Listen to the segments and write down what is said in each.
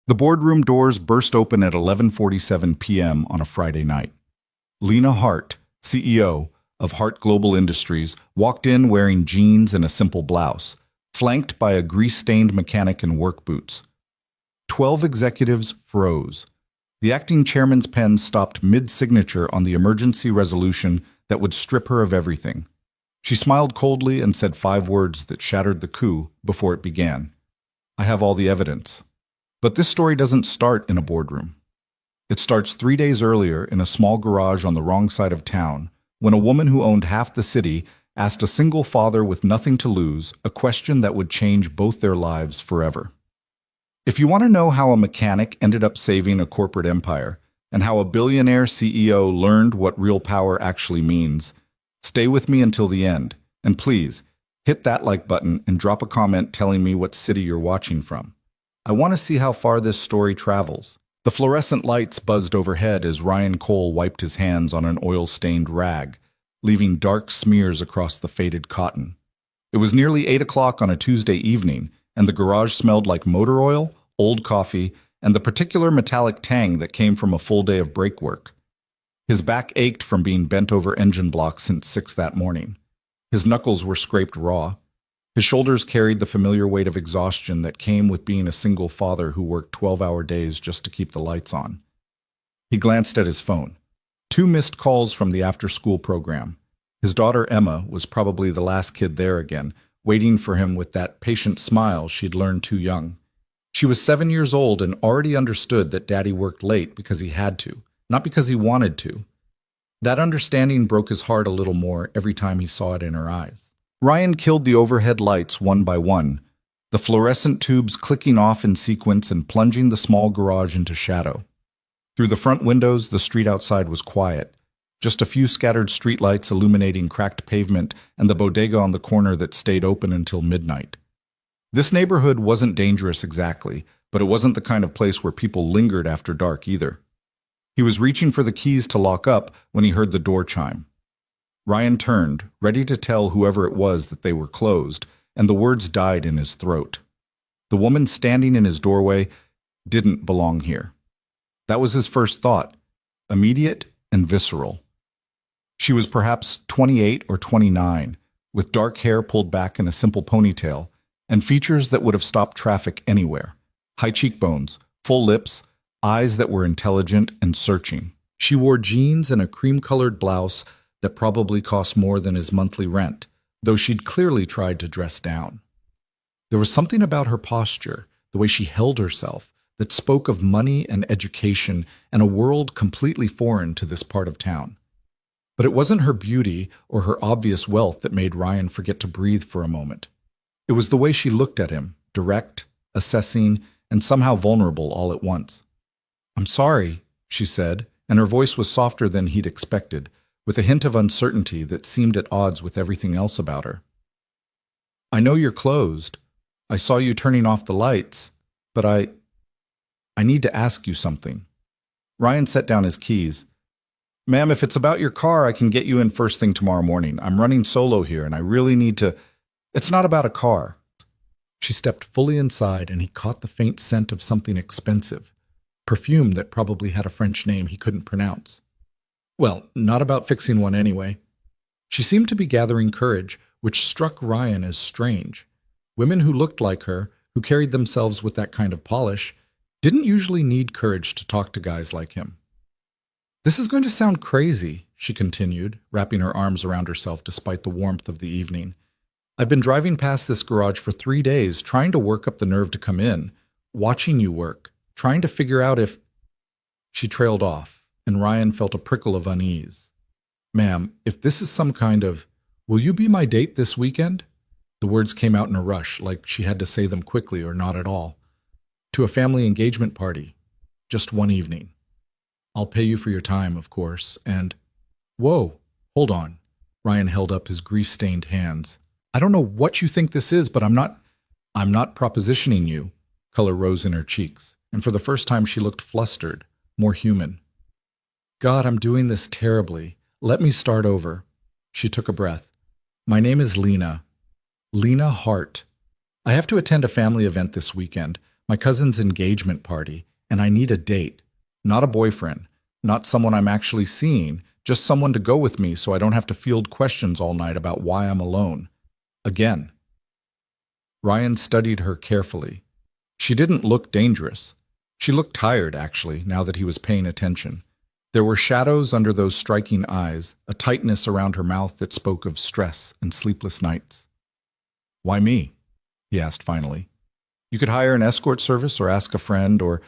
The boardroom doors burst open at 11:47 p.m. on a Friday night. Lena Hart, CEO of Hart Global Industries, walked in wearing jeans and a simple blouse, flanked by a grease-stained mechanic in work boots. 12 executives froze. The acting chairman's pen stopped mid-signature on the emergency resolution that would strip her of everything. She smiled coldly and said 5 words that shattered the coup before it began. "I have all the evidence." But this story doesn't start in a boardroom. It starts 3 days earlier in a small garage on the wrong side of town, when a woman who owned half the city asked a single father with nothing to lose a question that would change both their lives forever. If you want to know how a mechanic ended up saving a corporate empire, and how a billionaire CEO learned what real power actually means, stay with me until the end, and please, hit that like button and drop a comment telling me what city you're watching from. I want to see how far this story travels. The fluorescent lights buzzed overhead as Ryan Cole wiped his hands on an oil-stained rag, leaving dark smears across the faded cotton. It was nearly 8 o'clock on a Tuesday evening, and the garage smelled like motor oil, old coffee, and the particular metallic tang that came from a full day of brake work. His back ached from being bent over engine blocks since 6 that morning. His knuckles were scraped raw. His shoulders carried the familiar weight of exhaustion that came with being a single father who worked 12-hour days just to keep the lights on. He glanced at his phone. 2 missed calls from the after-school program. His daughter Emma was probably the last kid there again, waiting for him with that patient smile she'd learned too young. She was 7 years old and already understood that Daddy worked late because he had to, not because he wanted to. That understanding broke his heart a little more every time he saw it in her eyes. Ryan killed the overhead lights one by one, the fluorescent tubes clicking off in sequence and plunging the small garage into shadow. Through the front windows, the street outside was quiet, just a few scattered streetlights illuminating cracked pavement and the bodega on the corner that stayed open until midnight. This neighborhood wasn't dangerous exactly, but it wasn't the kind of place where people lingered after dark either. He was reaching for the keys to lock up when he heard the door chime. Ryan turned, ready to tell whoever it was that they were closed, and the words died in his throat. The woman standing in his doorway didn't belong here. That was his first thought, immediate and visceral. She was perhaps 28 or 29, with dark hair pulled back in a simple ponytail, and features that would have stopped traffic anywhere. High cheekbones, full lips, eyes that were intelligent and searching. She wore jeans and a cream-colored blouse that probably cost more than his monthly rent, though she'd clearly tried to dress down. There was something about her posture, the way she held herself, that spoke of money and education and a world completely foreign to this part of town. But it wasn't her beauty or her obvious wealth that made Ryan forget to breathe for a moment. It was the way she looked at him, direct, assessing, and somehow vulnerable all at once. "I'm sorry," she said, and her voice was softer than he'd expected, with a hint of uncertainty that seemed at odds with everything else about her. "I know you're closed. I saw you turning off the lights, but I need to ask you something." Ryan set down his keys. "Ma'am, if it's about your car, I can get you in first thing tomorrow morning. I'm running solo here, and I really need to—" "It's not about a car." She stepped fully inside, and he caught the faint scent of something expensive, perfume that probably had a French name he couldn't pronounce. Well, not about fixing one anyway. She seemed to be gathering courage, which struck Ryan as strange. Women who looked like her, who carried themselves with that kind of polish, didn't usually need courage to talk to guys like him. "This is going to sound crazy," she continued, wrapping her arms around herself despite the warmth of the evening. "I've been driving past this garage for 3 days, trying to work up the nerve to come in, watching you work, trying to figure out if—" She trailed off, and Ryan felt a prickle of unease. "Ma'am, if this is some kind of, will you be my date this weekend?" The words came out in a rush, like she had to say them quickly or not at all. "To a family engagement party. Just one evening. I'll pay you for your time, of course, and—" "Whoa, hold on." Ryan held up his grease-stained hands. "I don't know what you think this is, but I'm not propositioning you." Color rose in her cheeks, and for the first time she looked flustered, more human. "God, I'm doing this terribly. Let me start over." She took a breath. "My name is Lena Hart. I have to attend a family event this weekend. My cousin's engagement party, and I need a date. Not a boyfriend, not someone I'm actually seeing, just someone to go with me so I don't have to field questions all night about why I'm alone. Again. Ryan studied her carefully. She didn't look dangerous. She looked tired, actually, now that he was paying attention. There were shadows under those striking eyes, a tightness around her mouth that spoke of stress and sleepless nights. "Why me?" he asked finally. "You could hire an escort service or ask a friend or—"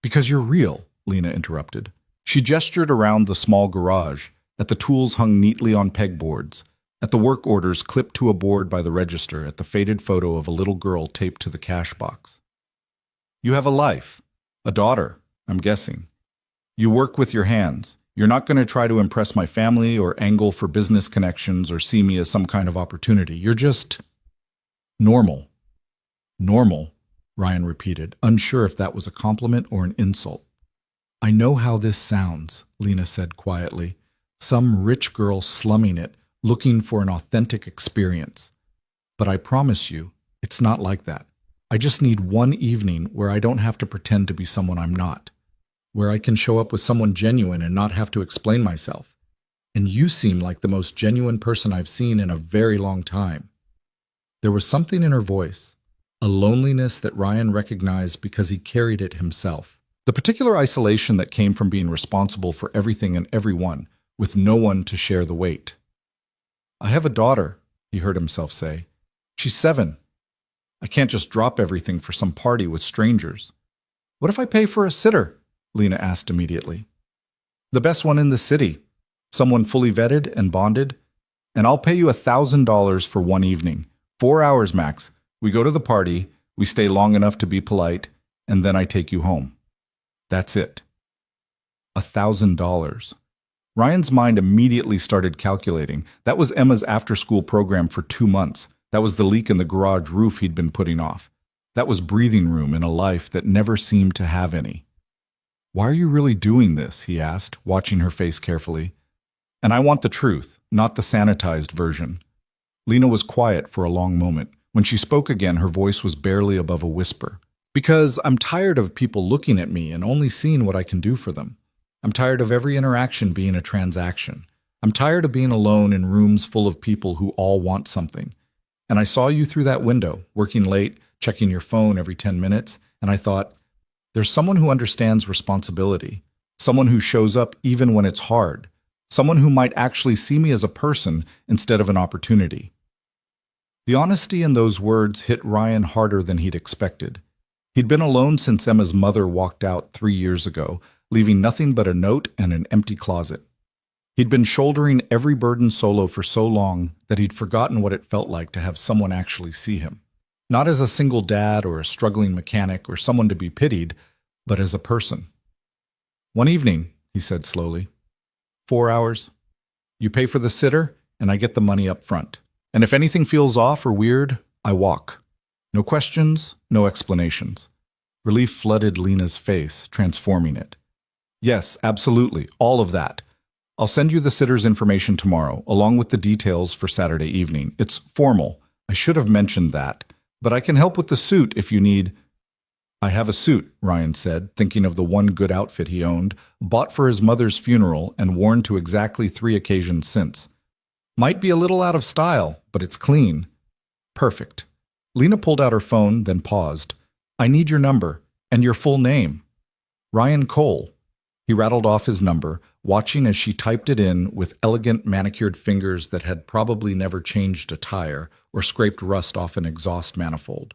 "Because you're real," Lena interrupted. She gestured around the small garage, at the tools hung neatly on pegboards, at the work orders clipped to a board by the register, at the faded photo of a little girl taped to the cash box. "You have a life. A daughter, I'm guessing. You work with your hands. You're not going to try to impress my family or angle for business connections or see me as some kind of opportunity. You're just normal." "Normal," Ryan repeated, unsure if that was a compliment or an insult. "I know how this sounds," Lena said quietly. "Some rich girl slumming it, looking for an authentic experience. But I promise you, it's not like that. I just need one evening where I don't have to pretend to be someone I'm not, where I can show up with someone genuine and not have to explain myself. And you seem like the most genuine person I've seen in a very long time." There was something in her voice, a loneliness that Ryan recognized because he carried it himself. The particular isolation that came from being responsible for everything and everyone, with no one to share the weight. "I have a daughter," he heard himself say. "She's 7. I can't just drop everything for some party with strangers." "What if I pay for a sitter?" Lena asked immediately. "The best one in the city. Someone fully vetted and bonded. And I'll pay you $1,000 for one evening. 4 hours max. We go to the party, we stay long enough to be polite, and then I take you home. That's it." $1,000. Ryan's mind immediately started calculating. That was Emma's after-school program for 2 months. That was the leak in the garage roof he'd been putting off. That was breathing room in a life that never seemed to have any. "Why are you really doing this?" he asked, watching her face carefully. "And I want the truth, not the sanitized version." Lena was quiet for a long moment. When she spoke again, her voice was barely above a whisper. "Because I'm tired of people looking at me and only seeing what I can do for them. I'm tired of every interaction being a transaction. I'm tired of being alone in rooms full of people who all want something. And I saw you through that window, working late, checking your phone every 10 minutes, and I thought, there's someone who understands responsibility, someone who shows up even when it's hard, someone who might actually see me as a person instead of an opportunity." The honesty in those words hit Ryan harder than he'd expected. He'd been alone since Emma's mother walked out 3 years ago, leaving nothing but a note and an empty closet. He'd been shouldering every burden solo for so long that he'd forgotten what it felt like to have someone actually see him. Not as a single dad or a struggling mechanic or someone to be pitied, but as a person. "One evening," he said slowly. 4 hours. You pay for the sitter, and I get the money up front. And if anything feels off or weird, I walk. No questions, no explanations." Relief flooded Lena's face, transforming it. "Yes, absolutely, all of that. I'll send you the sitter's information tomorrow, along with the details for Saturday evening. It's formal. I should have mentioned that. But I can help with the suit if you need—" "I have a suit," Ryan said, thinking of the one good outfit he owned, bought for his mother's funeral and worn to exactly 3 occasions since. "Might be a little out of style, but it's clean." "Perfect." Lena pulled out her phone, then paused. "I need your number, and your full name." "Ryan Cole." He rattled off his number, watching as she typed it in with elegant manicured fingers that had probably never changed a tire or scraped rust off an exhaust manifold.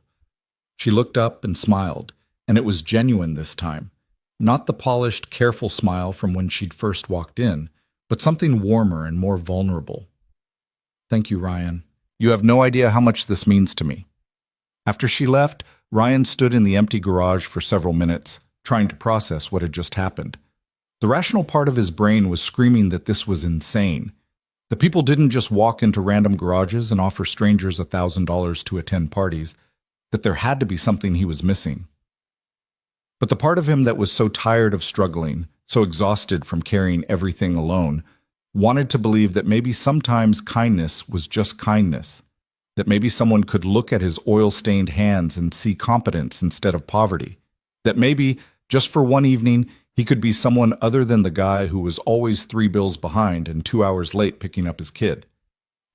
She looked up and smiled, and it was genuine this time. Not the polished, careful smile from when she'd first walked in, but something warmer and more vulnerable. "Thank you, Ryan. You have no idea how much this means to me." After she left, Ryan stood in the empty garage for several minutes, trying to process what had just happened. The rational part of his brain was screaming that this was insane. The people didn't just walk into random garages and offer strangers $1,000 to attend parties, that there had to be something he was missing. But the part of him that was so tired of struggling, so exhausted from carrying everything alone, wanted to believe that maybe sometimes kindness was just kindness, That maybe someone could look at his oil-stained hands and see competence instead of poverty. That maybe, just for one evening, he could be someone other than the guy who was always 3 bills behind and 2 hours late picking up his kid.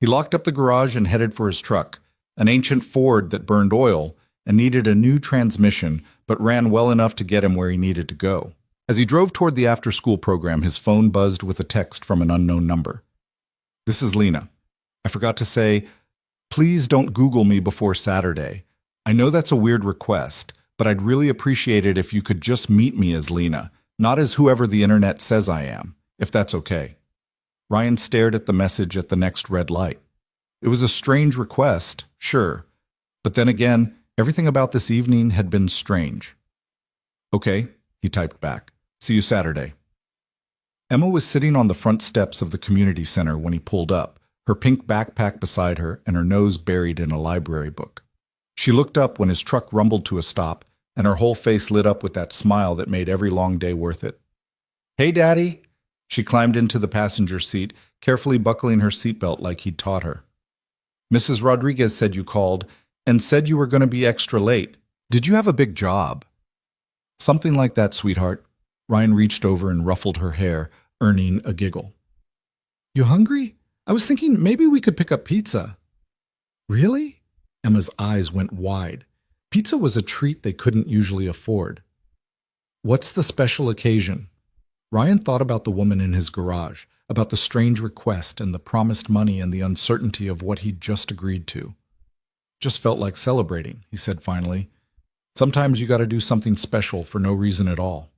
He locked up the garage and headed for his truck, an ancient Ford that burned oil and needed a new transmission but ran well enough to get him where he needed to go. As he drove toward the after-school program, his phone buzzed with a text from an unknown number. "This is Lena. I forgot to say, please don't Google me before Saturday. I know that's a weird request, but I'd really appreciate it if you could just meet me as Lena, not as whoever the internet says I am, if that's okay." Ryan stared at the message at the next red light. It was a strange request, sure, but then again, everything about this evening had been strange. "Okay," he typed back. "See you Saturday." Emma was sitting on the front steps of the community center when he pulled up, her pink backpack beside her and her nose buried in a library book. She looked up when his truck rumbled to a stop, and her whole face lit up with that smile that made every long day worth it. "Hey, Daddy." She climbed into the passenger seat, carefully buckling her seatbelt like he'd taught her. "Mrs. Rodriguez said you called and said you were going to be extra late. Did you have a big job?" "Something like that, sweetheart." Ryan reached over and ruffled her hair, earning a giggle. "You hungry? I was thinking maybe we could pick up pizza." "Really?" Emma's eyes went wide. Pizza was a treat they couldn't usually afford. "What's the special occasion?" Ryan thought about the woman in his garage, about the strange request and the promised money and the uncertainty of what he'd just agreed to. "Just felt like celebrating," he said finally. "Sometimes you gotta do something special for no reason at all."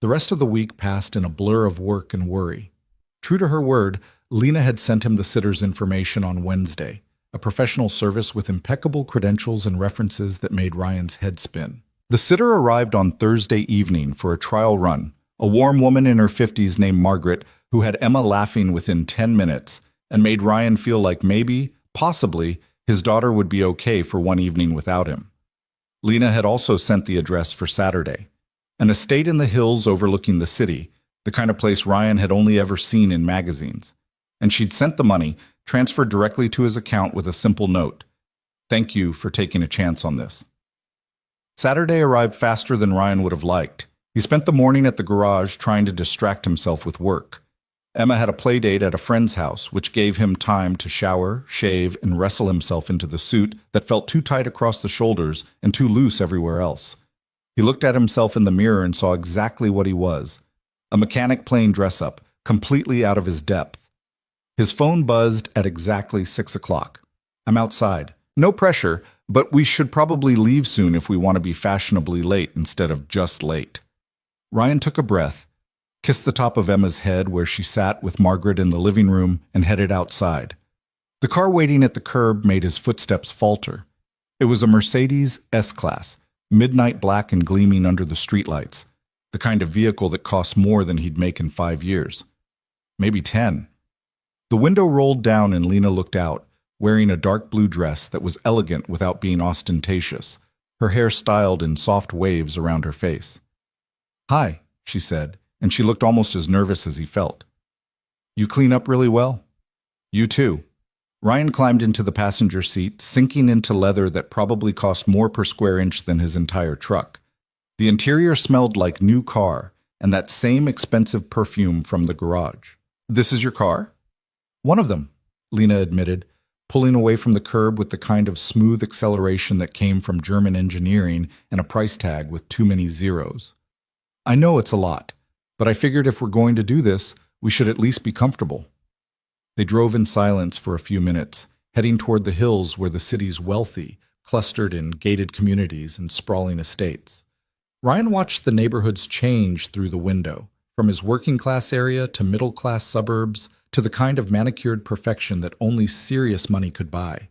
The rest of the week passed in a blur of work and worry. True to her word, Lena had sent him the sitter's information on Wednesday, a professional service with impeccable credentials and references that made Ryan's head spin. The sitter arrived on Thursday evening for a trial run, a warm woman in her 50s named Margaret who had Emma laughing within 10 minutes and made Ryan feel like maybe, possibly, his daughter would be okay for one evening without him. Lena had also sent the address for Saturday, an estate in the hills overlooking the city, the kind of place Ryan had only ever seen in magazines. And she'd sent the money, transferred directly to his account with a simple note. "Thank you for taking a chance on this." Saturday arrived faster than Ryan would have liked. He spent the morning at the garage trying to distract himself with work. Emma had a play date at a friend's house, which gave him time to shower, shave, and wrestle himself into the suit that felt too tight across the shoulders and too loose everywhere else. He looked at himself in the mirror and saw exactly what he was: a mechanic playing dress-up, completely out of his depth. His phone buzzed at exactly 6 o'clock. "I'm outside. No pressure, but we should probably leave soon if we want to be fashionably late instead of just late." Ryan took a breath, kissed the top of Emma's head where she sat with Margaret in the living room, and headed outside. The car waiting at the curb made his footsteps falter. It was a Mercedes S-Class, midnight black and gleaming under the streetlights, the kind of vehicle that cost more than he'd make in 5 years. Maybe 10. The window rolled down and Lena looked out, wearing a dark blue dress that was elegant without being ostentatious, her hair styled in soft waves around her face. "Hi," she said, and she looked almost as nervous as he felt. "You clean up really well." "You too." Ryan climbed into the passenger seat, sinking into leather that probably cost more per square inch than his entire truck. The interior smelled like new car, and that same expensive perfume from the garage. "This is your car?" "One of them," Lena admitted, pulling away from the curb with the kind of smooth acceleration that came from German engineering and a price tag with too many zeros. "I know it's a lot, but I figured if we're going to do this, we should at least be comfortable." They drove in silence for a few minutes, heading toward the hills where the city's wealthy, clustered in gated communities and sprawling estates. Ryan watched the neighborhoods change through the window, from his working-class area to middle-class suburbs to the kind of manicured perfection that only serious money could buy.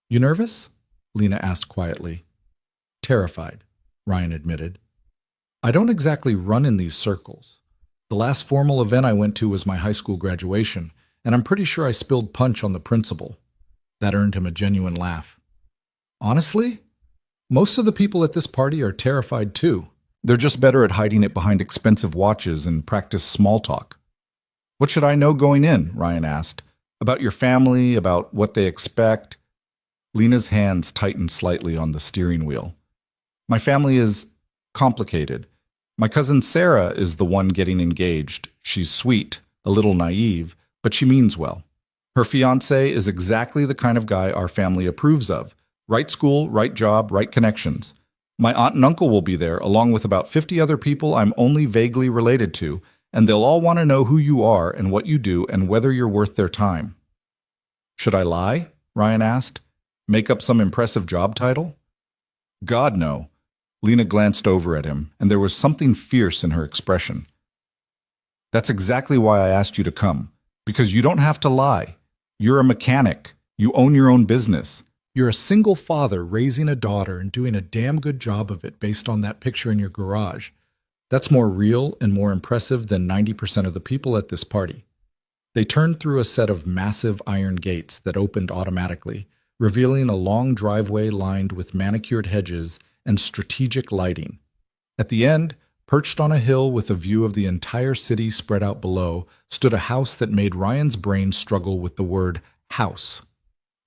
"You nervous?" Lena asked quietly. "Terrified," Ryan admitted. "I don't exactly run in these circles. The last formal event I went to was my high school graduation, and I'm pretty sure I spilled punch on the principal." That earned him a genuine laugh. "Honestly, most of the people at this party are terrified too. They're just better at hiding it behind expensive watches and practice small talk." "What should I know going in?" Ryan asked. "About your family, about what they expect?" Lena's hands tightened slightly on the steering wheel. My family is complicated. My cousin Sarah is the one getting engaged. She's sweet, a little naive, but she means well. Her fiancé is exactly the kind of guy our family approves of. Right school, right job, right connections. My aunt and uncle will be there, along with about 50 other people I'm only vaguely related to, and they'll all want to know who you are and what you do and whether you're worth their time. Should I lie? Ryan asked. Make up some impressive job title? God, no. Lena glanced over at him, and there was something fierce in her expression. That's exactly why I asked you to come, because you don't have to lie. You're a mechanic. You own your own business. You're a single father raising a daughter and doing a damn good job of it based on that picture in your garage. That's more real and more impressive than 90% of the people at this party. They turned through a set of massive iron gates that opened automatically, revealing a long driveway lined with manicured hedges and strategic lighting. At the end, perched on a hill with a view of the entire city spread out below, stood a house that made Ryan's brain struggle with the word house.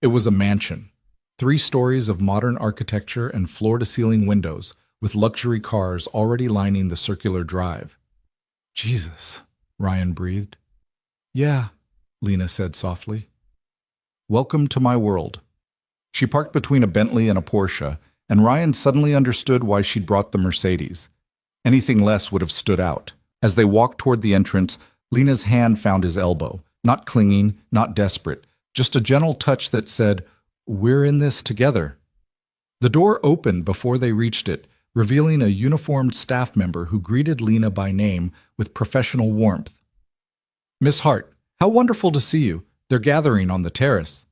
It was a mansion. 3 stories of modern architecture and floor-to-ceiling windows, with luxury cars already lining the circular drive. Jesus, Ryan breathed. Yeah, Lena said softly. Welcome to my world. She parked between a Bentley and a Porsche, and Ryan suddenly understood why she'd brought the Mercedes. Anything less would have stood out. As they walked toward the entrance, Lena's hand found his elbow, not clinging, not desperate, just a gentle touch that said, "We're in this together." The door opened before they reached it, revealing a uniformed staff member who greeted Lena by name with professional warmth. "Miss Hart, how wonderful to see you. They're gathering on the terrace."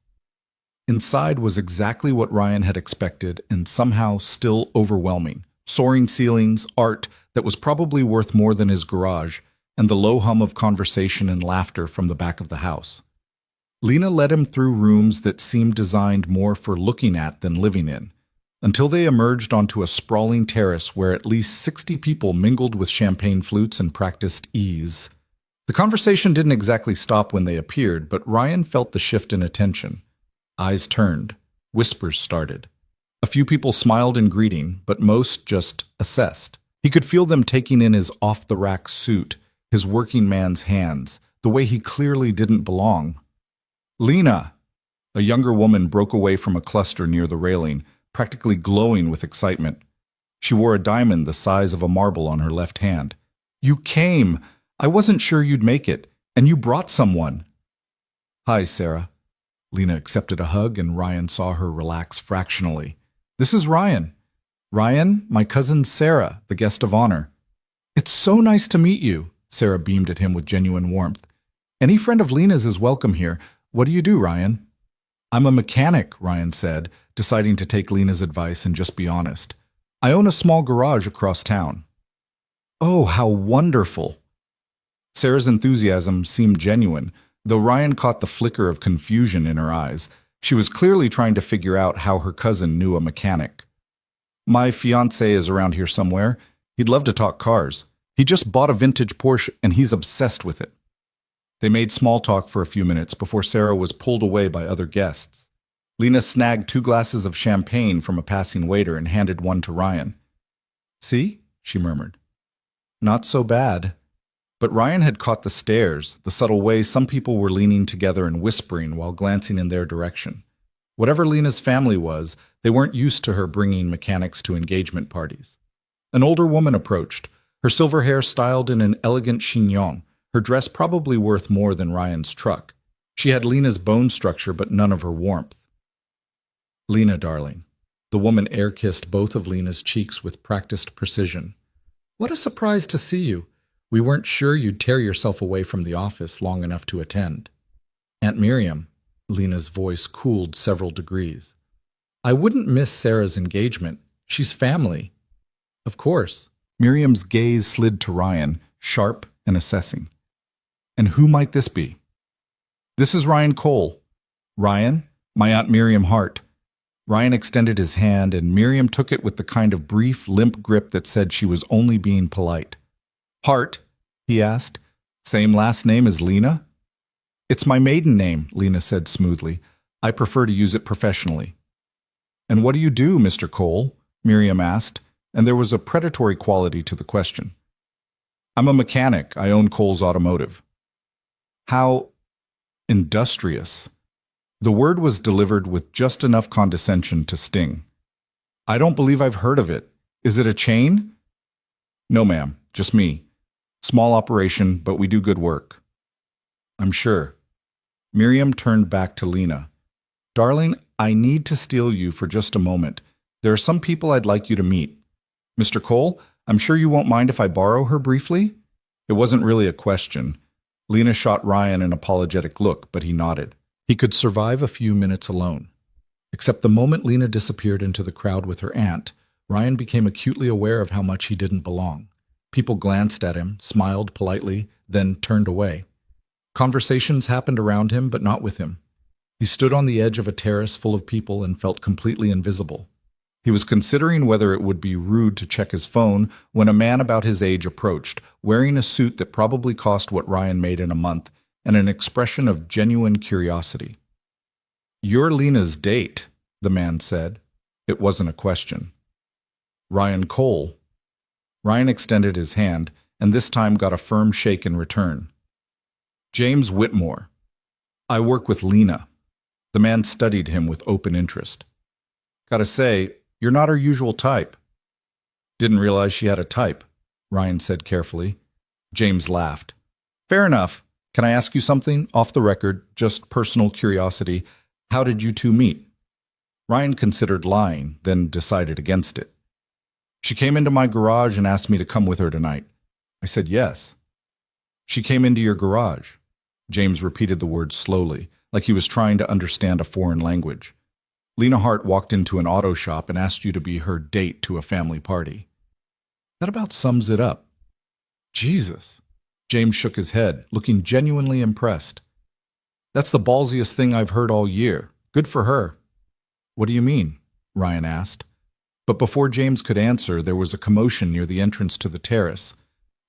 Inside was exactly what Ryan had expected and somehow still overwhelming. Soaring ceilings, art that was probably worth more than his garage, and the low hum of conversation and laughter from the back of the house. Lena led him through rooms that seemed designed more for looking at than living in, until they emerged onto a sprawling terrace where at least 60 people mingled with champagne flutes and practiced ease. The conversation didn't exactly stop when they appeared, but Ryan felt the shift in attention. Eyes turned. Whispers started. A few people smiled in greeting, but most just assessed. He could feel them taking in his off-the-rack suit, his working man's hands, the way he clearly didn't belong. "Lena!" A younger woman broke away from a cluster near the railing, practically glowing with excitement. She wore a diamond the size of a marble on her left hand. "You came! I wasn't sure you'd make it, and you brought someone." "Hi, Sarah." Lena accepted a hug, and Ryan saw her relax fractionally. "This is Ryan. Ryan, my cousin Sarah, the guest of honor." "It's so nice to meet you," Sarah beamed at him with genuine warmth. "Any friend of Lena's is welcome here. What do you do, Ryan?" "I'm a mechanic," Ryan said, deciding to take Lena's advice and just be honest. "I own a small garage across town." "Oh, how wonderful!" Sarah's enthusiasm seemed genuine, though Ryan caught the flicker of confusion in her eyes. She was clearly trying to figure out how her cousin knew a mechanic. "My fiancé is around here somewhere. He'd love to talk cars. He just bought a vintage Porsche and he's obsessed with it." They made small talk for a few minutes before Sarah was pulled away by other guests. Lena snagged 2 glasses of champagne from a passing waiter and handed one to Ryan. "See?" she murmured. "Not so bad." But Ryan had caught the stares, the subtle way some people were leaning together and whispering while glancing in their direction. Whatever Lena's family was, they weren't used to her bringing mechanics to engagement parties. An older woman approached, her silver hair styled in an elegant chignon, her dress probably worth more than Ryan's truck. She had Lena's bone structure but none of her warmth. "Lena, darling." The woman air-kissed both of Lena's cheeks with practiced precision. "What a surprise to see you. We weren't sure you'd tear yourself away from the office long enough to attend." "Aunt Miriam." Lena's voice cooled several degrees. "I wouldn't miss Sarah's engagement. She's family." "Of course." Miriam's gaze slid to Ryan, sharp and assessing. "And who might this be?" "This is Ryan Cole." "Ryan, my Aunt Miriam Hart." Ryan extended his hand, and Miriam took it with the kind of brief, limp grip that said she was only being polite. "Hart?" he asked. "Same last name as Lena?" "It's my maiden name," Lena said smoothly. "I prefer to use it professionally." And what do you do, Mr. Cole? Miriam asked, and there was a predatory quality to the question. I'm a mechanic. I own Cole's Automotive. How industrious. The word was delivered with just enough condescension to sting. I don't believe I've heard of it. Is it a chain? No, ma'am, just me. Small operation, but we do good work. I'm sure. Miriam turned back to Lena. Darling, I need to steal you for just a moment. There are some people I'd like you to meet. Mr. Cole, I'm sure you won't mind if I borrow her briefly? It wasn't really a question. Lena shot Ryan an apologetic look, but he nodded. He could survive a few minutes alone. Except the moment Lena disappeared into the crowd with her aunt, Ryan became acutely aware of how much he didn't belong. People glanced at him, smiled politely, then turned away. Conversations happened around him, but not with him. He stood on the edge of a terrace full of people and felt completely invisible. He was considering whether it would be rude to check his phone when a man about his age approached, wearing a suit that probably cost what Ryan made in a month, and an expression of genuine curiosity. You're Lena's date, the man said. It wasn't a question. Ryan Cole. Ryan extended his hand, and this time got a firm shake in return. James Whitmore. I work with Lena. The man studied him with open interest. Gotta say, you're not her usual type. Didn't realize she had a type, Ryan said carefully. James laughed. Fair enough. Can I ask you something? Off the record, just personal curiosity. How did you two meet? Ryan considered lying, then decided against it. She came into my garage and asked me to come with her tonight. I said yes. She came into your garage. James repeated the words slowly, like he was trying to understand a foreign language. Lena Hart walked into an auto shop and asked you to be her date to a family party. That about sums it up. Jesus. James shook his head, looking genuinely impressed. That's the ballsiest thing I've heard all year. Good for her. What do you mean? Ryan asked. But before James could answer, there was a commotion near the entrance to the terrace.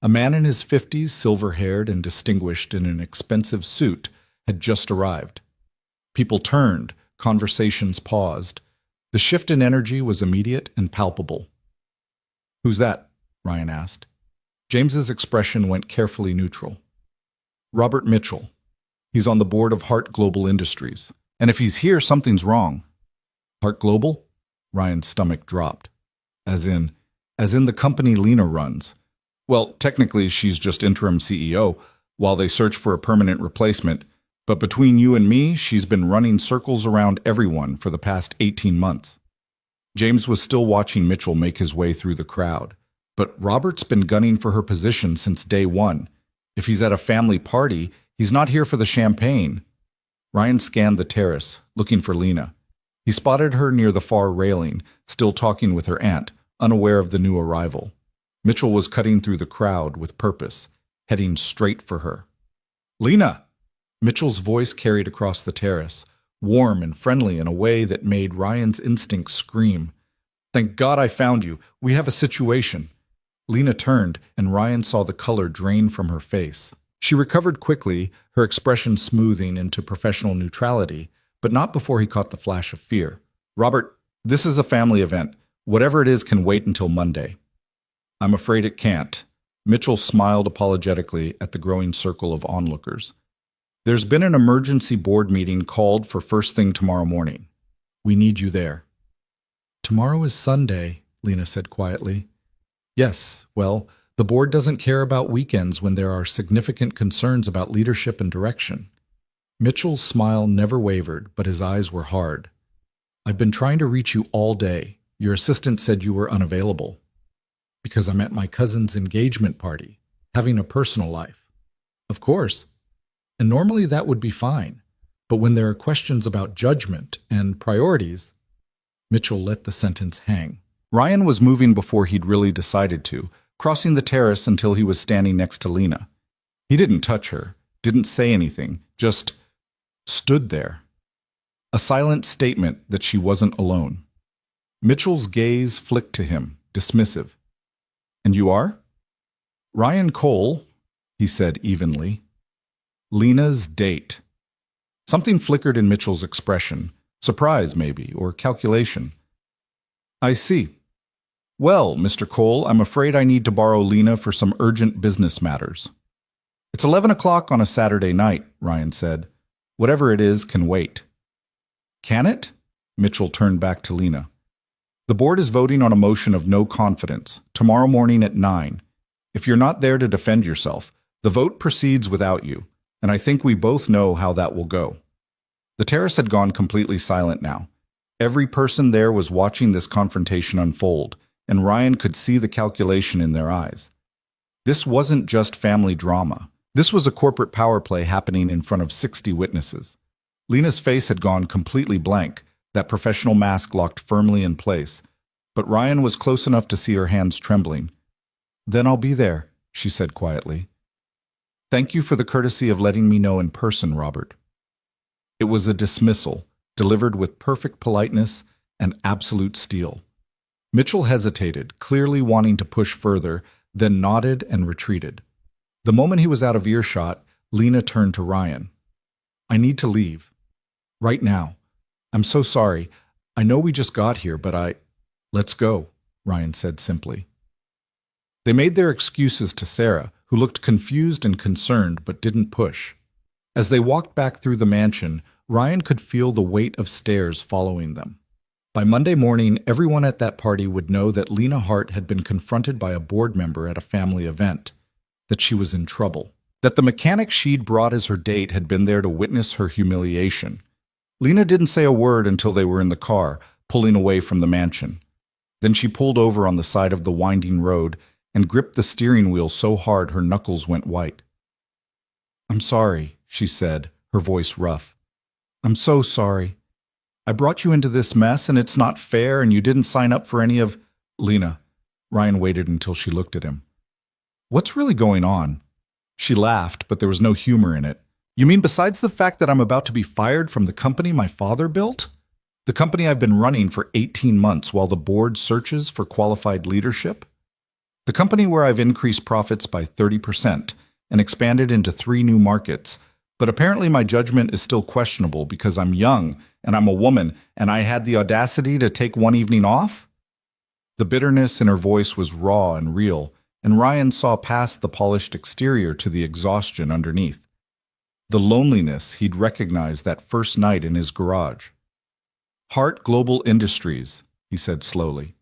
A man in his 50s, silver-haired and distinguished in an expensive suit, had just arrived. People turned, conversations paused. The shift in energy was immediate and palpable. Who's that? Ryan asked. James's expression went carefully neutral. Robert Mitchell. He's on the board of Hart Global Industries. And if he's here, something's wrong. Hart Global? Ryan's stomach dropped. As in the company Lena runs. Well, technically, she's just interim CEO, while they search for a permanent replacement. But between you and me, she's been running circles around everyone for the past 18 months. James was still watching Mitchell make his way through the crowd. But Robert's been gunning for her position since day one. If he's at a family party, he's not here for the champagne. Ryan scanned the terrace, looking for Lena. He spotted her near the far railing, still talking with her aunt, unaware of the new arrival. Mitchell was cutting through the crowd with purpose, heading straight for her. Lena! Mitchell's voice carried across the terrace, warm and friendly in a way that made Ryan's instincts scream. Thank God I found you. We have a situation. Lena turned, and Ryan saw the color drain from her face. She recovered quickly, her expression smoothing into professional neutrality, but not before he caught the flash of fear. Robert, this is a family event. Whatever it is can wait until Monday. I'm afraid it can't. Mitchell smiled apologetically at the growing circle of onlookers. There's been an emergency board meeting called for first thing tomorrow morning. We need you there. Tomorrow is Sunday, Lena said quietly. Yes, well, the board doesn't care about weekends when there are significant concerns about leadership and direction. Mitchell's smile never wavered, but his eyes were hard. I've been trying to reach you all day. Your assistant said you were unavailable. Because I'm at my cousin's engagement party, having a personal life. Of course. And normally that would be fine. But when there are questions about judgment and priorities, Mitchell let the sentence hang. Ryan was moving before he'd really decided to, crossing the terrace until he was standing next to Lena. He didn't touch her, didn't say anything, just stood there. A silent statement that she wasn't alone. Mitchell's gaze flicked to him, dismissive. And you are? Ryan Cole, he said evenly. Lena's date. Something flickered in Mitchell's expression, surprise maybe, or calculation. I see. Well, Mr. Cole, I'm afraid I need to borrow Lena for some urgent business matters. It's 11 o'clock on a Saturday night, Ryan said. Whatever it is can wait. Can it? Mitchell turned back to Lena. The board is voting on a motion of no confidence, tomorrow morning at 9. If you're not there to defend yourself, the vote proceeds without you, and I think we both know how that will go. The terrace had gone completely silent now. Every person there was watching this confrontation unfold, and Ryan could see the calculation in their eyes. This wasn't just family drama. This was a corporate power play happening in front of 60 witnesses. Lena's face had gone completely blank, that professional mask locked firmly in place, but Ryan was close enough to see her hands trembling. Then I'll be there, she said quietly. Thank you for the courtesy of letting me know in person, Robert. It was a dismissal, delivered with perfect politeness and absolute steel. Mitchell hesitated, clearly wanting to push further, then nodded and retreated. The moment he was out of earshot, Lena turned to Ryan. I need to leave. Right now. I'm so sorry. I know we just got here, but Let's go, Ryan said simply. They made their excuses to Sarah, who looked confused and concerned but didn't push. As they walked back through the mansion, Ryan could feel the weight of stares following them. By Monday morning, everyone at that party would know that Lena Hart had been confronted by a board member at a family event, that she was in trouble, that the mechanic she'd brought as her date had been there to witness her humiliation. Lena didn't say a word until they were in the car, pulling away from the mansion. Then she pulled over on the side of the winding road and gripped the steering wheel so hard her knuckles went white. I'm sorry, she said, her voice rough. I'm so sorry. I brought you into this mess and it's not fair and you didn't sign up for any of… Lena. Ryan waited until she looked at him. What's really going on? She laughed, but there was no humor in it. You mean besides the fact that I'm about to be fired from the company my father built? The company I've been running for 18 months while the board searches for qualified leadership? The company where I've increased profits by 30% and expanded into 3 new markets, but apparently my judgment is still questionable because I'm young and I'm a woman and I had the audacity to take one evening off? The bitterness in her voice was raw and real, and Ryan saw past the polished exterior to the exhaustion underneath. The loneliness he'd recognized that first night in his garage. Hart Global Industries, he said slowly.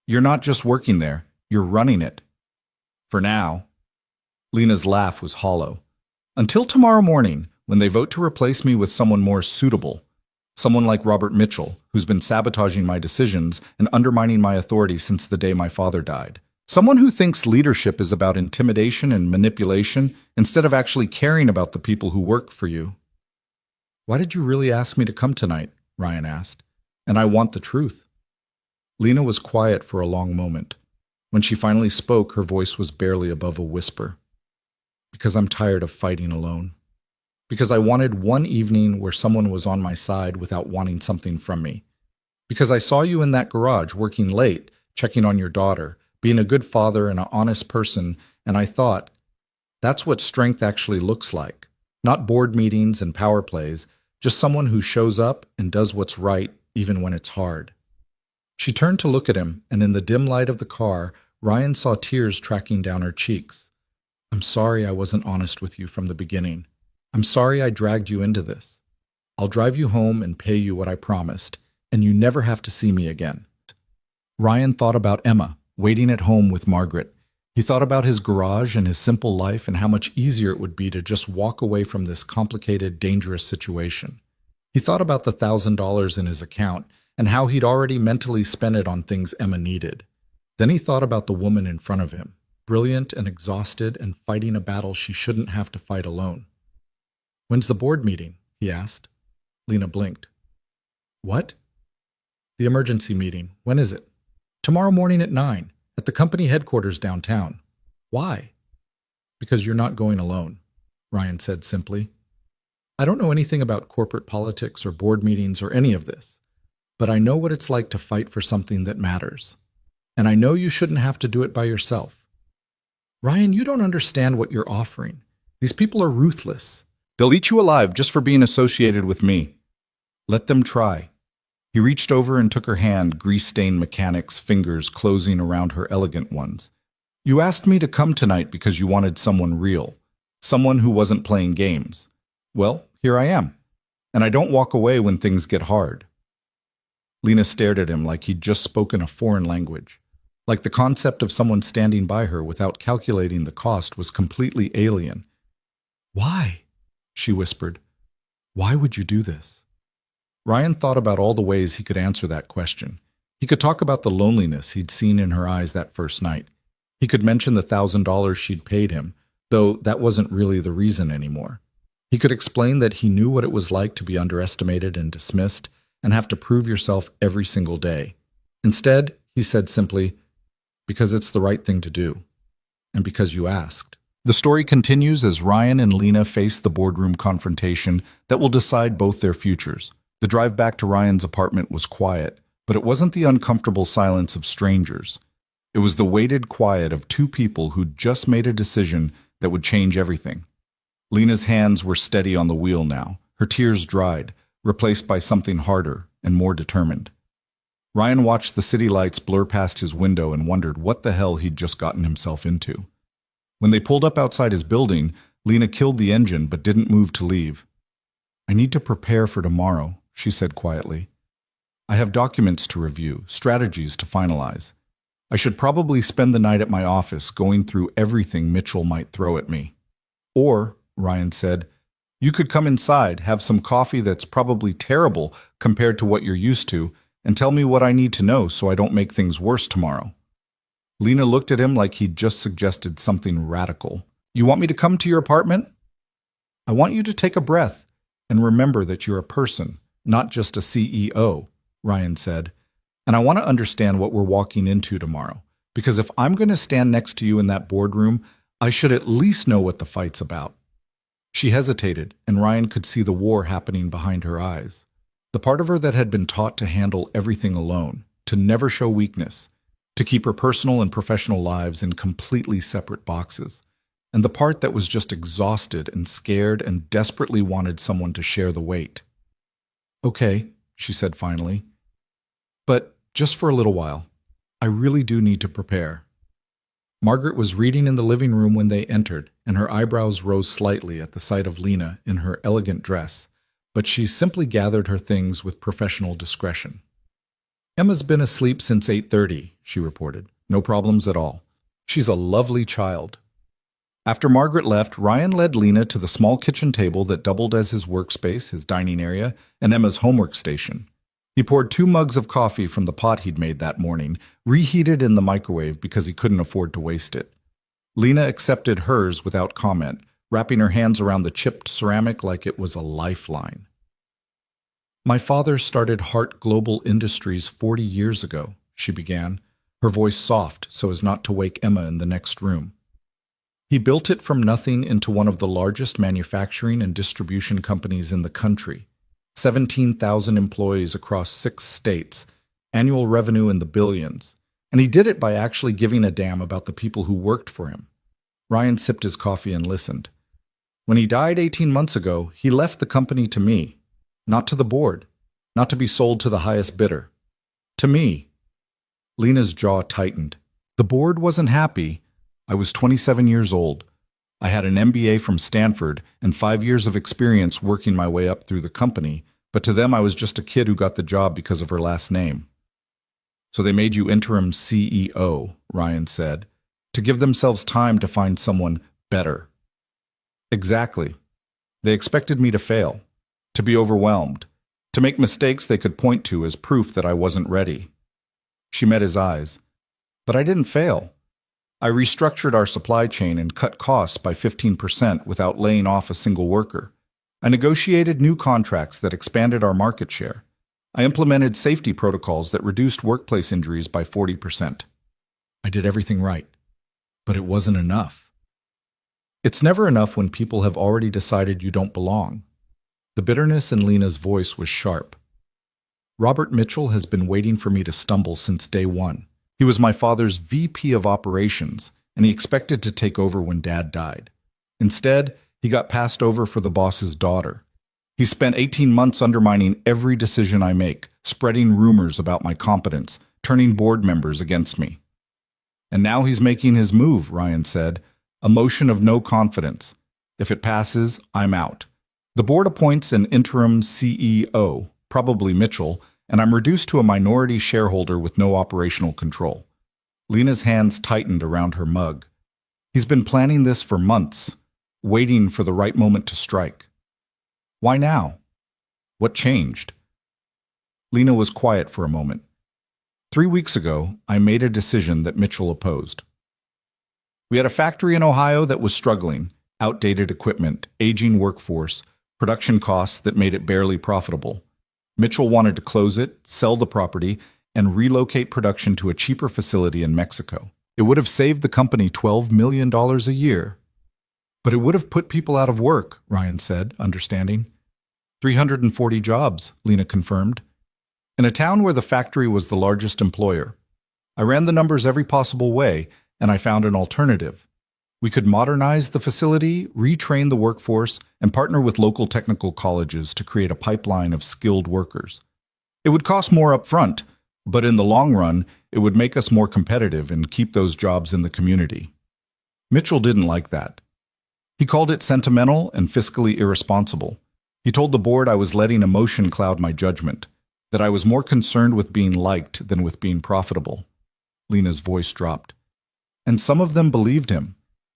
You're not just working there, you're running it. For now. Lena's laugh was hollow. Until tomorrow morning, when they vote to replace me with someone more suitable. Someone like Robert Mitchell, who's been sabotaging my decisions and undermining my authority since the day my father died. Someone who thinks leadership is about intimidation and manipulation instead of actually caring about the people who work for you. Why did you really ask me to come tonight? Ryan asked. And I want the truth. Lena was quiet for a long moment. When she finally spoke, her voice was barely above a whisper. Because I'm tired of fighting alone. Because I wanted one evening where someone was on my side without wanting something from me. Because I saw you in that garage working late, checking on your daughter, being a good father and an honest person, and I thought, that's what strength actually looks like. Not board meetings and power plays, just someone who shows up and does what's right even when it's hard. She turned to look at him, and in the dim light of the car, Ryan saw tears tracking down her cheeks. I'm sorry I wasn't honest with you from the beginning. I'm sorry I dragged you into this. I'll drive you home and pay you what I promised, and you never have to see me again. Ryan thought about Emma, waiting at home with Margaret. He thought about his garage and his simple life and how much easier it would be to just walk away from this complicated, dangerous situation. He thought about the $1,000 in his account and how he'd already mentally spent it on things Emma needed. Then he thought about the woman in front of him, brilliant and exhausted and fighting a battle she shouldn't have to fight alone. When's the board meeting? He asked. Lena blinked. What? The emergency meeting. When is it? Tomorrow morning at 9, at the company headquarters downtown. Why? Because you're not going alone, Ryan said simply. I don't know anything about corporate politics or board meetings or any of this, but I know what it's like to fight for something that matters. And I know you shouldn't have to do it by yourself. Ryan, you don't understand what you're offering. These people are ruthless. They'll eat you alive just for being associated with me. Let them try. He reached over and took her hand, grease-stained mechanic's fingers closing around her elegant ones. You asked me to come tonight because you wanted someone real, someone who wasn't playing games. Well, here I am. And I don't walk away when things get hard. Lena stared at him like he'd just spoken a foreign language. Like the concept of someone standing by her without calculating the cost was completely alien. Why? She whispered. Why would you do this? Ryan thought about all the ways he could answer that question. He could talk about the loneliness he'd seen in her eyes that first night. He could mention the $1,000 she'd paid him, though that wasn't really the reason anymore. He could explain that he knew what it was like to be underestimated and dismissed and have to prove yourself every single day. Instead, he said simply, because it's the right thing to do, and because you asked. The story continues as Ryan and Lena face the boardroom confrontation that will decide both their futures. The drive back to Ryan's apartment was quiet, but it wasn't the uncomfortable silence of strangers. It was the weighted quiet of two people who'd just made a decision that would change everything. Lena's hands were steady on the wheel now, her tears dried, replaced by something harder and more determined. Ryan watched the city lights blur past his window and wondered what the hell he'd just gotten himself into. When they pulled up outside his building, Lena killed the engine but didn't move to leave. I need to prepare for tomorrow, she said quietly. I have documents to review, strategies to finalize. I should probably spend the night at my office going through everything Mitchell might throw at me. Or, Ryan said, you could come inside, have some coffee that's probably terrible compared to what you're used to, and tell me what I need to know so I don't make things worse tomorrow. Lena looked at him like he'd just suggested something radical. You want me to come to your apartment? I want you to take a breath and remember that you're a person, not just a CEO, Ryan said. And I want to understand what we're walking into tomorrow, because if I'm going to stand next to you in that boardroom, I should at least know what the fight's about. She hesitated, and Ryan could see the war happening behind her eyes. The part of her that had been taught to handle everything alone, to never show weakness, to keep her personal and professional lives in completely separate boxes, and the part that was just exhausted and scared and desperately wanted someone to share the weight. Okay, she said finally. But just for a little while. I really do need to prepare. Margaret was reading in the living room when they entered, and her eyebrows rose slightly at the sight of Lena in her elegant dress, but she simply gathered her things with professional discretion. Emma's been asleep since 8:30, she reported. No problems at all. She's a lovely child. After Margaret left, Ryan led Lena to the small kitchen table that doubled as his workspace, his dining area, and Emma's homework station. He poured 2 mugs of coffee from the pot he'd made that morning, reheated in the microwave because he couldn't afford to waste it. Lena accepted hers without comment, wrapping her hands around the chipped ceramic like it was a lifeline. My father started Hart Global Industries 40 years ago, she began, her voice soft so as not to wake Emma in the next room. He built it from nothing into one of the largest manufacturing and distribution companies in the country. 17,000 employees across 6 states, annual revenue in the billions. And he did it by actually giving a damn about the people who worked for him. Ryan sipped his coffee and listened. When he died 18 months ago, he left the company to me. Not to the board. Not to be sold to the highest bidder. To me. Lena's jaw tightened. The board wasn't happy. I was 27 years old. I had an MBA from Stanford and 5 years of experience working my way up through the company, but to them I was just a kid who got the job because of her last name. So they made you interim CEO, Ryan said, to give themselves time to find someone better. Exactly. They expected me to fail, to be overwhelmed, to make mistakes they could point to as proof that I wasn't ready. She met his eyes. But I didn't fail. I restructured our supply chain and cut costs by 15% without laying off a single worker. I negotiated new contracts that expanded our market share. I implemented safety protocols that reduced workplace injuries by 40%. I did everything right. But it wasn't enough. It's never enough when people have already decided you don't belong. The bitterness in Lena's voice was sharp. Robert Mitchell has been waiting for me to stumble since day one. He was my father's VP of operations, and he expected to take over when Dad died. Instead, he got passed over for the boss's daughter. He spent 18 months undermining every decision I make, spreading rumors about my competence, turning board members against me. And now he's making his move, Ryan said, a motion of no confidence. If it passes, I'm out. The board appoints an interim CEO, probably Mitchell, and I'm reduced to a minority shareholder with no operational control. Lena's hands tightened around her mug. He's been planning this for months, waiting for the right moment to strike. Why now? What changed? Lena was quiet for a moment. 3 weeks ago, I made a decision that Mitchell opposed. We had a factory in Ohio that was struggling, outdated equipment, aging workforce, production costs that made it barely profitable. Mitchell wanted to close it, sell the property, and relocate production to a cheaper facility in Mexico. It would have saved the company $12 million a year. But it would have put people out of work, Ryan said, understanding. 340 jobs, Lena confirmed. In a town where the factory was the largest employer. I ran the numbers every possible way, and I found an alternative. We could modernize the facility, retrain the workforce, and partner with local technical colleges to create a pipeline of skilled workers. It would cost more upfront, but in the long run, it would make us more competitive and keep those jobs in the community. Mitchell didn't like that. He called it sentimental and fiscally irresponsible. He told the board I was letting emotion cloud my judgment, that I was more concerned with being liked than with being profitable. Lena's voice dropped. And some of them believed him,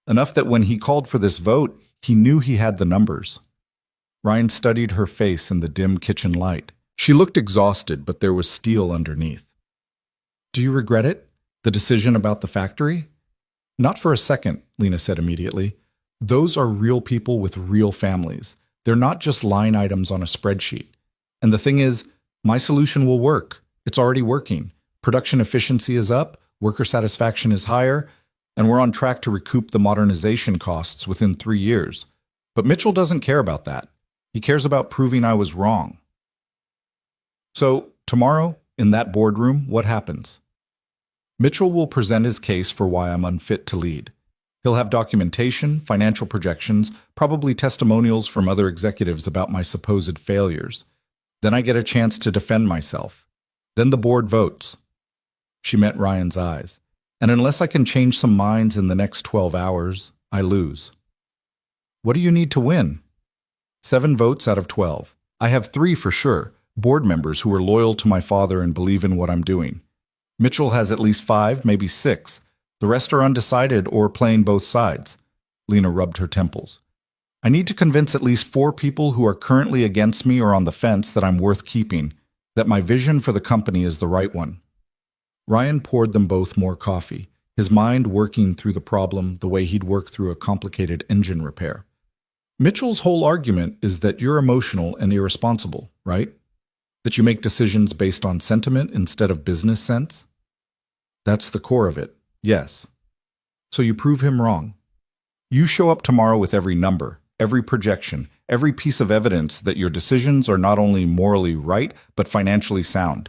enough that when he called for this vote, he knew he had the numbers. Ryan studied her face in the dim kitchen light. She looked exhausted, but there was steel underneath. Do you regret it? The decision about the factory? Not for a second, Lena said immediately. Those are real people with real families. They're not just line items on a spreadsheet. And the thing is, my solution will work. It's already working. Production efficiency is up, worker satisfaction is higher, and we're on track to recoup the modernization costs within 3 years. But Mitchell doesn't care about that. He cares about proving I was wrong. So, tomorrow, in that boardroom, what happens? Mitchell will present his case for why I'm unfit to lead. He'll have documentation, financial projections, probably testimonials from other executives about my supposed failures. Then I get a chance to defend myself. Then the board votes. She met Ryan's eyes. And unless I can change some minds in the next 12 hours, I lose. What do you need to win? 7 votes out of 12. I have 3 for sure, board members who are loyal to my father and believe in what I'm doing. Mitchell has at least 5, maybe 6. The rest are undecided or playing both sides. Lena rubbed her temples. I need to convince at least 4 people who are currently against me or on the fence that I'm worth keeping, that my vision for the company is the right one. Ryan poured them both more coffee, his mind working through the problem the way he'd work through a complicated engine repair. Mitchell's whole argument is that you're emotional and irresponsible, right? That you make decisions based on sentiment instead of business sense? That's the core of it, yes. So you prove him wrong. You show up tomorrow with every number, every projection, every piece of evidence that your decisions are not only morally right, but financially sound.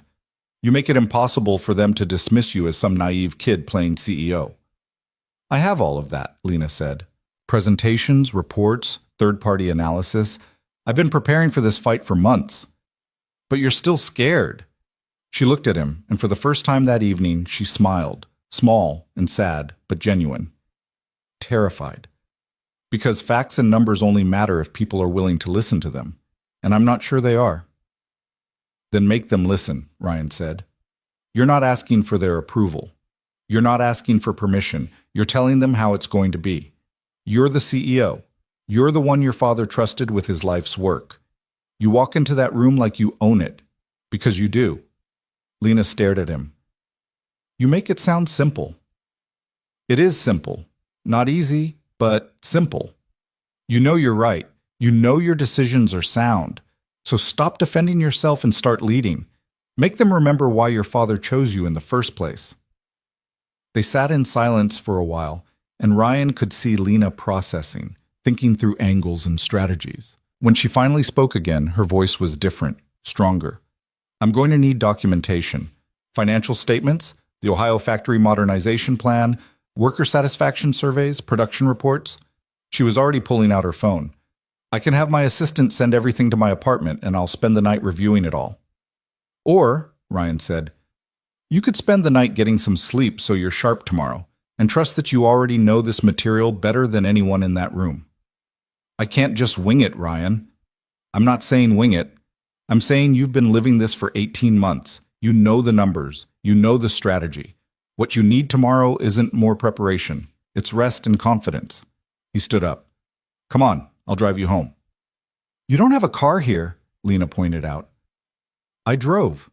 You make it impossible for them to dismiss you as some naive kid playing CEO. I have all of that, Lena said. Presentations, reports, third-party analysis. I've been preparing for this fight for months. But you're still scared. She looked at him, and for the first time that evening, she smiled, small and sad, but genuine. Terrified. Because facts and numbers only matter if people are willing to listen to them, and I'm not sure they are. Then make them listen, Ryan said. You're not asking for their approval. You're not asking for permission. You're telling them how it's going to be. You're the CEO. You're the one your father trusted with his life's work. You walk into that room like you own it, because you do. Lena stared at him. You make it sound simple. It is simple. Not easy, but simple. You know you're right. You know your decisions are sound. So stop defending yourself and start leading. Make them remember why your father chose you in the first place. They sat in silence for a while, and Ryan could see Lena processing, thinking through angles and strategies. When she finally spoke again, her voice was different, stronger. I'm going to need documentation. Financial statements, the Ohio factory modernization plan, worker satisfaction surveys, production reports. She was already pulling out her phone. I can have my assistant send everything to my apartment and I'll spend the night reviewing it all. Or, Ryan said, you could spend the night getting some sleep so you're sharp tomorrow, and trust that you already know this material better than anyone in that room. I can't just wing it, Ryan. I'm not saying wing it. I'm saying you've been living this for 18 months. You know the numbers. You know the strategy. What you need tomorrow isn't more preparation. It's rest and confidence. He stood up. Come on, I'll drive you home. You don't have a car here, Lena pointed out. I drove.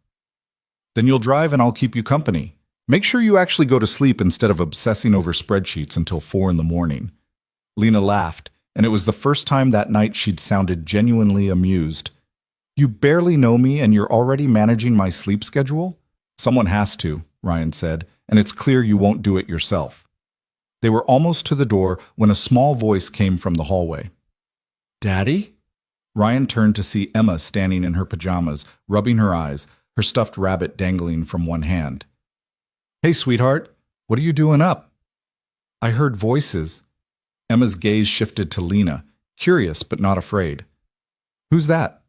Then you'll drive and I'll keep you company. Make sure you actually go to sleep instead of obsessing over spreadsheets until 4 in the morning. Lena laughed, and it was the first time that night she'd sounded genuinely amused. You barely know me and you're already managing my sleep schedule? Someone has to, Ryan said, and it's clear you won't do it yourself. They were almost to the door when a small voice came from the hallway. Daddy? Ryan turned to see Emma standing in her pajamas, rubbing her eyes, her stuffed rabbit dangling from one hand. Hey, sweetheart, what are you doing up? I heard voices. Emma's gaze shifted to Lena, curious but not afraid. Who's that?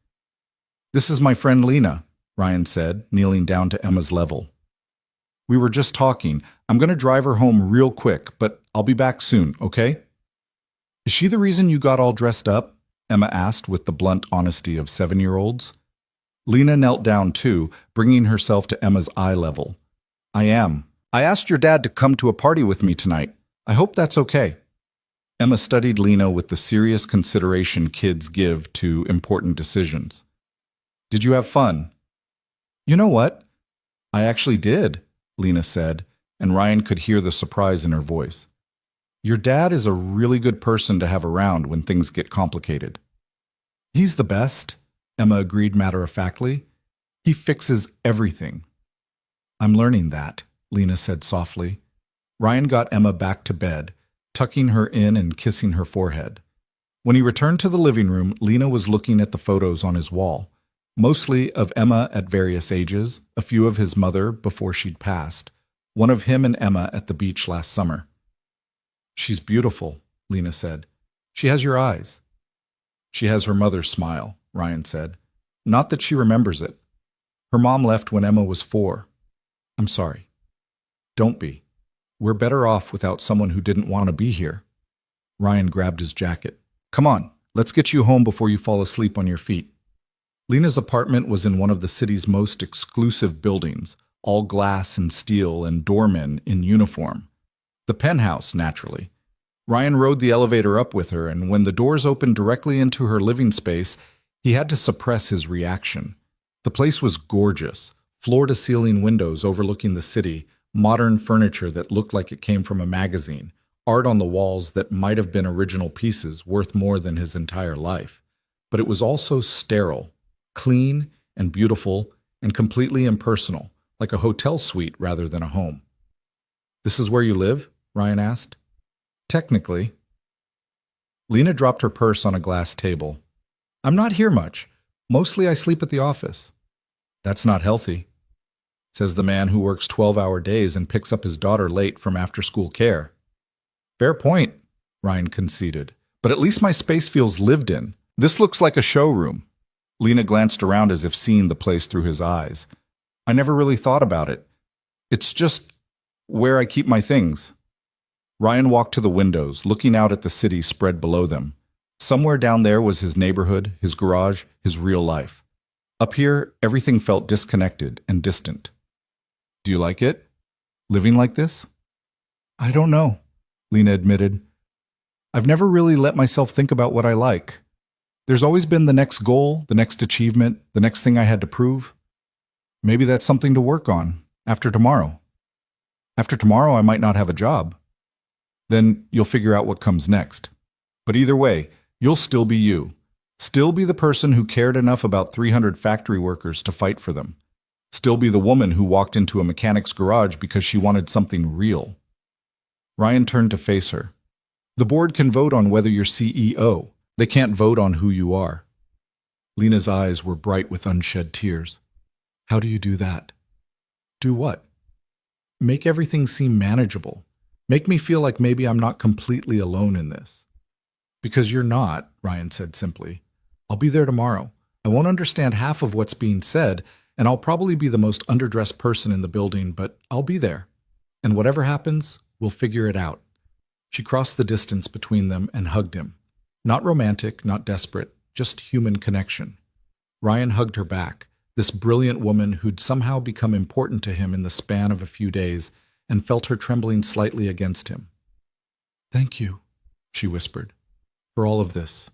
This is my friend Lena, Ryan said, kneeling down to Emma's level. We were just talking. I'm going to drive her home real quick, but I'll be back soon, okay? Is she the reason you got all dressed up? Emma asked with the blunt honesty of 7-year-olds. Lena knelt down too, bringing herself to Emma's eye level. I am. I asked your dad to come to a party with me tonight. I hope that's okay. Emma studied Lena with the serious consideration kids give to important decisions. Did you have fun? You know what? I actually did, Lena said, and Ryan could hear the surprise in her voice. Your dad is a really good person to have around when things get complicated. He's the best, Emma agreed matter-of-factly. He fixes everything. I'm learning that, Lena said softly. Ryan got Emma back to bed, tucking her in and kissing her forehead. When he returned to the living room, Lena was looking at the photos on his wall, mostly of Emma at various ages, a few of his mother before she'd passed, one of him and Emma at the beach last summer. She's beautiful, Lena said. She has your eyes. She has her mother's smile, Ryan said. Not that she remembers it. Her mom left when Emma was 4. I'm sorry. Don't be. We're better off without someone who didn't want to be here. Ryan grabbed his jacket. Come on, let's get you home before you fall asleep on your feet. Lena's apartment was in one of the city's most exclusive buildings, all glass and steel and doormen in uniform. The penthouse, naturally. Ryan rode the elevator up with her, and when the doors opened directly into her living space, he had to suppress his reaction. The place was gorgeous, floor-to-ceiling windows overlooking the city, modern furniture that looked like it came from a magazine, art on the walls that might have been original pieces worth more than his entire life. But it was also sterile, clean and beautiful and completely impersonal, like a hotel suite rather than a home. This is where you live? Ryan asked. Technically. Lena dropped her purse on a glass table. I'm not here much. Mostly I sleep at the office. That's not healthy, says the man who works 12-hour days and picks up his daughter late from after-school care. Fair point, Ryan conceded, but at least my space feels lived in. This looks like a showroom. Lena glanced around as if seeing the place through his eyes. I never really thought about it. It's just where I keep my things. Ryan walked to the windows, looking out at the city spread below them. Somewhere down there was his neighborhood, his garage, his real life. Up here, everything felt disconnected and distant. Do you like it? Living like this? I don't know, Lena admitted. I've never really let myself think about what I like. There's always been the next goal, the next achievement, the next thing I had to prove. Maybe that's something to work on after tomorrow. After tomorrow, I might not have a job. Then you'll figure out what comes next. But either way, you'll still be you. Still be the person who cared enough about 300 factory workers to fight for them. Still be the woman who walked into a mechanic's garage because she wanted something real. Ryan turned to face her. The board can vote on whether you're CEO. They can't vote on who you are. Lena's eyes were bright with unshed tears. How do you do that? Do what? Make everything seem manageable. Make me feel like maybe I'm not completely alone in this. Because you're not, Ryan said simply. I'll be there tomorrow. I won't understand half of what's being said, and I'll probably be the most underdressed person in the building, but I'll be there. And whatever happens, we'll figure it out. She crossed the distance between them and hugged him. Not romantic, not desperate, just human connection. Ryan hugged her back, this brilliant woman who'd somehow become important to him in the span of a few days, and felt her trembling slightly against him. Thank you, she whispered, for all of this,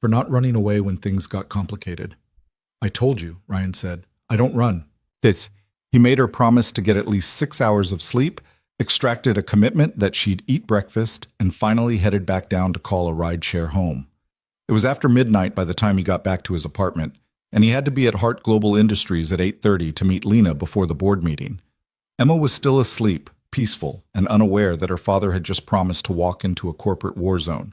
for not running away when things got complicated. I told you, Ryan said, I don't run. He made her promise to get at least 6 hours of sleep, extracted a commitment that she'd eat breakfast, and finally headed back down to call a rideshare home. It was after midnight by the time he got back to his apartment, and he had to be at Hart Global Industries at 8:30 to meet Lena before the board meeting. Emma was still asleep, peaceful, and unaware that her father had just promised to walk into a corporate war zone.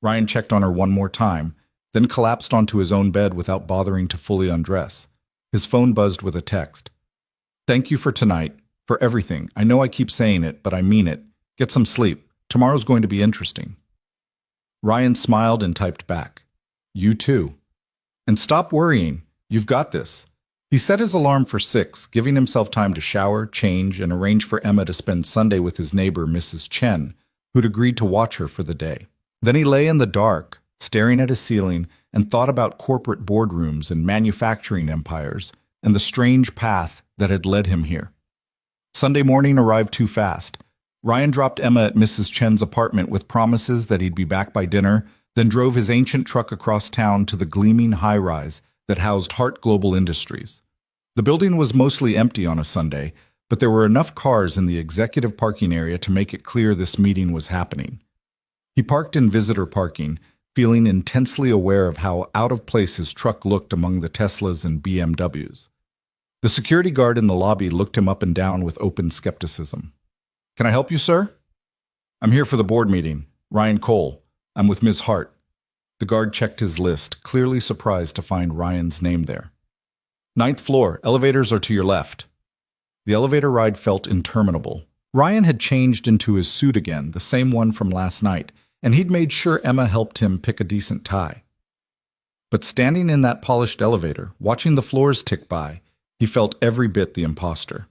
Ryan checked on her one more time, then collapsed onto his own bed without bothering to fully undress. His phone buzzed with a text. Thank you for tonight, for everything. I know I keep saying it, but I mean it. Get some sleep. Tomorrow's going to be interesting. Ryan smiled and typed back. You too. And stop worrying. You've got this. He set his alarm for 6, giving himself time to shower, change, and arrange for Emma to spend Sunday with his neighbor, Mrs. Chen, who'd agreed to watch her for the day. Then he lay in the dark, staring at his ceiling, and thought about corporate boardrooms and manufacturing empires and the strange path that had led him here. Sunday morning arrived too fast. Ryan dropped Emma at Mrs. Chen's apartment with promises that he'd be back by dinner, then drove his ancient truck across town to the gleaming high-rise that housed Hart Global Industries. The building was mostly empty on a Sunday, but there were enough cars in the executive parking area to make it clear this meeting was happening. He parked in visitor parking, feeling intensely aware of how out of place his truck looked among the Teslas and BMWs. The security guard in the lobby looked him up and down with open skepticism. Can I help you, sir? I'm here for the board meeting. Ryan Cole. I'm with Ms. Hart. The guard checked his list, clearly surprised to find Ryan's name there. 9th floor. Elevators are to your left. The elevator ride felt interminable. Ryan had changed into his suit again, the same one from last night, and he'd made sure Emma helped him pick a decent tie. But standing in that polished elevator, watching the floors tick by, he felt every bit the imposter.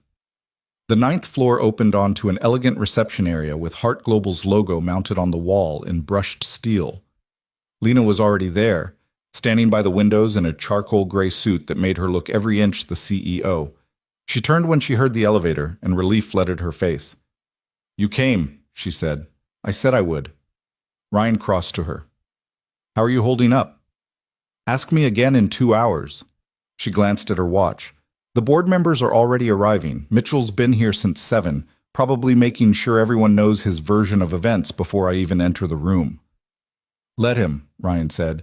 The 9th floor opened onto an elegant reception area with Hart Global's logo mounted on the wall in brushed steel. Lena was already there, standing by the windows in a charcoal gray suit that made her look every inch the CEO. She turned when she heard the elevator, and relief flooded her face. You came, she said. I said I would. Ryan crossed to her. How are you holding up? Ask me again in 2 hours. She glanced at her watch. The board members are already arriving. Mitchell's been here since 7, probably making sure everyone knows his version of events before I even enter the room. Let him, Ryan said.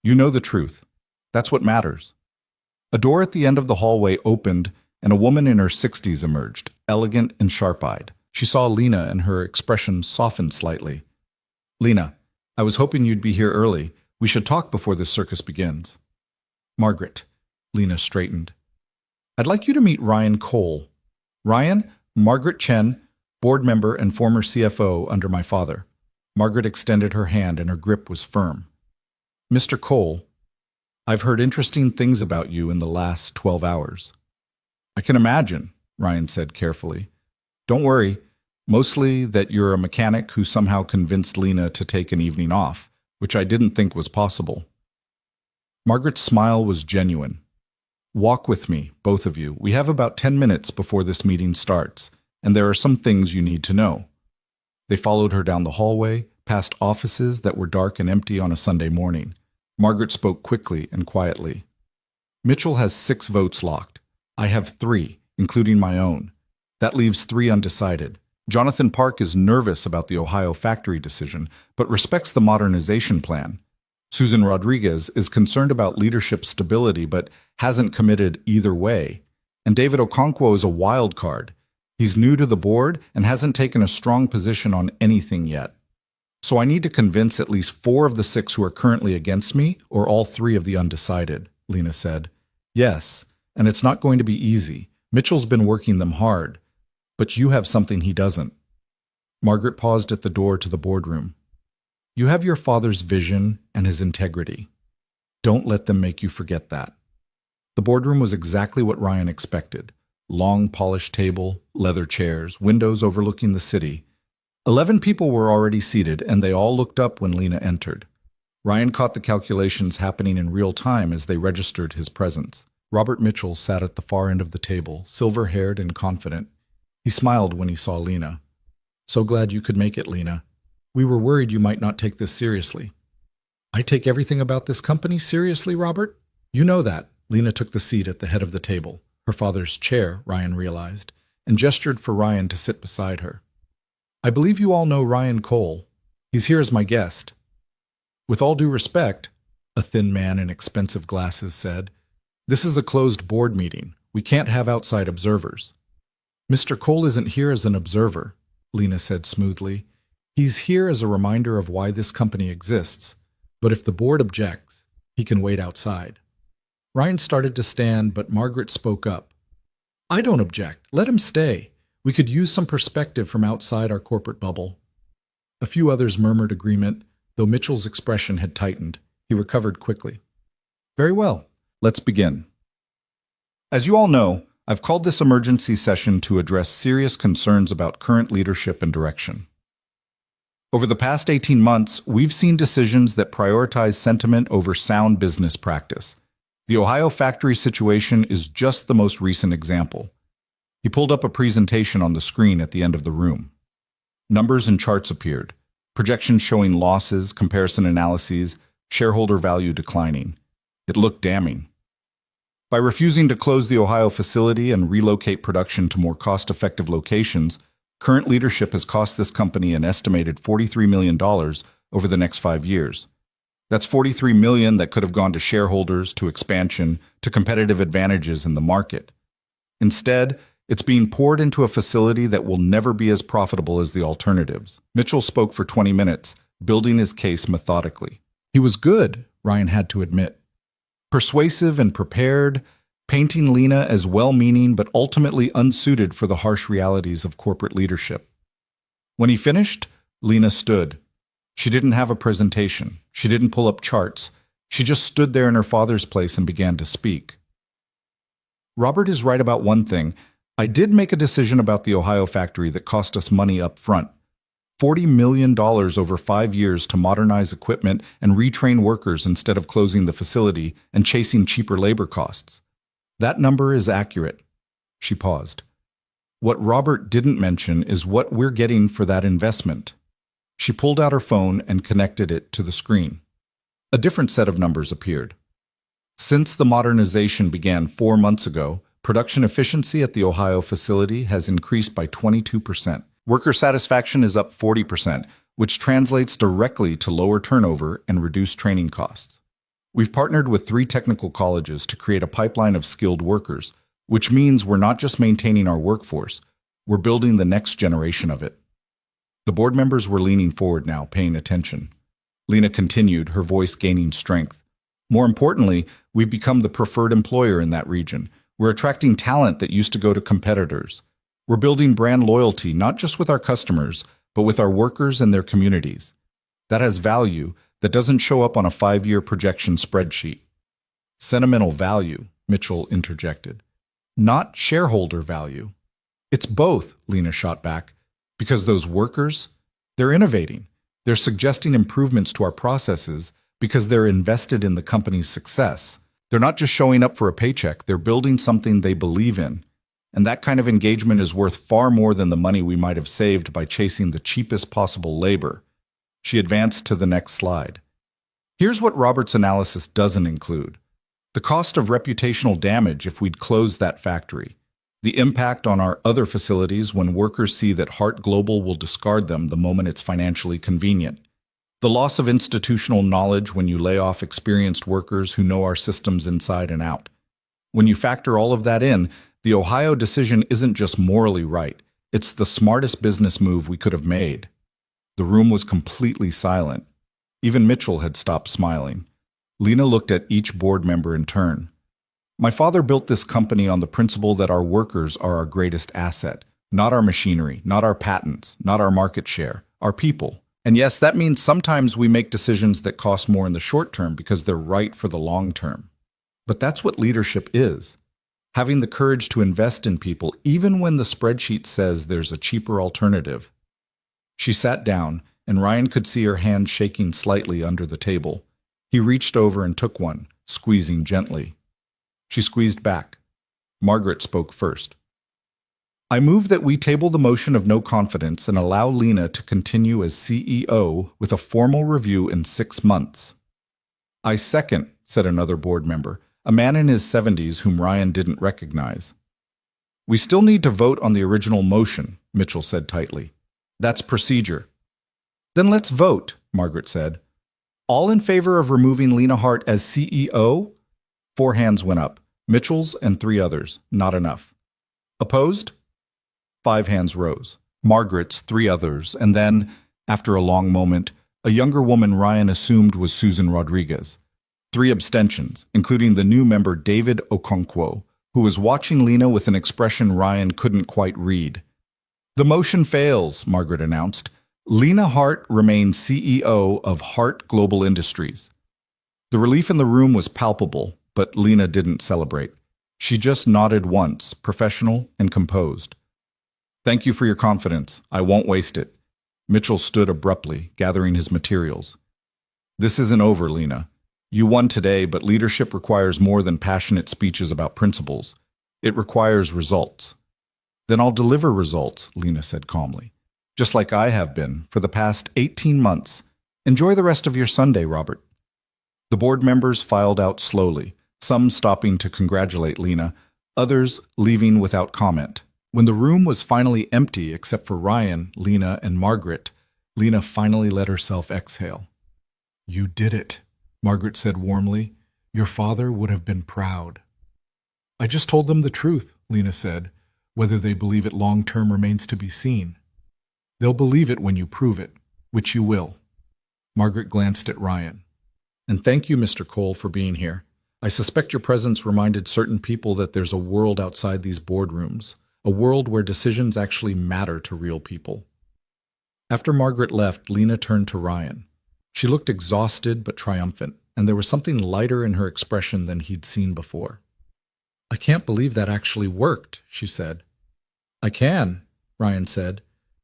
You know the truth. That's what matters. A door at the end of the hallway opened, and a woman in her 60s emerged, elegant and sharp-eyed. She saw Lena, and her expression softened slightly. Lena, I was hoping you'd be here early. We should talk before this circus begins. Margaret. Lena straightened. I'd like you to meet Ryan Cole. Ryan, Margaret Chen, board member and former CFO under my father. Margaret extended her hand and her grip was firm. Mr. Cole, I've heard interesting things about you in the last 12 hours. I can imagine, Ryan said carefully. Don't worry, mostly that you're a mechanic who somehow convinced Lena to take an evening off, which I didn't think was possible. Margaret's smile was genuine. Walk with me, both of you. We have about 10 minutes before this meeting starts, and there are some things you need to know. They followed her down the hallway, past offices that were dark and empty on a Sunday morning. Margaret spoke quickly and quietly. Mitchell has 6 votes locked. I have 3, including my own. That leaves 3 undecided. Jonathan Park is nervous about the Ohio factory decision, but respects the modernization plan. Susan Rodriguez is concerned about leadership stability, but hasn't committed either way. And David Okonkwo is a wild card. He's new to the board and hasn't taken a strong position on anything yet. So I need to convince at least 4 of the 6 who are currently against me, or all 3 of the undecided, Lena said. Yes, and it's not going to be easy. Mitchell's been working them hard. But you have something he doesn't. Margaret paused at the door to the boardroom. You have your father's vision and his integrity. Don't let them make you forget that. The boardroom was exactly what Ryan expected. Long, polished table, leather chairs, windows overlooking the city. 11 people were already seated, and they all looked up when Lena entered. Ryan caught the calculations happening in real time as they registered his presence. Robert Mitchell sat at the far end of the table, silver-haired and confident. He smiled when he saw Lena. "So glad you could make it, Lena. We were worried you might not take this seriously." "I take everything about this company seriously, Robert. You know that." Lena took the seat at the head of the table, her father's chair, Ryan realized, and gestured for Ryan to sit beside her. "I believe you all know Ryan Cole. He's here as my guest." "With all due respect," a thin man in expensive glasses said, "this is a closed board meeting. We can't have outside observers." "Mr. Cole isn't here as an observer," Lena said smoothly. "He's here as a reminder of why this company exists. But if the board objects, he can wait outside." Ryan started to stand, but Margaret spoke up. "I don't object. Let him stay. We could use some perspective from outside our corporate bubble." A few others murmured agreement, though Mitchell's expression had tightened. He recovered quickly. "Very well. Let's begin. As you all know, I've called this emergency session to address serious concerns about current leadership and direction. Over the past 18 months, we've seen decisions that prioritize sentiment over sound business practice. The Ohio factory situation is just the most recent example. He pulled up a presentation on the screen at the end of the room. Numbers and charts appeared, projections showing losses, comparison analyses, shareholder value declining. It looked damning. By refusing to close the Ohio facility and relocate production to more cost-effective locations, current leadership has cost this company an estimated $43 million over the next 5 years. That's $43 million that could have gone to shareholders, to expansion, to competitive advantages in the market. Instead, it's being poured into a facility that will never be as profitable as the alternatives. Mitchell spoke for 20 minutes, building his case methodically. He was good, Ryan had to admit. Persuasive and prepared, painting Lena as well-meaning but ultimately unsuited for the harsh realities of corporate leadership. When he finished, Lena stood. She didn't have a presentation. She didn't pull up charts. She just stood there in her father's place and began to speak. "Robert is right about one thing. I did make a decision about the Ohio factory that cost us money up front. $40 million over 5 years to modernize equipment and retrain workers instead of closing the facility and chasing cheaper labor costs. That number is accurate." She paused. "What Robert didn't mention is what we're getting for that investment." She pulled out her phone and connected it to the screen. A different set of numbers appeared. Since the modernization began 4 months ago, production efficiency at the Ohio facility has increased by 22%. Worker satisfaction is up 40%, which translates directly to lower turnover and reduced training costs. We've partnered with 3 technical colleges to create a pipeline of skilled workers, which means we're not just maintaining our workforce, we're building the next generation of it. The board members were leaning forward now, paying attention. Lena continued, her voice gaining strength. "More importantly, we've become the preferred employer in that region. We're attracting talent that used to go to competitors. We're building brand loyalty, not just with our customers, but with our workers and their communities. That has value that doesn't show up on a 5-year projection spreadsheet." "Sentimental value," Mitchell interjected. "Not shareholder value." "It's both," Lena shot back. "Because those workers, they're innovating. They're suggesting improvements to our processes because they're invested in the company's success. They're not just showing up for a paycheck, they're building something they believe in. And that kind of engagement is worth far more than the money we might have saved by chasing the cheapest possible labor." She advanced to the next slide. "Here's what Robert's analysis doesn't include. The cost of reputational damage if we'd closed that factory. The impact on our other facilities when workers see that Hart Global will discard them the moment it's financially convenient. The loss of institutional knowledge when you lay off experienced workers who know our systems inside and out. When you factor all of that in, the Ohio decision isn't just morally right, it's the smartest business move we could have made." The room was completely silent. Even Mitchell had stopped smiling. Lena looked at each board member in turn. "My father built this company on the principle that our workers are our greatest asset, not our machinery, not our patents, not our market share, our people. And yes, that means sometimes we make decisions that cost more in the short term because they're right for the long term. But that's what leadership is. Having the courage to invest in people even when the spreadsheet says there's a cheaper alternative. She sat down, and Ryan could see her hand shaking slightly under the table. He reached over and took one, squeezing gently. She squeezed back. Margaret spoke first. I move that we table the motion of no confidence and allow Lena to continue as CEO with a formal review in 6 months. I second, said another board member, a man in his 70s whom Ryan didn't recognize. We still need to vote on the original motion, Mitchell said tightly. That's procedure. Then let's vote, Margaret said. All in favor of removing Lena Hart as CEO? 4 hands went up, Mitchell's and 3 others, not enough. Opposed? 5 hands rose, Margaret's, 3 others, and then, after a long moment, a younger woman Ryan assumed was Susan Rodriguez. 3 abstentions, including the new member David Okonkwo, who was watching Lena with an expression Ryan couldn't quite read. The motion fails, Margaret announced. Lena Hart remains CEO of Hart Global Industries. The relief in the room was palpable, but Lena didn't celebrate. She just nodded once, professional and composed. Thank you for your confidence. I won't waste it. Mitchell stood abruptly, gathering his materials. This isn't over, Lena. You won today, but leadership requires more than passionate speeches about principles. It requires results. Then I'll deliver results, Lena said calmly. Just like I have been for the past 18 months. Enjoy the rest of your Sunday, Robert. The board members filed out slowly, some stopping to congratulate Lena, others leaving without comment. When the room was finally empty except for Ryan, Lena, and Margaret, Lena finally let herself exhale. You did it, Margaret said warmly. Your father would have been proud. I just told them the truth, Lena said. Whether they believe it long-term remains to be seen. They'll believe it when you prove it, which you will. Margaret glanced at Ryan. And thank you, Mr. Cole, for being here. I suspect your presence reminded certain people that there's a world outside these boardrooms, a world where decisions actually matter to real people. After Margaret left, Lena turned to Ryan. She looked exhausted but triumphant, and there was something lighter in her expression than he'd seen before. I can't believe that actually worked, she said. I can, Ryan said.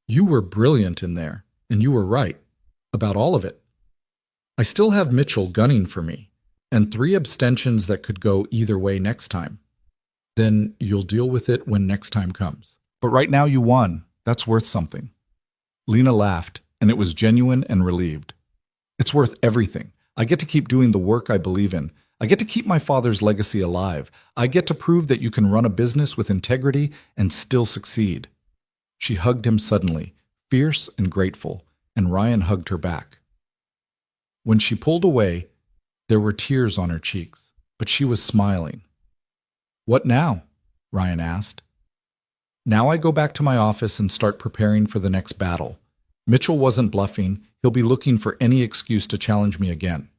You were brilliant in there, and you were right, about all of it. I still have Mitchell gunning for me, and 3 abstentions that could go either way next time. Then you'll deal with it when next time comes. But right now you won. That's worth something. Lena laughed, and it was genuine and relieved. It's worth everything. I get to keep doing the work I believe in. I get to keep my father's legacy alive. I get to prove that you can run a business with integrity and still succeed. She hugged him suddenly, fierce and grateful, and Ryan hugged her back. When she pulled away, there were tears on her cheeks, but she was smiling. What now? Ryan asked. Now I go back to my office and start preparing for the next battle. Mitchell wasn't bluffing. He'll be looking for any excuse to challenge me again.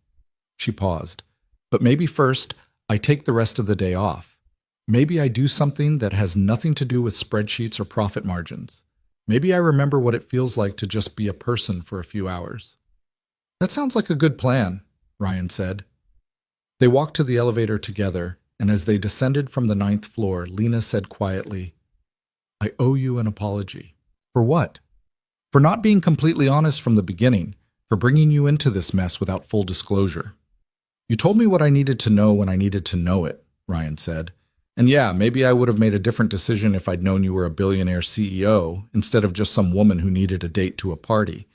She paused. But maybe first, I take the rest of the day off. Maybe I do something that has nothing to do with spreadsheets or profit margins. Maybe I remember what it feels like to just be a person for a few hours. That sounds like a good plan, Ryan said. They walked to the elevator together, and as they descended from the 9th floor, Lena said quietly, I owe you an apology. For what? For not being completely honest from the beginning, for bringing you into this mess without full disclosure. You told me what I needed to know when I needed to know it, Ryan said. And yeah, maybe I would have made a different decision if I'd known you were a billionaire CEO instead of just some woman who needed a date to a party.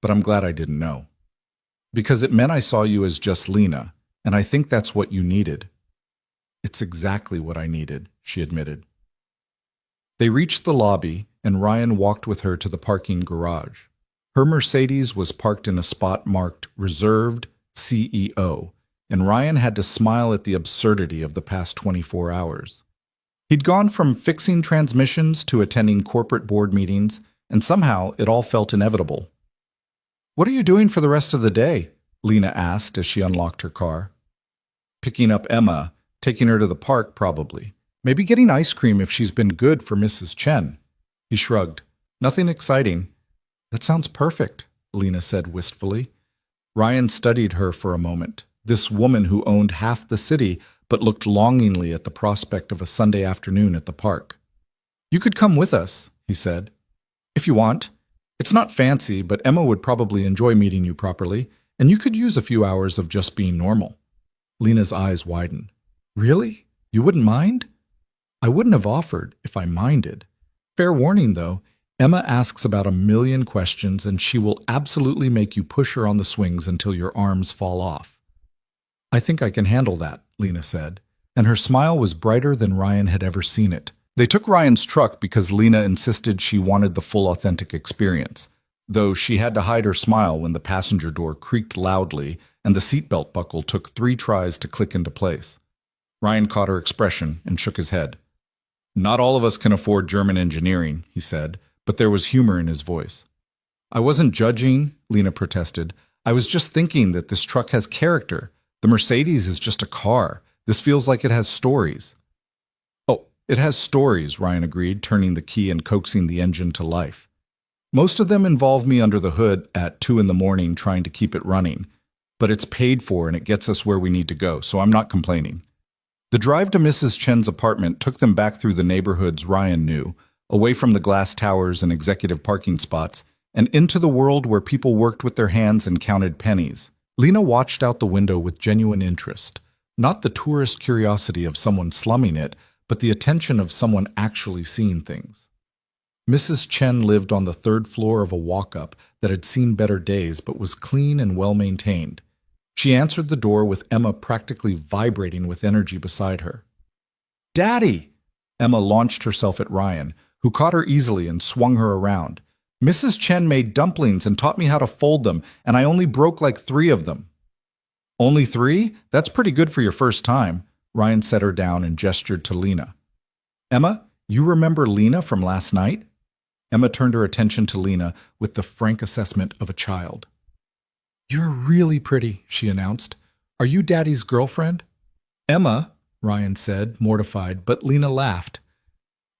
But I'm glad I didn't know. Because it meant I saw you as just Lena, and I think that's what you needed. It's exactly what I needed, she admitted. They reached the lobby, and Ryan walked with her to the parking garage. Her Mercedes was parked in a spot marked Reserved CEO, and Ryan had to smile at the absurdity of the past 24 hours. He'd gone from fixing transmissions to attending corporate board meetings, and somehow it all felt inevitable. What are you doing for the rest of the day? Lena asked as she unlocked her car. Picking up Emma, taking her to the park probably. Maybe getting ice cream if she's been good for Mrs. Chen. He shrugged. Nothing exciting. That sounds perfect, Lena said wistfully. Ryan studied her for a moment, this woman who owned half the city but looked longingly at the prospect of a Sunday afternoon at the park. You could come with us, he said. If you want. It's not fancy, but Emma would probably enjoy meeting you properly, and you could use a few hours of just being normal. Lena's eyes widened. Really? You wouldn't mind? I wouldn't have offered if I minded. Fair warning, though, Emma asks about 1,000,000 questions, and she will absolutely make you push her on the swings until your arms fall off. I think I can handle that, Lena said, and her smile was brighter than Ryan had ever seen it. They took Ryan's truck because Lena insisted she wanted the full authentic experience, though she had to hide her smile when the passenger door creaked loudly and the seatbelt buckle took 3 tries to click into place. Ryan caught her expression and shook his head. Not all of us can afford German engineering, he said, but there was humor in his voice. I wasn't judging, Lena protested. I was just thinking that this truck has character. The Mercedes is just a car. This feels like it has stories. Oh, it has stories, Ryan agreed, turning the key and coaxing the engine to life. Most of them involve me under the hood at 2 a.m. trying to keep it running, but it's paid for and it gets us where we need to go, so I'm not complaining. The drive to Mrs. Chen's apartment took them back through the neighborhoods Ryan knew, away from the glass towers and executive parking spots, and into the world where people worked with their hands and counted pennies. Lena watched out the window with genuine interest, not the tourist curiosity of someone slumming it, but the attention of someone actually seeing things. Mrs. Chen lived on the 3rd floor of a walk-up that had seen better days but was clean and well-maintained. She answered the door with Emma practically vibrating with energy beside her. Daddy! Emma launched herself at Ryan, who caught her easily and swung her around. Mrs. Chen made dumplings and taught me how to fold them, and I only broke like 3 of them. Only 3? That's pretty good for your first time. Ryan set her down and gestured to Lena. Emma, you remember Lena from last night? Emma turned her attention to Lena with the frank assessment of a child. You're really pretty, she announced. Are you Daddy's girlfriend? Emma, Ryan said, mortified, but Lena laughed.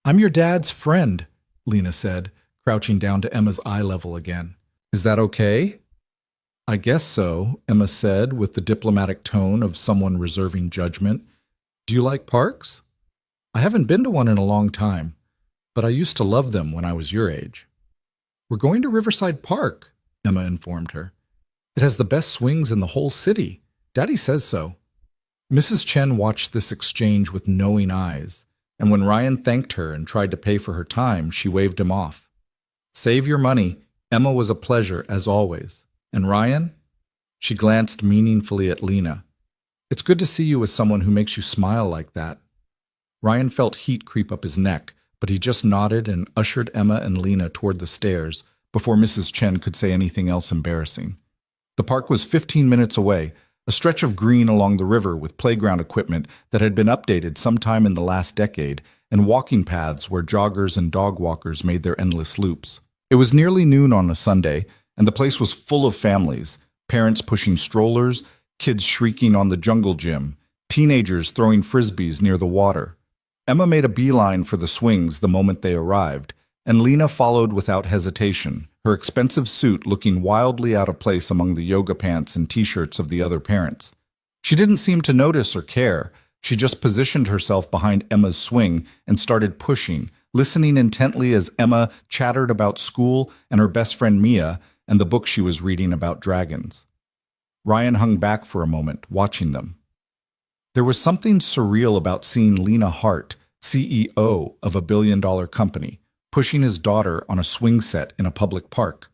I'm your dad's friend, Lena said, crouching down to Emma's eye level again. Is that okay? I guess so, Emma said with the diplomatic tone of someone reserving judgment. Do you like parks? I haven't been to one in a long time, but I used to love them when I was your age. We're going to Riverside Park, Emma informed her. It has the best swings in the whole city. Daddy says so. Mrs. Chen watched this exchange with knowing eyes, and when Ryan thanked her and tried to pay for her time, she waved him off. Save your money. Emma was a pleasure, as always. And Ryan? She glanced meaningfully at Lena. It's good to see you with someone who makes you smile like that. Ryan felt heat creep up his neck, but he just nodded and ushered Emma and Lena toward the stairs before Mrs. Chen could say anything else embarrassing. The park was 15 minutes away, a stretch of green along the river with playground equipment that had been updated sometime in the last decade, and walking paths where joggers and dog walkers made their endless loops. It was nearly noon on a Sunday, and the place was full of families, parents pushing strollers, kids shrieking on the jungle gym, teenagers throwing frisbees near the water. Emma made a beeline for the swings the moment they arrived, and Lena followed without hesitation, her expensive suit looking wildly out of place among the yoga pants and t-shirts of the other parents. She didn't seem to notice or care. She just positioned herself behind Emma's swing and started pushing, listening intently as Emma chattered about school and her best friend Mia and the book she was reading about dragons. Ryan hung back for a moment, watching them. There was something surreal about seeing Lena Hart, CEO of a billion-dollar company, pushing his daughter on a swing set in a public park.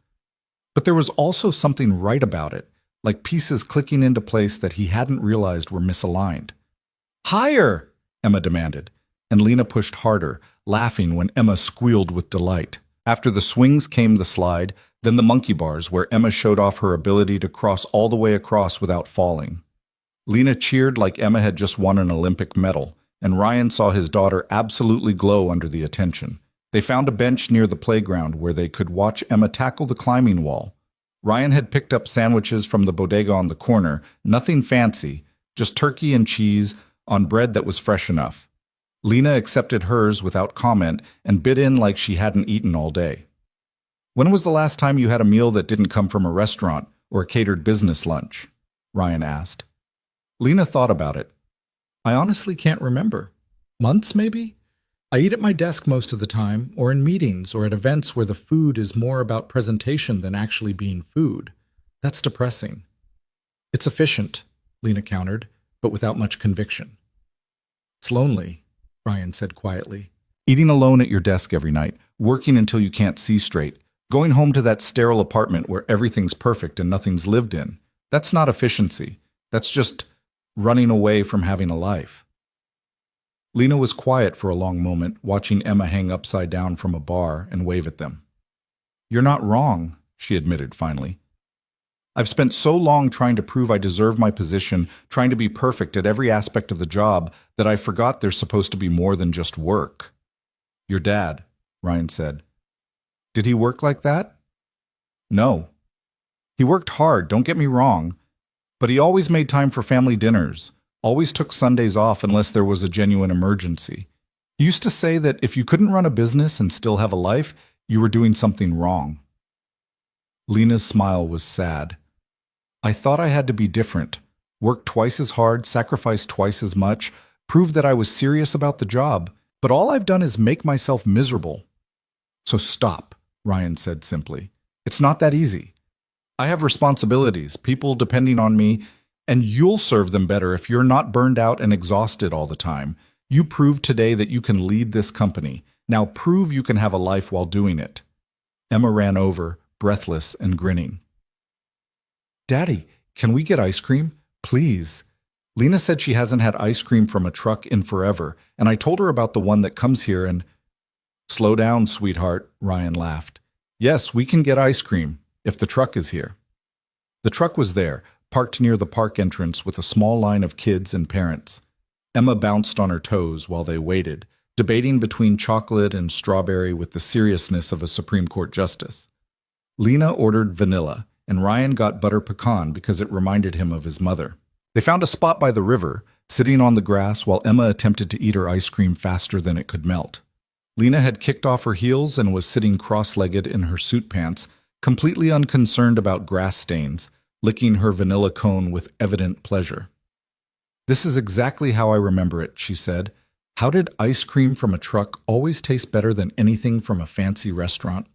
But there was also something right about it, like pieces clicking into place that he hadn't realized were misaligned. Higher, Emma demanded, and Lena pushed harder, laughing when Emma squealed with delight. After the swings came the slide, then the monkey bars, where Emma showed off her ability to cross all the way across without falling. Lena cheered like Emma had just won an Olympic medal, and Ryan saw his daughter absolutely glow under the attention. They found a bench near the playground where they could watch Emma tackle the climbing wall. Ryan had picked up sandwiches from the bodega on the corner, nothing fancy, just turkey and cheese on bread that was fresh enough. Lena accepted hers without comment and bit in like she hadn't eaten all day. When was the last time you had a meal that didn't come from a restaurant or a catered business lunch? Ryan asked. Lena thought about it. I honestly can't remember. Months, maybe? I eat at my desk most of the time, or in meetings or at events where the food is more about presentation than actually being food. That's depressing. It's efficient, Lena countered, but without much conviction. It's lonely, Ryan said quietly. Eating alone at your desk every night, working until you can't see straight, going home to that sterile apartment where everything's perfect and nothing's lived in. That's not efficiency. That's just running away from having a life. Lena was quiet for a long moment, watching Emma hang upside down from a bar and wave at them. You're not wrong, she admitted finally. I've spent so long trying to prove I deserve my position, trying to be perfect at every aspect of the job, that I forgot there's supposed to be more than just work. Your dad, Ryan said. Did he work like that? No. He worked hard, don't get me wrong, but he always made time for family dinners, always took Sundays off unless there was a genuine emergency. He used to say that if you couldn't run a business and still have a life, you were doing something wrong. Lena's smile was sad. I thought I had to be different, work twice as hard, sacrifice twice as much, prove that I was serious about the job, but all I've done is make myself miserable. So stop, Ryan said simply. It's not that easy. I have responsibilities, people depending on me, and you'll serve them better if you're not burned out and exhausted all the time. You proved today that you can lead this company. Now prove you can have a life while doing it. Emma ran over, breathless and grinning. Daddy, can we get ice cream? Please. Lena said she hasn't had ice cream from a truck in forever, and I told her about the one that comes here and… Slow down, sweetheart, Ryan laughed. Yes, we can get ice cream, if the truck is here. The truck was there, parked near the park entrance with a small line of kids and parents. Emma bounced on her toes while they waited, debating between chocolate and strawberry with the seriousness of a Supreme Court justice. Lena ordered vanilla, and Ryan got butter pecan because it reminded him of his mother. They found a spot by the river, sitting on the grass while Emma attempted to eat her ice cream faster than it could melt. Lena had kicked off her heels and was sitting cross-legged in her suit pants, completely unconcerned about grass stains, licking her vanilla cone with evident pleasure. This is exactly how I remember it, she said. How did ice cream from a truck always taste better than anything from a fancy restaurant?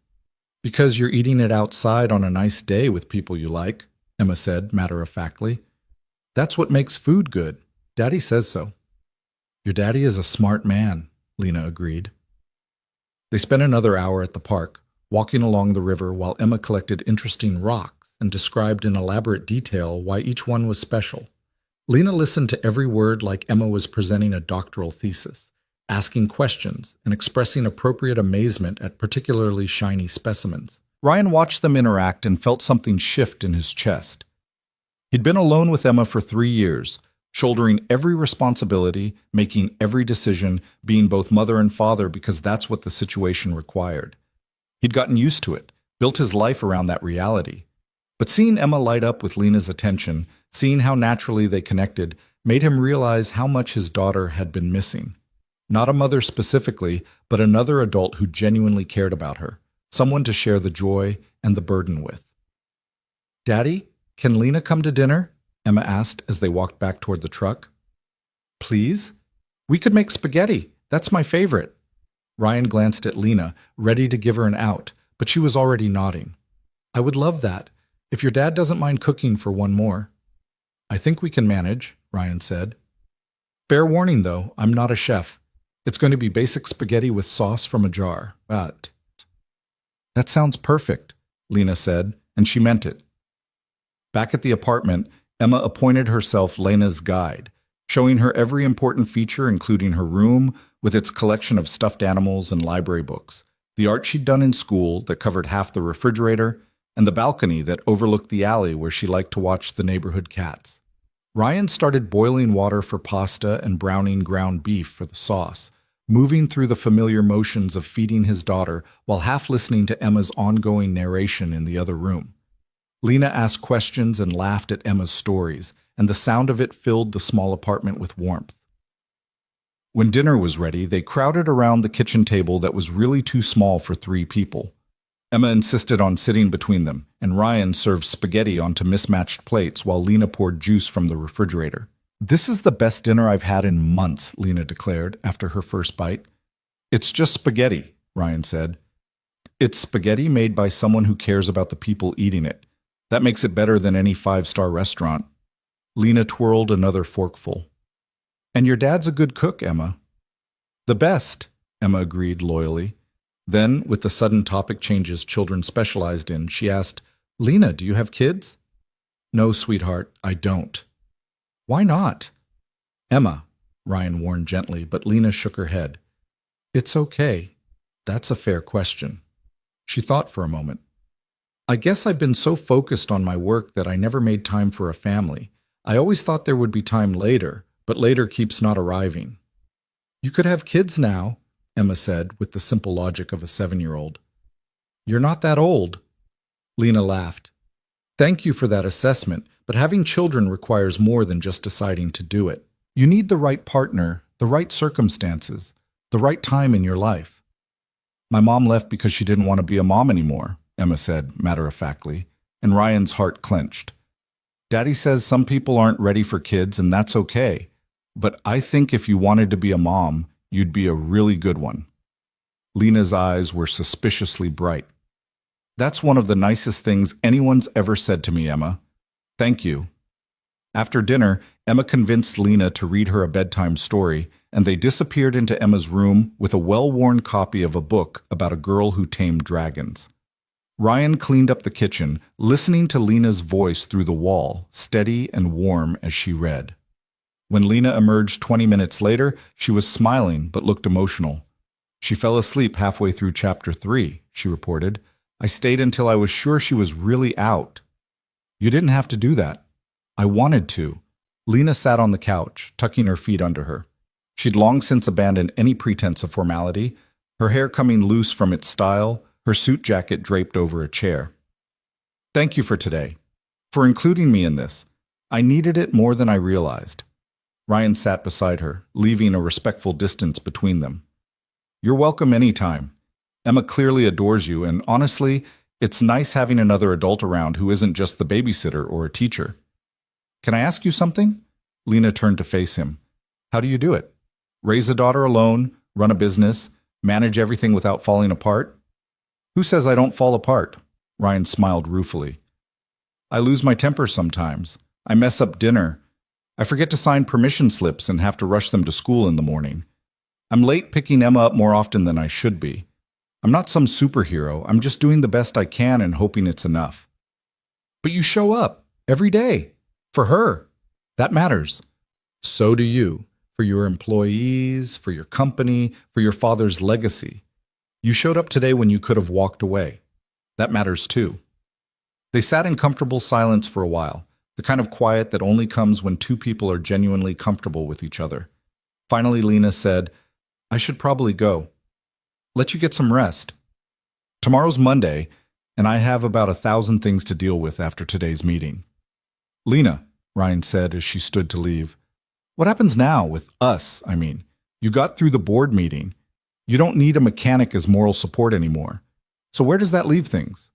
Because you're eating it outside on a nice day with people you like, Emma said matter-of-factly. That's what makes food good. Daddy says so. Your daddy is a smart man, Lena agreed. They spent another hour at the park, walking along the river while Emma collected interesting rocks and described in elaborate detail why each one was special. Lena listened to every word like Emma was presenting a doctoral thesis, asking questions and expressing appropriate amazement at particularly shiny specimens. Ryan watched them interact and felt something shift in his chest. He'd been alone with Emma for 3 years, shouldering every responsibility, making every decision, being both mother and father because that's what the situation required. He'd gotten used to it, built his life around that reality. But seeing Emma light up with Lena's attention, seeing how naturally they connected, made him realize how much his daughter had been missing. Not a mother specifically, but another adult who genuinely cared about her, someone to share the joy and the burden with. Daddy, can Lena come to dinner? Emma asked as they walked back toward the truck. Please? We could make spaghetti. That's my favorite. Ryan glanced at Lena, ready to give her an out, but she was already nodding. I would love that, if your dad doesn't mind cooking for one more. I think we can manage, Ryan said. Fair warning, though, I'm not a chef. It's going to be basic spaghetti with sauce from a jar, but… That sounds perfect, Lena said, and she meant it. Back at the apartment, Emma appointed herself Lena's guide, showing her every important feature including her room with its collection of stuffed animals and library books, the art she'd done in school that covered half the refrigerator, and the balcony that overlooked the alley where she liked to watch the neighborhood cats. Ryan started boiling water for pasta and browning ground beef for the sauce, moving through the familiar motions of feeding his daughter while half listening to Emma's ongoing narration in the other room. Lena asked questions and laughed at Emma's stories, and the sound of it filled the small apartment with warmth. When dinner was ready, they crowded around the kitchen table that was really too small for 3 people. Emma insisted on sitting between them, and Ryan served spaghetti onto mismatched plates while Lena poured juice from the refrigerator. "This is the best dinner I've had in months," Lena declared after her first bite. "It's just spaghetti," Ryan said. "It's spaghetti made by someone who cares about the people eating it. That makes it better than any five-star restaurant." Lena twirled another forkful. "And your dad's a good cook, Emma." "The best," Emma agreed loyally. Then, with the sudden topic changes children specialized in, she asked, "Lena, do you have kids?" "No, sweetheart, I don't." "Why not?" "Emma," Ryan warned gently, but Lena shook her head. "It's okay. That's a fair question." She thought for a moment. "I guess I've been so focused on my work that I never made time for a family. I always thought there would be time later, but later keeps not arriving." "You could have kids now," Emma said with the simple logic of a 7-year-old. "You're not that old." Lena laughed. "Thank you for that assessment, but having children requires more than just deciding to do it. You need the right partner, the right circumstances, the right time in your life." "My mom left because she didn't want to be a mom anymore," Emma said matter-of-factly, and Ryan's heart clenched. "Daddy says some people aren't ready for kids, and that's okay. But I think if you wanted to be a mom, you'd be a really good one." Lena's eyes were suspiciously bright. "That's one of the nicest things anyone's ever said to me, Emma. Thank you." After dinner, Emma convinced Lena to read her a bedtime story, and they disappeared into Emma's room with a well-worn copy of a book about a girl who tamed dragons. Ryan cleaned up the kitchen, listening to Lena's voice through the wall, steady and warm as she read. When Lena emerged 20 minutes later, she was smiling but looked emotional. "She fell asleep halfway through chapter 3, she reported. "I stayed until I was sure she was really out." "You didn't have to do that." "I wanted to." Lena sat on the couch, tucking her feet under her. She'd long since abandoned any pretense of formality, her hair coming loose from its style, her suit jacket draped over a chair. "Thank you for today, for including me in this. I needed it more than I realized." Ryan sat beside her, leaving a respectful distance between them. "You're welcome anytime. Emma clearly adores you, and honestly, it's nice having another adult around who isn't just the babysitter or a teacher." "Can I ask you something?" Lena turned to face him. "How do you do it? Raise a daughter alone, run a business, manage everything without falling apart?" "Who says I don't fall apart?" Ryan smiled ruefully. "I lose my temper sometimes. I mess up dinner. I forget to sign permission slips and have to rush them to school in the morning. I'm late picking Emma up more often than I should be. I'm not some superhero. I'm just doing the best I can and hoping it's enough." "But you show up every day. For her. That matters." "So do you. For your employees, for your company, for your father's legacy. You showed up today when you could have walked away. That matters too." They sat in comfortable silence for a while, the kind of quiet that only comes when two people are genuinely comfortable with each other. Finally, Lena said, "I should probably go. Let you get some rest. Tomorrow's Monday, and I have about 1,000 things to deal with after today's meeting." "Lena," Ryan said as she stood to leave, "what happens now with us, I mean? You got through the board meeting. You don't need a mechanic as moral support anymore. So where does that leave things?"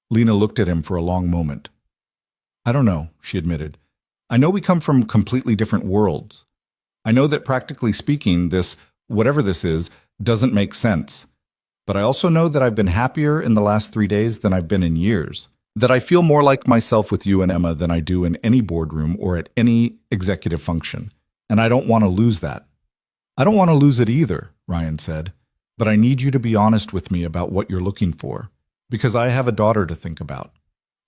Lena looked at him for a long moment. "I don't know," she admitted. "I know we come from completely different worlds. I know that practically speaking, this, whatever this is, doesn't make sense. But I also know that I've been happier in the last 3 days than I've been in years. That I feel more like myself with you and Emma than I do in any boardroom or at any executive function. And I don't want to lose that." "I don't want to lose it either," Ryan said. "But I need you to be honest with me about what you're looking for. Because I have a daughter to think about.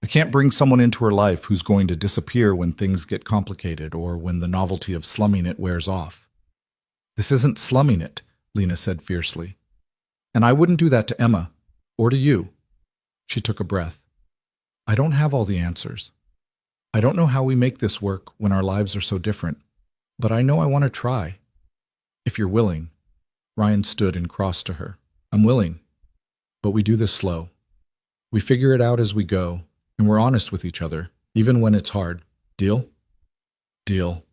I can't bring someone into her life who's going to disappear when things get complicated or when the novelty of slumming it wears off." "This isn't slumming it," Lena said fiercely. "And I wouldn't do that to Emma, or to you." She took a breath. "I don't have all the answers. I don't know how we make this work when our lives are so different, but I know I want to try. If you're willing." Ryan stood and crossed to her. "I'm willing. But we do this slow. We figure it out as we go, and we're honest with each other, even when it's hard. Deal?" "Deal."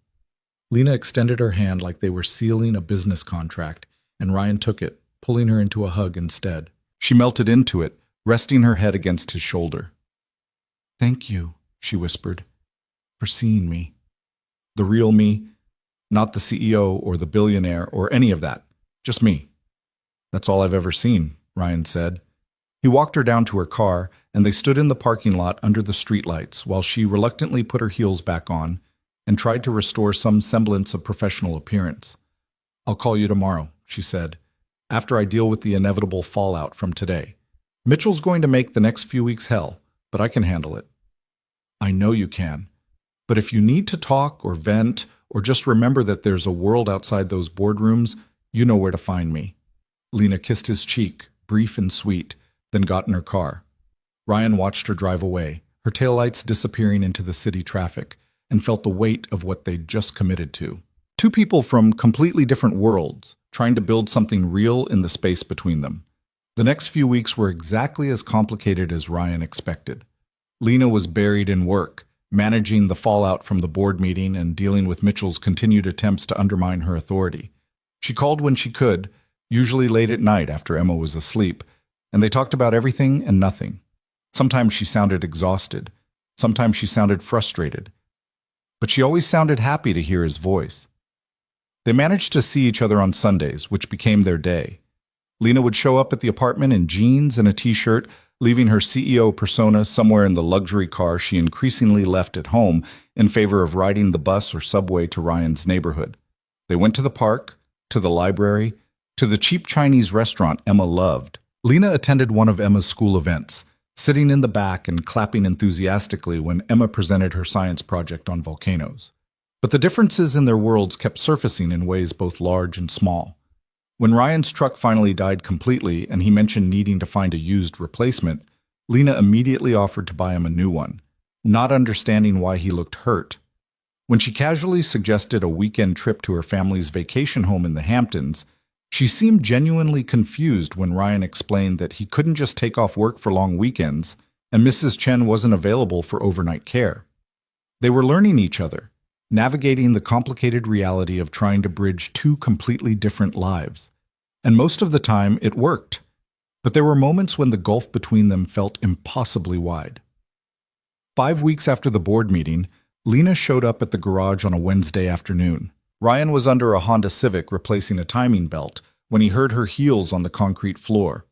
Lena extended her hand like they were sealing a business contract, and Ryan took it, pulling her into a hug instead. She melted into it, resting her head against his shoulder. "Thank you," she whispered, "for seeing me. The real me, not the CEO or the billionaire or any of that. Just me." "That's all I've ever seen," Ryan said. He walked her down to her car, and they stood in the parking lot under the streetlights while she reluctantly put her heels back on and tried to restore some semblance of professional appearance. "I'll call you tomorrow," she said, "after I deal with the inevitable fallout from today. Mitchell's going to make the next few weeks hell, but I can handle it." "I know you can. But if you need to talk or vent or just remember that there's a world outside those boardrooms, you know where to find me." Lena kissed his cheek, brief and sweet, then got in her car. Ryan watched her drive away, her taillights disappearing into the city traffic, and felt the weight of what they'd just committed to. Two people from completely different worlds, trying to build something real in the space between them. The next few weeks were exactly as complicated as Ryan expected. Lena was buried in work, managing the fallout from the board meeting and dealing with Mitchell's continued attempts to undermine her authority. She called when she could, usually late at night after Emma was asleep, and they talked about everything and nothing. Sometimes she sounded exhausted. Sometimes she sounded frustrated. But she always sounded happy to hear his voice. They managed to see each other on Sundays, which became their day. Lena would show up at the apartment in jeans and a t-shirt, leaving her CEO persona somewhere in the luxury car she increasingly left at home in favor of riding the bus or subway to Ryan's neighborhood. They went to the park, to the library, to the cheap Chinese restaurant Emma loved. Lena attended one of Emma's school events, sitting in the back and clapping enthusiastically when Emma presented her science project on volcanoes. But the differences in their worlds kept surfacing in ways both large and small. When Ryan's truck finally died completely and he mentioned needing to find a used replacement, Lena immediately offered to buy him a new one, not understanding why he looked hurt. When she casually suggested a weekend trip to her family's vacation home in the Hamptons, she seemed genuinely confused when Ryan explained that he couldn't just take off work for long weekends, and Mrs. Chen wasn't available for overnight care. They were learning each other, navigating the complicated reality of trying to bridge two completely different lives. And most of the time, it worked. But there were moments when the gulf between them felt impossibly wide. 5 weeks after the board meeting, Lena showed up at the garage on a Wednesday afternoon. Ryan was under a Honda Civic replacing a timing belt when he heard her heels on the concrete floor.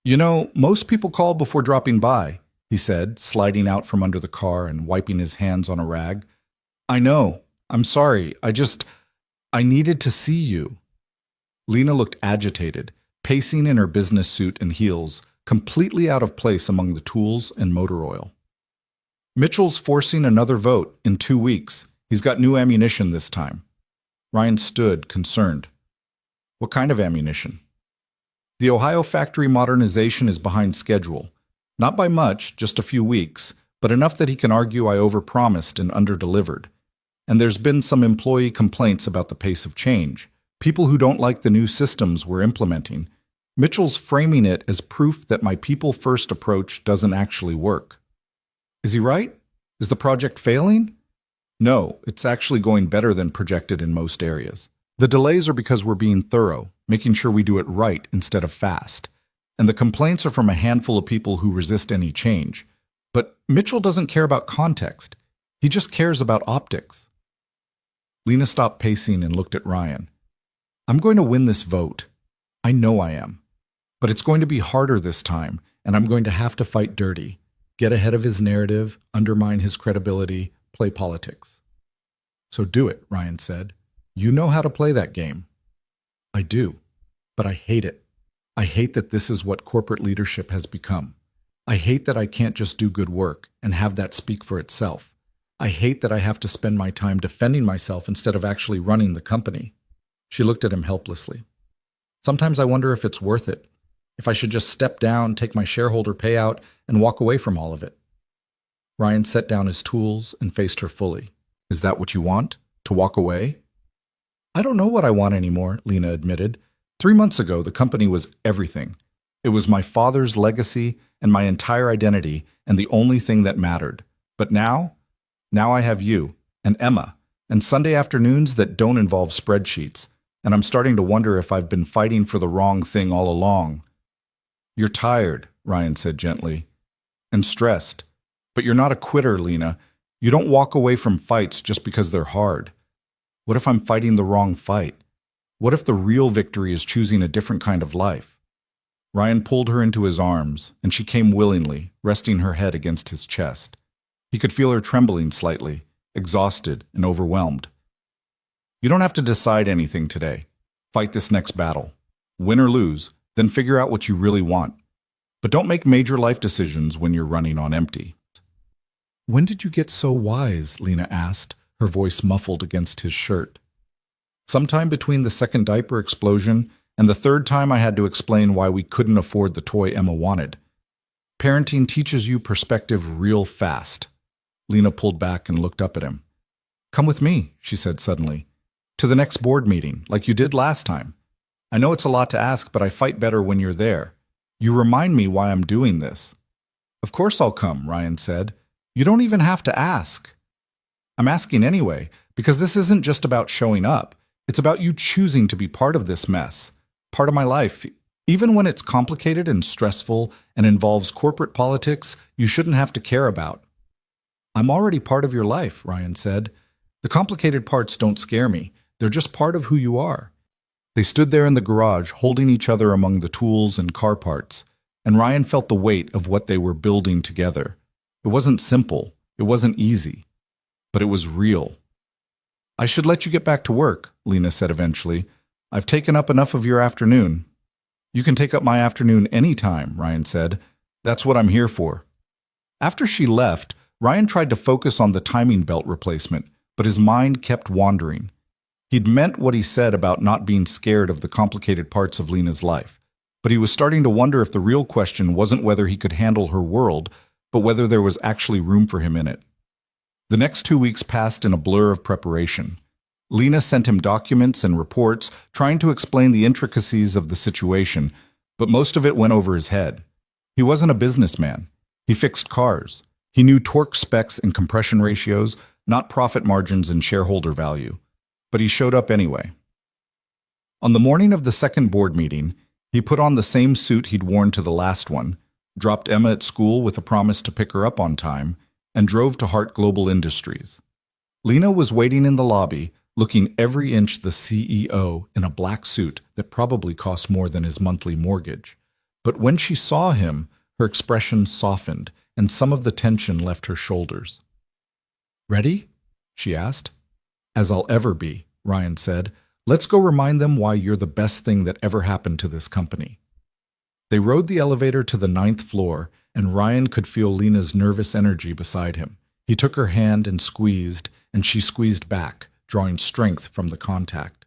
"You know, most people call before dropping by," he said, sliding out from under the car and wiping his hands on a rag. "I know. I'm sorry. I needed to see you." Lena looked agitated, pacing in her business suit and heels, completely out of place among the tools and motor oil. "Mitchell's forcing another vote in 2 weeks. He's got new ammunition this time." Ryan stood, concerned. "What kind of ammunition?" "The Ohio factory modernization is behind schedule. Not by much, just a few weeks, but enough that he can argue I overpromised and underdelivered. And there's been some employee complaints about the pace of change. People who don't like the new systems we're implementing. Mitchell's framing it as proof that my people-first approach doesn't actually work." "Is he right? Is the project failing?" "No, it's actually going better than projected in most areas. The delays are because we're being thorough, making sure we do it right instead of fast. And the complaints are from a handful of people who resist any change. But Mitchell doesn't care about context. He just cares about optics." Lena stopped pacing and looked at Ryan. "I'm going to win this vote. I know I am. But it's going to be harder this time, and I'm going to have to fight dirty, get ahead of his narrative, undermine his credibility, play politics." "So do it," Ryan said. "You know how to play that game." "I do, but I hate it. I hate that this is what corporate leadership has become. I hate that I can't just do good work and have that speak for itself. I hate that I have to spend my time defending myself instead of actually running the company." She looked at him helplessly. "Sometimes I wonder if it's worth it, if I should just step down, take my shareholder payout, and walk away from all of it." Ryan set down his tools and faced her fully. "Is that what you want? To walk away?" "I don't know what I want anymore," Lena admitted. 3 months ago, the company was everything. It was my father's legacy and my entire identity and the only thing that mattered. But now I have you and Emma and Sunday afternoons that don't involve spreadsheets. And I'm starting to wonder if I've been fighting for the wrong thing all along." You're tired, Ryan said gently, and stressed. But you're not a quitter, Lena. You don't walk away from fights just because they're hard. What if I'm fighting the wrong fight? What if the real victory is choosing a different kind of life? Ryan pulled her into his arms, and she came willingly, resting her head against his chest. He could feel her trembling slightly, exhausted and overwhelmed. You don't have to decide anything today. Fight this next battle. Win or lose, then figure out what you really want. But don't make major life decisions when you're running on empty. When did you get so wise? Lena asked, her voice muffled against his shirt. Sometime between the second diaper explosion and the third time I had to explain why we couldn't afford the toy Emma wanted. Parenting teaches you perspective real fast. Lena pulled back and looked up at him. Come with me, she said suddenly, to the next board meeting, like you did last time. I know it's a lot to ask, but I fight better when you're there. You remind me why I'm doing this. Of course I'll come, Ryan said. You don't even have to ask. I'm asking anyway, because this isn't just about showing up. It's about you choosing to be part of this mess, part of my life. Even when it's complicated and stressful and involves corporate politics you shouldn't have to care about. I'm already part of your life, Ryan said. The complicated parts don't scare me. They're just part of who you are. They stood there in the garage, holding each other among the tools and car parts, and Ryan felt the weight of what they were building together. It wasn't simple, it wasn't easy, but it was real. I should let you get back to work, Lena said eventually. I've taken up enough of your afternoon. You can take up my afternoon any time, Ryan said. That's what I'm here for. After she left, Ryan tried to focus on the timing belt replacement, but his mind kept wandering. He'd meant what he said about not being scared of the complicated parts of Lena's life, but he was starting to wonder if the real question wasn't whether he could handle her world, but whether there was actually room for him in it. The next 2 weeks passed in a blur of preparation. Lena sent him documents and reports, trying to explain the intricacies of the situation, but most of it went over his head. He wasn't a businessman. He fixed cars. He knew torque specs and compression ratios, not profit margins and shareholder value. But he showed up anyway. On the morning of the second board meeting, he put on the same suit he'd worn to the last one, dropped Emma at school with a promise to pick her up on time, and drove to Hart Global Industries. Lena was waiting in the lobby, looking every inch the CEO in a black suit that probably cost more than his monthly mortgage. But when she saw him, her expression softened, and some of the tension left her shoulders. Ready? She asked. As I'll ever be, Ryan said. Let's go remind them why you're the best thing that ever happened to this company. They rode the elevator to the 9th floor, and Ryan could feel Lena's nervous energy beside him. He took her hand and she squeezed back, drawing strength from the contact.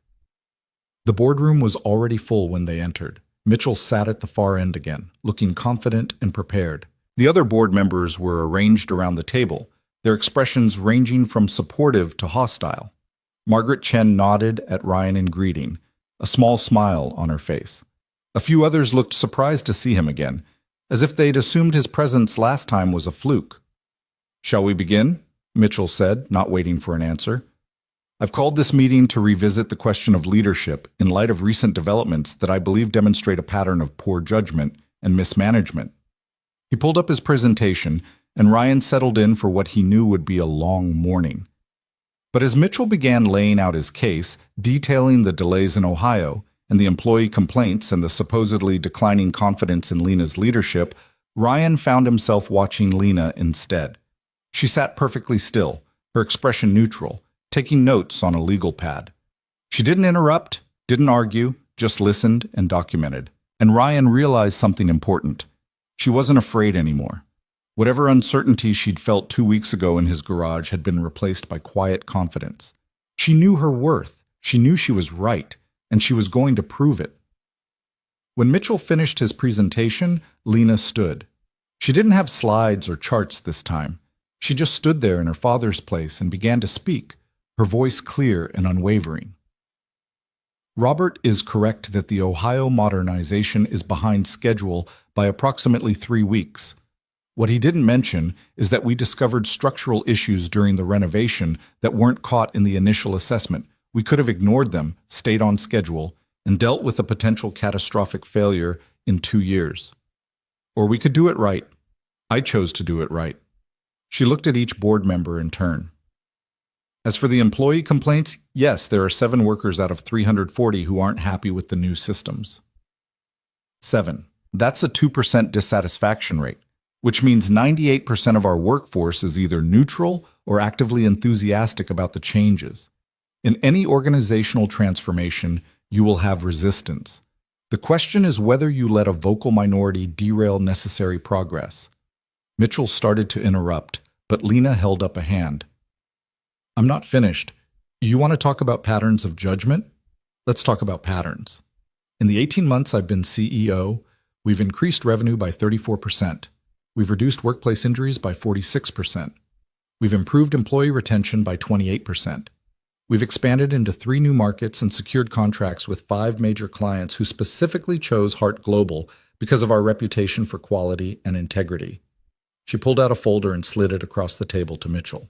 The boardroom was already full when they entered. Mitchell sat at the far end again, looking confident and prepared. The other board members were arranged around the table, their expressions ranging from supportive to hostile. Margaret Chen nodded at Ryan in greeting, a small smile on her face. A few others looked surprised to see him again, as if they'd assumed his presence last time was a fluke. Shall we begin? Mitchell said, not waiting for an answer. I've called this meeting to revisit the question of leadership in light of recent developments that I believe demonstrate a pattern of poor judgment and mismanagement. He pulled up his presentation, and Ryan settled in for what he knew would be a long morning. But as Mitchell began laying out his case, detailing the delays in Ohio and the employee complaints and the supposedly declining confidence in Lena's leadership, Ryan found himself watching Lena instead. She sat perfectly still, her expression neutral, taking notes on a legal pad. She didn't interrupt, didn't argue, just listened and documented. And Ryan realized something important. She wasn't afraid anymore. Whatever uncertainty she'd felt 2 weeks ago in his garage had been replaced by quiet confidence. She knew her worth, she knew she was right, and she was going to prove it. When Mitchell finished his presentation, Lena stood. She didn't have slides or charts this time. She just stood there in her father's place and began to speak, her voice clear and unwavering. Robert is correct that the Ohio modernization is behind schedule by approximately 3 weeks. What he didn't mention is that we discovered structural issues during the renovation that weren't caught in the initial assessment. We could have ignored them, stayed on schedule, and dealt with a potential catastrophic failure in 2 years. Or we could do it right. I chose to do it right. She looked at each board member in turn. As for the employee complaints, yes, there are 7 workers out of 340 who aren't happy with the new systems. 7. That's a 2% dissatisfaction rate, which means 98% of our workforce is either neutral or actively enthusiastic about the changes. In any organizational transformation, you will have resistance. The question is whether you let a vocal minority derail necessary progress. Mitchell started to interrupt, but Lena held up a hand. I'm not finished. You want to talk about patterns of judgment? Let's talk about patterns. In the 18 months I've been CEO, we've increased revenue by 34%. We've reduced workplace injuries by 46%. We've improved employee retention by 28%. We've expanded into 3 new markets and secured contracts with 5 major clients who specifically chose Hart Global because of our reputation for quality and integrity. She pulled out a folder and slid it across the table to Mitchell.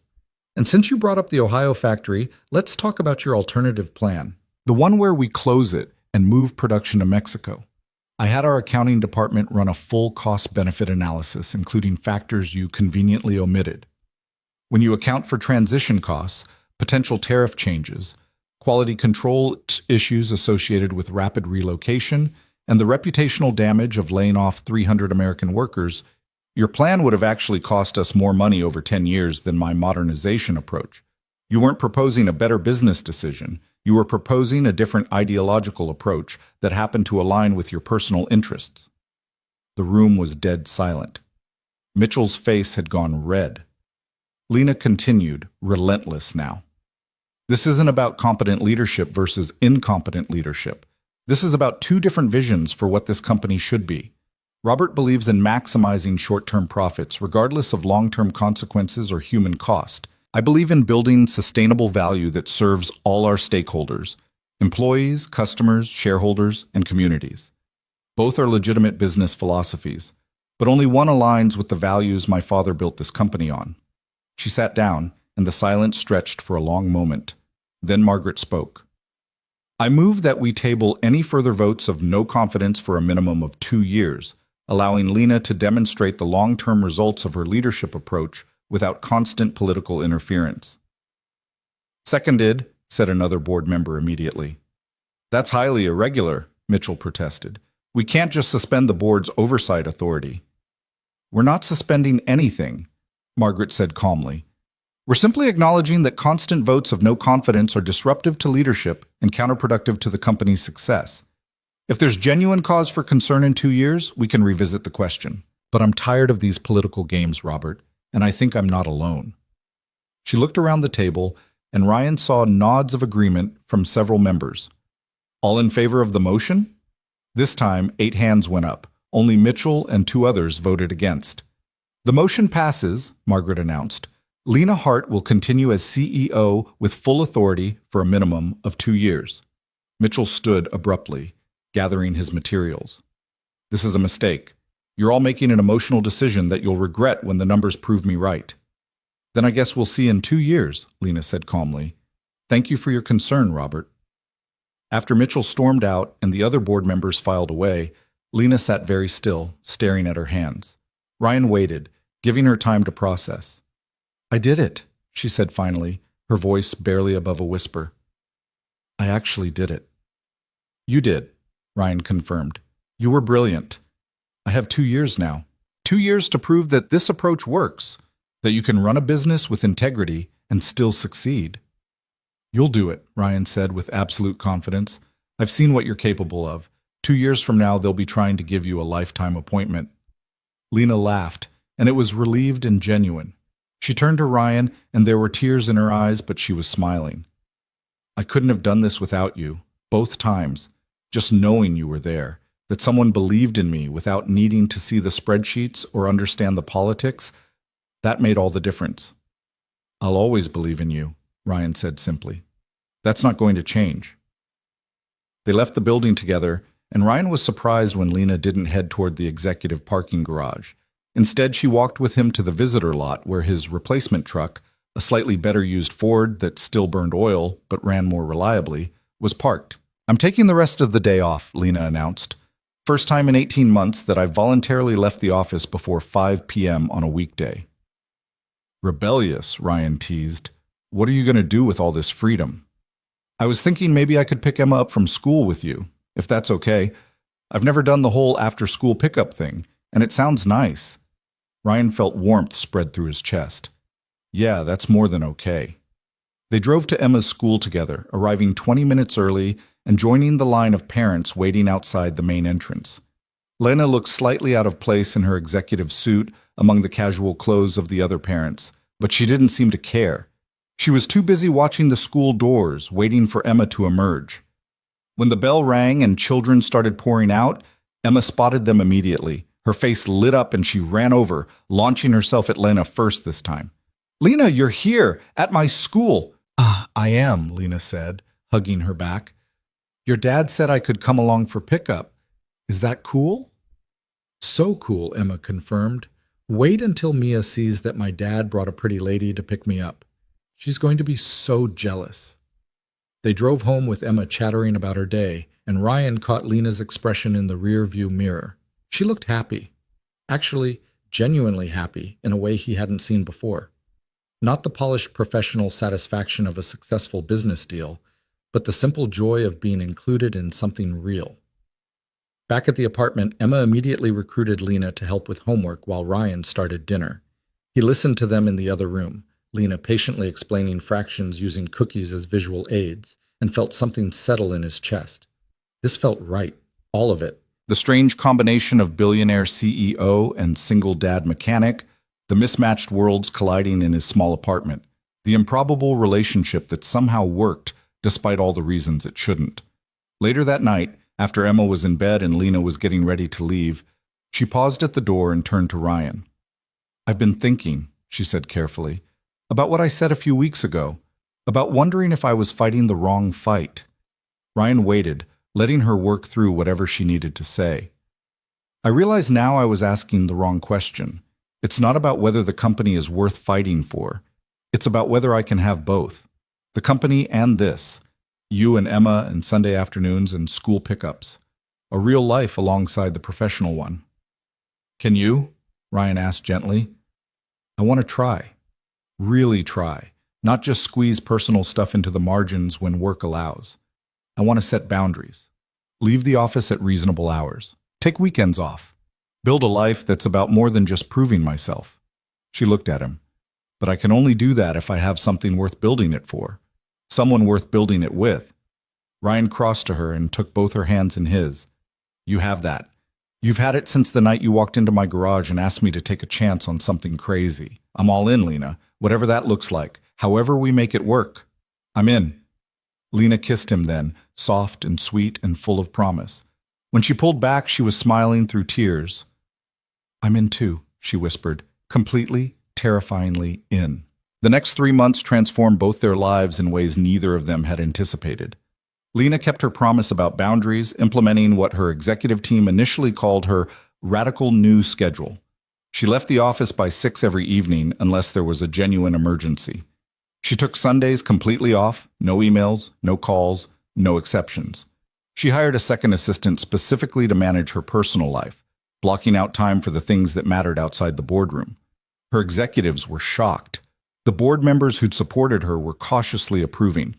And since you brought up the Ohio factory, let's talk about your alternative plan. The one where we close it and move production to Mexico. I had our accounting department run a full cost-benefit analysis, including factors you conveniently omitted. When you account for transition costs, potential tariff changes, quality control issues associated with rapid relocation, and the reputational damage of laying off 300 American workers, your plan would have actually cost us more money over 10 years than my modernization approach. You weren't proposing a better business decision. You were proposing a different ideological approach that happened to align with your personal interests. The room was dead silent. Mitchell's face had gone red. Lena continued, relentless now. This isn't about competent leadership versus incompetent leadership. This is about 2 different visions for what this company should be. Robert believes in maximizing short-term profits, regardless of long-term consequences or human cost. I believe in building sustainable value that serves all our stakeholders, employees, customers, shareholders, and communities. Both are legitimate business philosophies, but only one aligns with the values my father built this company on. She sat down, and the silence stretched for a long moment. Then Margaret spoke. I move that we table any further votes of no confidence for a minimum of 2 years, allowing Lena to demonstrate the long-term results of her leadership approach without constant political interference. Seconded, said another board member immediately. That's highly irregular, Mitchell protested. We can't just suspend the board's oversight authority. We're not suspending anything, Margaret said calmly. We're simply acknowledging that constant votes of no confidence are disruptive to leadership and counterproductive to the company's success. If there's genuine cause for concern in 2 years, we can revisit the question. But I'm tired of these political games, Robert, and I think I'm not alone. She looked around the table, and Ryan saw nods of agreement from several members. All in favor of the motion? This time, 8 hands went up. Only Mitchell and 2 others voted against. The motion passes, Margaret announced. Lena Hart will continue as CEO with full authority for a minimum of 2 years. Mitchell stood abruptly, gathering his materials. This is a mistake. You're all making an emotional decision that you'll regret when the numbers prove me right. Then I guess we'll see in 2 years, Lena said calmly. Thank you for your concern, Robert. After Mitchell stormed out and the other board members filed away, Lena sat very still, staring at her hands. Ryan waited, giving her time to process. I did it, she said finally, her voice barely above a whisper. I actually did it. You did, Ryan confirmed. You were brilliant. I have 2 years now. 2 years to prove that this approach works, that you can run a business with integrity and still succeed. You'll do it, Ryan said with absolute confidence. I've seen what you're capable of. 2 years from now, they'll be trying to give you a lifetime appointment. Lena laughed, and it was relieved and genuine. She turned to Ryan, and there were tears in her eyes, but she was smiling. I couldn't have done this without you, both times. Just knowing you were there, that someone believed in me without needing to see the spreadsheets or understand the politics, that made all the difference. I'll always believe in you, Ryan said simply. That's not going to change. They left the building together, and Ryan was surprised when Lena didn't head toward the executive parking garage. Instead, she walked with him to the visitor lot where his replacement truck, a slightly better used Ford that still burned oil but ran more reliably, was parked. I'm taking the rest of the day off, Lena announced. First time in 18 months that I voluntarily left the office before 5 p.m. on a weekday. Rebellious, Ryan teased. What are you going to do with all this freedom? I was thinking maybe I could pick Emma up from school with you, if that's okay. I've never done the whole after-school pickup thing, and it sounds nice. Ryan felt warmth spread through his chest. Yeah, that's more than okay. They drove to Emma's school together, arriving 20 minutes early and joining the line of parents waiting outside the main entrance. Lena looked slightly out of place in her executive suit among the casual clothes of the other parents, but she didn't seem to care. She was too busy watching the school doors, waiting for Emma to emerge. When the bell rang and children started pouring out, Emma spotted them immediately. Her face lit up and she ran over, launching herself at Lena first this time. Lena, you're here, at my school. I am, Lena said, hugging her back. Your dad said I could come along for pickup. Is that cool? So cool, Emma confirmed. Wait until Mia sees that my dad brought a pretty lady to pick me up. She's going to be so jealous. They drove home with Emma chattering about her day, and Ryan caught Lena's expression in the rear-view mirror. She looked happy. Actually, genuinely happy in a way he hadn't seen before. Not the polished professional satisfaction of a successful business deal, but the simple joy of being included in something real. Back at the apartment, Emma immediately recruited Lena to help with homework while Ryan started dinner. He listened to them in the other room, Lena patiently explaining fractions using cookies as visual aids, and felt something settle in his chest. This felt right, all of it. The strange combination of billionaire CEO and single dad mechanic, the mismatched worlds colliding in his small apartment, the improbable relationship that somehow worked despite all the reasons it shouldn't. Later that night, after Emma was in bed and Lena was getting ready to leave, she paused at the door and turned to Ryan. I've been thinking, she said carefully, about what I said a few weeks ago, about wondering if I was fighting the wrong fight. Ryan waited, letting her work through whatever she needed to say. I realize now I was asking the wrong question. It's not about whether the company is worth fighting for. It's about whether I can have both. The company and this. You and Emma and Sunday afternoons and school pickups. A real life alongside the professional one. Can you? Ryan asked gently. I want to try. Really try. Not just squeeze personal stuff into the margins when work allows. I want to set boundaries. Leave the office at reasonable hours. Take weekends off. Build a life that's about more than just proving myself. She looked at him. But I can only do that if I have something worth building it for. Someone worth building it with. Ryan crossed to her and took both her hands in his. You have that. You've had it since the night you walked into my garage and asked me to take a chance on something crazy. I'm all in, Lena. Whatever that looks like. However we make it work. I'm in. Lena kissed him then, soft and sweet and full of promise. When she pulled back, she was smiling through tears. I'm in too, she whispered, completely, terrifyingly in. The next 3 months transformed both their lives in ways neither of them had anticipated. Lena kept her promise about boundaries, implementing what her executive team initially called her radical new schedule. She left the office by 6 every evening unless there was a genuine emergency. She took Sundays completely off, no emails, no calls, no exceptions. She hired a second assistant specifically to manage her personal life, blocking out time for the things that mattered outside the boardroom. Her executives were shocked. The board members who'd supported her were cautiously approving.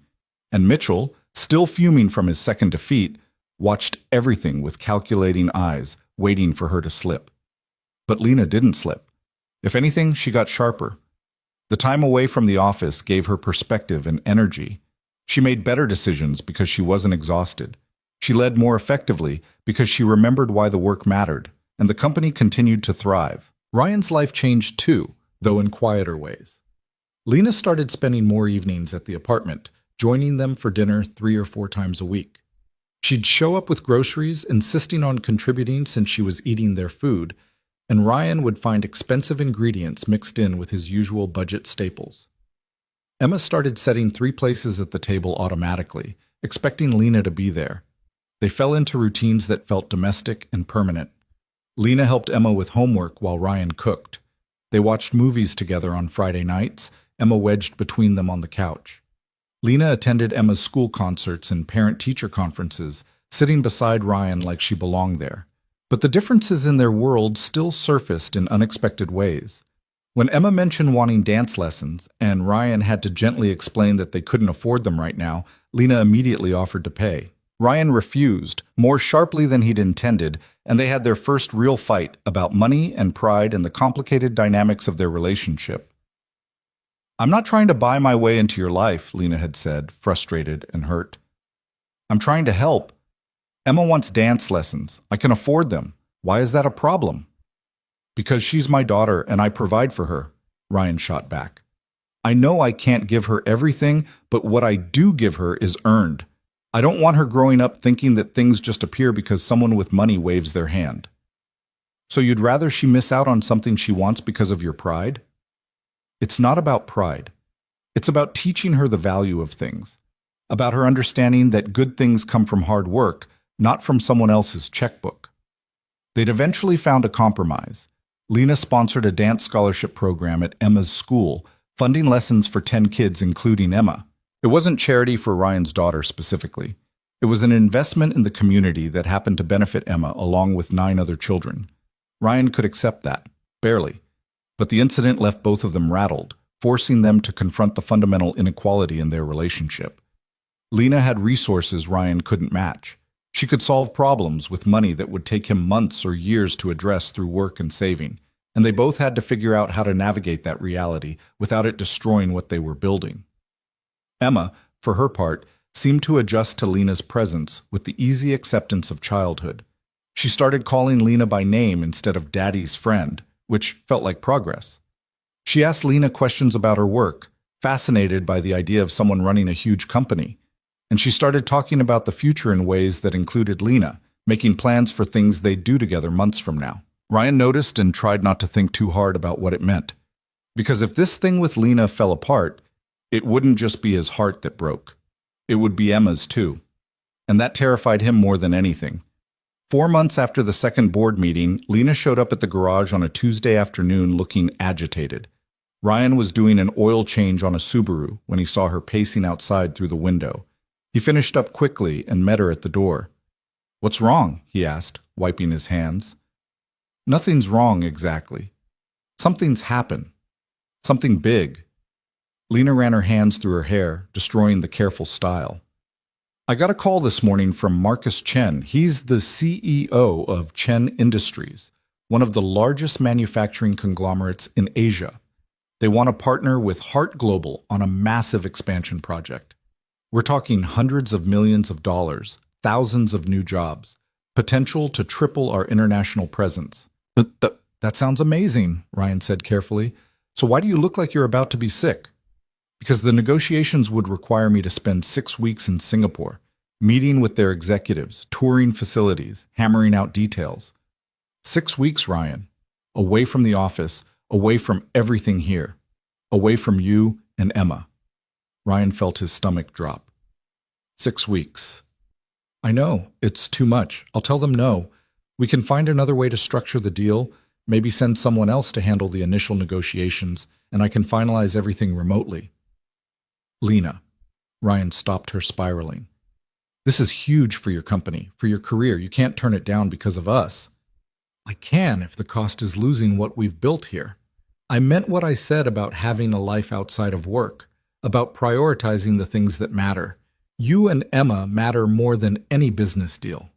And Mitchell, still fuming from his second defeat, watched everything with calculating eyes, waiting for her to slip. But Lena didn't slip. If anything, she got sharper. The time away from the office gave her perspective and energy. She made better decisions because she wasn't exhausted. She led more effectively because she remembered why the work mattered, and the company continued to thrive. Ryan's life changed too, though in quieter ways. Lena started spending more evenings at the apartment, joining them for dinner 3 or 4 times a week. She'd show up with groceries, insisting on contributing since she was eating their food, and Ryan would find expensive ingredients mixed in with his usual budget staples. Emma started setting 3 places at the table automatically, expecting Lena to be there. They fell into routines that felt domestic and permanent. Lena helped Emma with homework while Ryan cooked. They watched movies together on Friday nights, Emma wedged between them on the couch. Lena attended Emma's school concerts and parent-teacher conferences, sitting beside Ryan like she belonged there. But the differences in their worlds still surfaced in unexpected ways. When Emma mentioned wanting dance lessons, and Ryan had to gently explain that they couldn't afford them right now, Lena immediately offered to pay. Ryan refused, more sharply than he'd intended, and they had their first real fight about money and pride and the complicated dynamics of their relationship. "I'm not trying to buy my way into your life," Lena had said, frustrated and hurt. "I'm trying to help. Emma wants dance lessons. I can afford them. Why is that a problem?" "Because she's my daughter and I provide for her," Ryan shot back. "I know I can't give her everything, but what I do give her is earned. I don't want her growing up thinking that things just appear because someone with money waves their hand." "So you'd rather she miss out on something she wants because of your pride?" "It's not about pride. It's about teaching her the value of things, about her understanding that good things come from hard work, not from someone else's checkbook." They'd eventually found a compromise. Lena sponsored a dance scholarship program at Emma's school, funding lessons for 10 kids, including Emma. It wasn't charity for Ryan's daughter specifically. It was an investment in the community that happened to benefit Emma along with 9 other children. Ryan could accept that, barely. But the incident left both of them rattled, forcing them to confront the fundamental inequality in their relationship. Lena had resources Ryan couldn't match. She could solve problems with money that would take him months or years to address through work and saving, and they both had to figure out how to navigate that reality without it destroying what they were building. Emma, for her part, seemed to adjust to Lena's presence with the easy acceptance of childhood. She started calling Lena by name instead of Daddy's friend, which felt like progress. She asked Lena questions about her work, fascinated by the idea of someone running a huge company. And she started talking about the future in ways that included Lena, making plans for things they'd do together months from now. Ryan noticed and tried not to think too hard about what it meant. Because if this thing with Lena fell apart, it wouldn't just be his heart that broke. It would be Emma's too. And that terrified him more than anything. 4 months after the second board meeting, Lena showed up at the garage on a Tuesday afternoon looking agitated. Ryan was doing an oil change on a Subaru when he saw her pacing outside through the window. He finished up quickly and met her at the door. "What's wrong?" he asked, wiping his hands. "Nothing's wrong exactly. Something's happened. Something big." Lena ran her hands through her hair, destroying the careful style. "I got a call this morning from Marcus Chen. He's the CEO of Chen Industries, one of the largest manufacturing conglomerates in Asia. They want to partner with Hart Global on a massive expansion project. We're talking hundreds of millions of dollars, thousands of new jobs, potential to triple our international presence." That sounds amazing," Ryan said carefully. "So why do you look like you're about to be sick?" "Because the negotiations would require me to spend 6 weeks in Singapore, meeting with their executives, touring facilities, hammering out details. 6 weeks, Ryan. Away from the office, away from everything here. Away from you and Emma." Ryan felt his stomach drop. 6 weeks. "I know, it's too much. I'll tell them no. We can find another way to structure the deal, maybe send someone else to handle the initial negotiations, and I can finalize everything remotely." "Lena." Ryan stopped her spiraling. "This is huge for your company, for your career. You can't turn it down because of us." "I can if the cost is losing what we've built here. I meant what I said about having a life outside of work, about prioritizing the things that matter. You and Emma matter more than any business deal."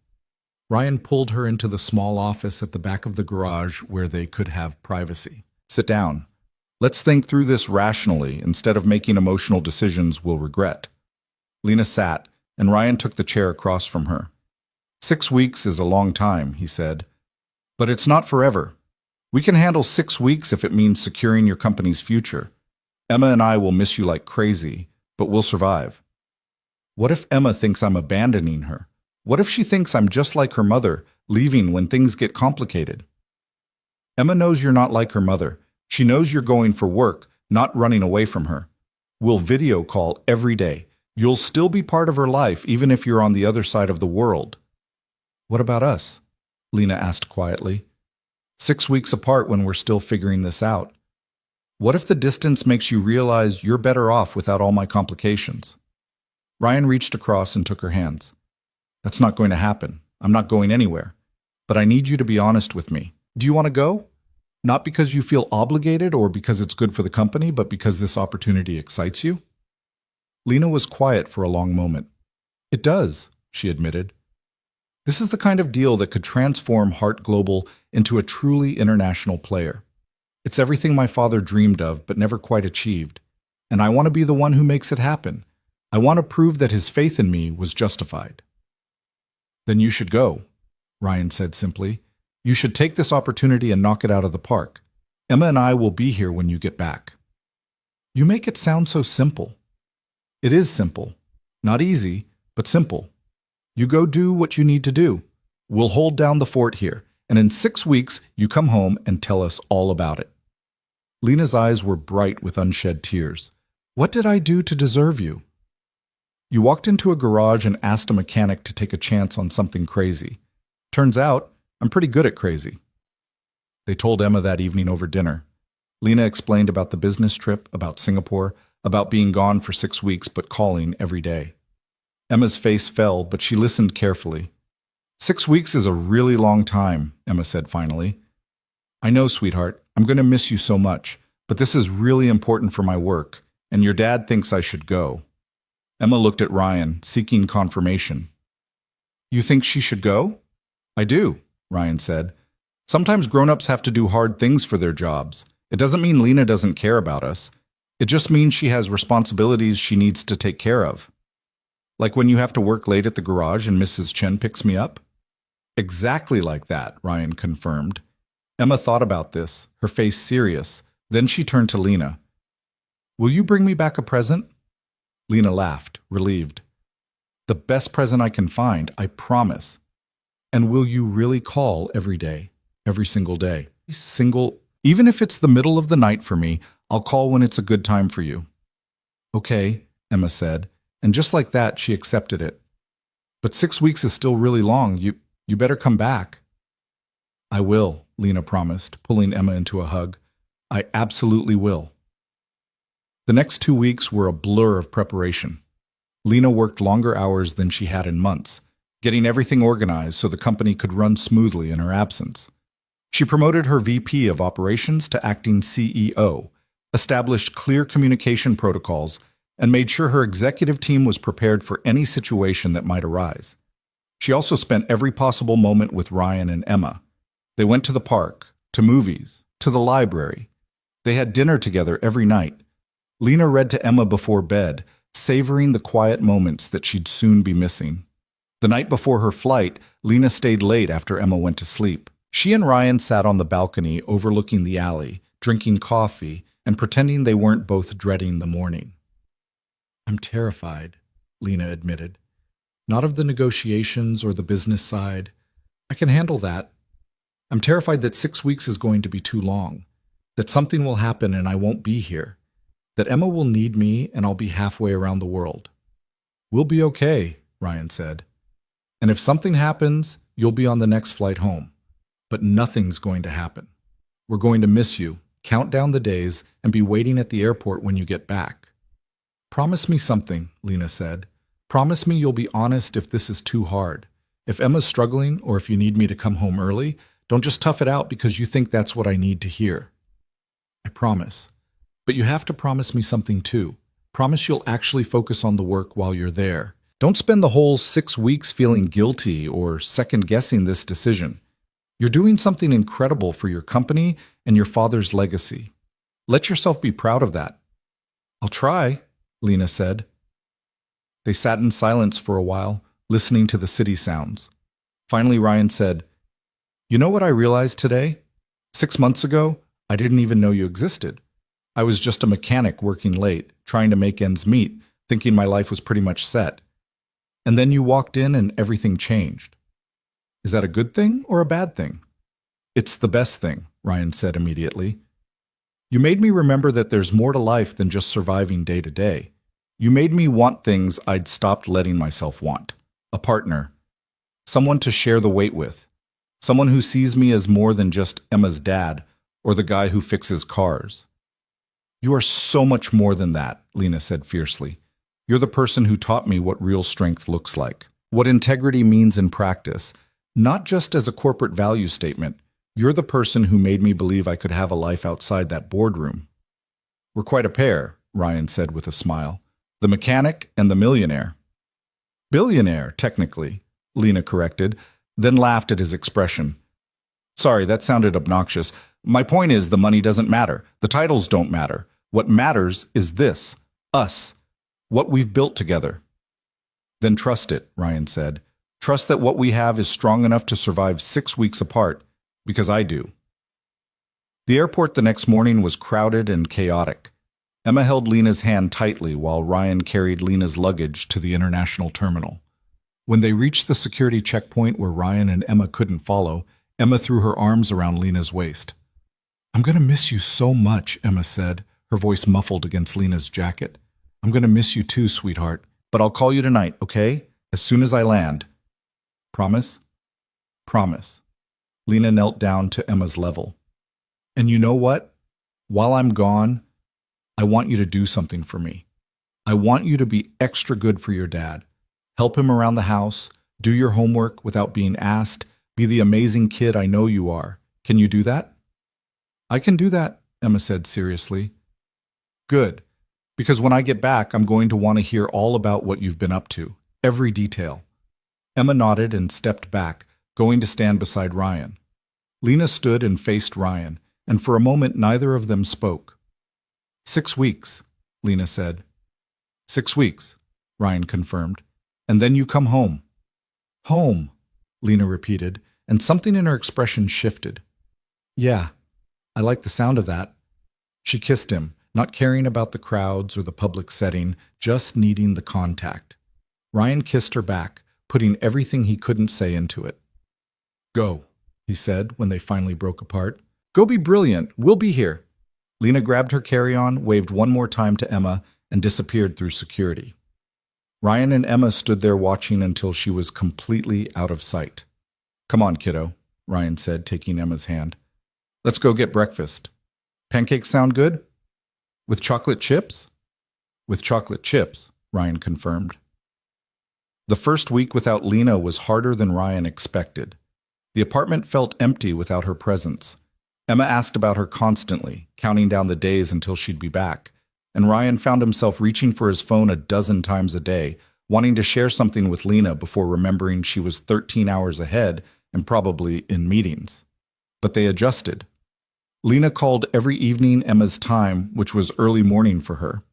Ryan pulled her into the small office at the back of the garage where they could have privacy. "Sit down. Let's think through this rationally instead of making emotional decisions we'll regret." Lena sat, and Ryan took the chair across from her. 6 weeks is a long time," he said. "But it's not forever. We can handle 6 weeks if it means securing your company's future. Emma and I will miss you like crazy, but we'll survive." "What if Emma thinks I'm abandoning her? What if she thinks I'm just like her mother, leaving when things get complicated?" "Emma knows you're not like her mother. She knows you're going for work, not running away from her. We'll video call every day. You'll still be part of her life, even if you're on the other side of the world." "What about us?" Lena asked quietly. 6 weeks apart when we're still figuring this out. What if the distance makes you realize you're better off without all my complications?" Ryan reached across and took her hands. "That's not going to happen. I'm not going anywhere. but I need you to be honest with me. Do you want to go? Not because you feel obligated or because it's good for the company, but because this opportunity excites you? Lena was quiet for a long moment. It does, she admitted. This is the kind of deal that could transform Hart Global into a truly international player. It's everything my father dreamed of but never quite achieved, and I want to be the one who makes it happen. I want to prove that his faith in me was justified. Then you should go, Ryan said simply. You should take this opportunity and knock it out of the park. Emma and I will be here when you get back. You make it sound so simple. It is simple. Not easy, but simple. You go do what you need to do. We'll hold down the fort here, and in 6 weeks you come home and tell us all about it. Lena's eyes were bright with unshed tears. What did I do to deserve you? You walked into a garage and asked a mechanic to take a chance on something crazy. Turns out, I'm pretty good at crazy. They told Emma that evening over dinner. Lena explained about the business trip, about Singapore, about being gone for 6 weeks but calling every day. Emma's face fell, but she listened carefully. 6 weeks is a really long time, Emma said finally. I know, sweetheart, I'm going to miss you so much, but this is really important for my work, and your dad thinks I should go. Emma looked at Ryan, seeking confirmation. You think she should go? I do, Ryan said. Sometimes grown-ups have to do hard things for their jobs. It doesn't mean Lena doesn't care about us. It just means she has responsibilities she needs to take care of. Like when you have to work late at the garage and Mrs. Chen picks me up? Exactly like that, Ryan confirmed. Emma thought about this, her face serious. Then she turned to Lena. Will you bring me back a present? Lena laughed, relieved. The best present I can find, I promise. And will you really call every day, every single day? Even if it's the middle of the night for me, I'll call when it's a good time for you. Okay, Emma said, and just like that, she accepted it. But 6 weeks is still really long. You better come back. I will, Lena promised, pulling Emma into a hug. I absolutely will. The next 2 weeks were a blur of preparation. Lena worked longer hours than she had in months, getting everything organized so the company could run smoothly in her absence. She promoted her VP of Operations to acting CEO, established clear communication protocols, and made sure her executive team was prepared for any situation that might arise. She also spent every possible moment with Ryan and Emma. They went to the park, to movies, to the library. They had dinner together every night. Lena read to Emma before bed, savoring the quiet moments that she'd soon be missing. The night before her flight, Lena stayed late after Emma went to sleep. She and Ryan sat on the balcony overlooking the alley, drinking coffee, and pretending they weren't both dreading the morning. I'm terrified, Lena admitted. Not of the negotiations or the business side. I can handle that. I'm terrified that 6 weeks is going to be too long, that something will happen and I won't be here, that Emma will need me and I'll be halfway around the world. We'll be okay, Ryan said. And if something happens, you'll be on the next flight home. But nothing's going to happen. We're going to miss you, count down the days, and be waiting at the airport when you get back. Promise me something, Lena said. Promise me you'll be honest if this is too hard. If Emma's struggling or if you need me to come home early, don't just tough it out because you think that's what I need to hear. I promise. But you have to promise me something too. Promise you'll actually focus on the work while you're there. Don't spend the whole 6 weeks feeling guilty or second-guessing this decision. You're doing something incredible for your company and your father's legacy. Let yourself be proud of that. I'll try, Lena said. They sat in silence for a while, listening to the city sounds. Finally, Ryan said, You know what I realized today? 6 months ago, I didn't even know you existed. I was just a mechanic working late, trying to make ends meet, thinking my life was pretty much set. And then you walked in and everything changed. Is that a good thing or a bad thing? It's the best thing, Ryan said immediately. You made me remember that there's more to life than just surviving day to day. You made me want things I'd stopped letting myself want. A partner. Someone to share the weight with. Someone who sees me as more than just Emma's dad or the guy who fixes cars. You are so much more than that, Lena said fiercely. You're the person who taught me what real strength looks like, what integrity means in practice, Not just as a corporate value statement. You're the person who made me believe I could have a life outside that boardroom. We're quite a pair, Ryan said with a smile. The mechanic and the millionaire. Billionaire, technically, Lena corrected, then laughed at his expression. Sorry, that sounded obnoxious. My point is the money doesn't matter. The titles don't matter. What matters is this, us, what we've built together. Then trust it, Ryan said. Trust that what we have is strong enough to survive 6 weeks apart, because I do. The airport the next morning was crowded and chaotic. Emma held Lena's hand tightly while Ryan carried Lena's luggage to the international terminal. When they reached the security checkpoint where Ryan and Emma couldn't follow, Emma threw her arms around Lena's waist. I'm going to miss you so much, Emma said, her voice muffled against Lena's jacket. I'm going to miss you too, sweetheart. But I'll call you tonight, okay? As soon as I land. Promise? Promise. Lena knelt down to Emma's level. And you know what? While I'm gone, I want you to do something for me. I want you to be extra good for your dad. Help him around the house, do your homework without being asked, be the amazing kid I know you are. Can you do that? I can do that, Emma said seriously. Good, because when I get back, I'm going to want to hear all about what you've been up to, every detail. Emma nodded and stepped back, going to stand beside Ryan. Lena stood and faced Ryan, and for a moment neither of them spoke. 6 weeks, Lena said. 6 weeks, Ryan confirmed. And then you come home. Home, Lena repeated, and something in her expression shifted. Yeah, I like the sound of that. She kissed him, not caring about the crowds or the public setting, just needing the contact. Ryan kissed her back, putting everything he couldn't say into it. Go, he said when they finally broke apart. Go be brilliant. We'll be here. Lena grabbed her carry-on, waved one more time to Emma, and disappeared through security. Ryan and Emma stood there watching until she was completely out of sight. Come on, kiddo, Ryan said, taking Emma's hand. Let's go get breakfast. Pancakes sound good? With chocolate chips? With chocolate chips, Ryan confirmed. The first week without Lena was harder than Ryan expected. The apartment felt empty without her presence. Emma asked about her constantly, counting down the days until she'd be back, and Ryan found himself reaching for his phone a dozen times a day, wanting to share something with Lena before remembering she was 13 hours ahead and probably in meetings. But they adjusted. Lena called every evening Emma's time, which was early morning for her.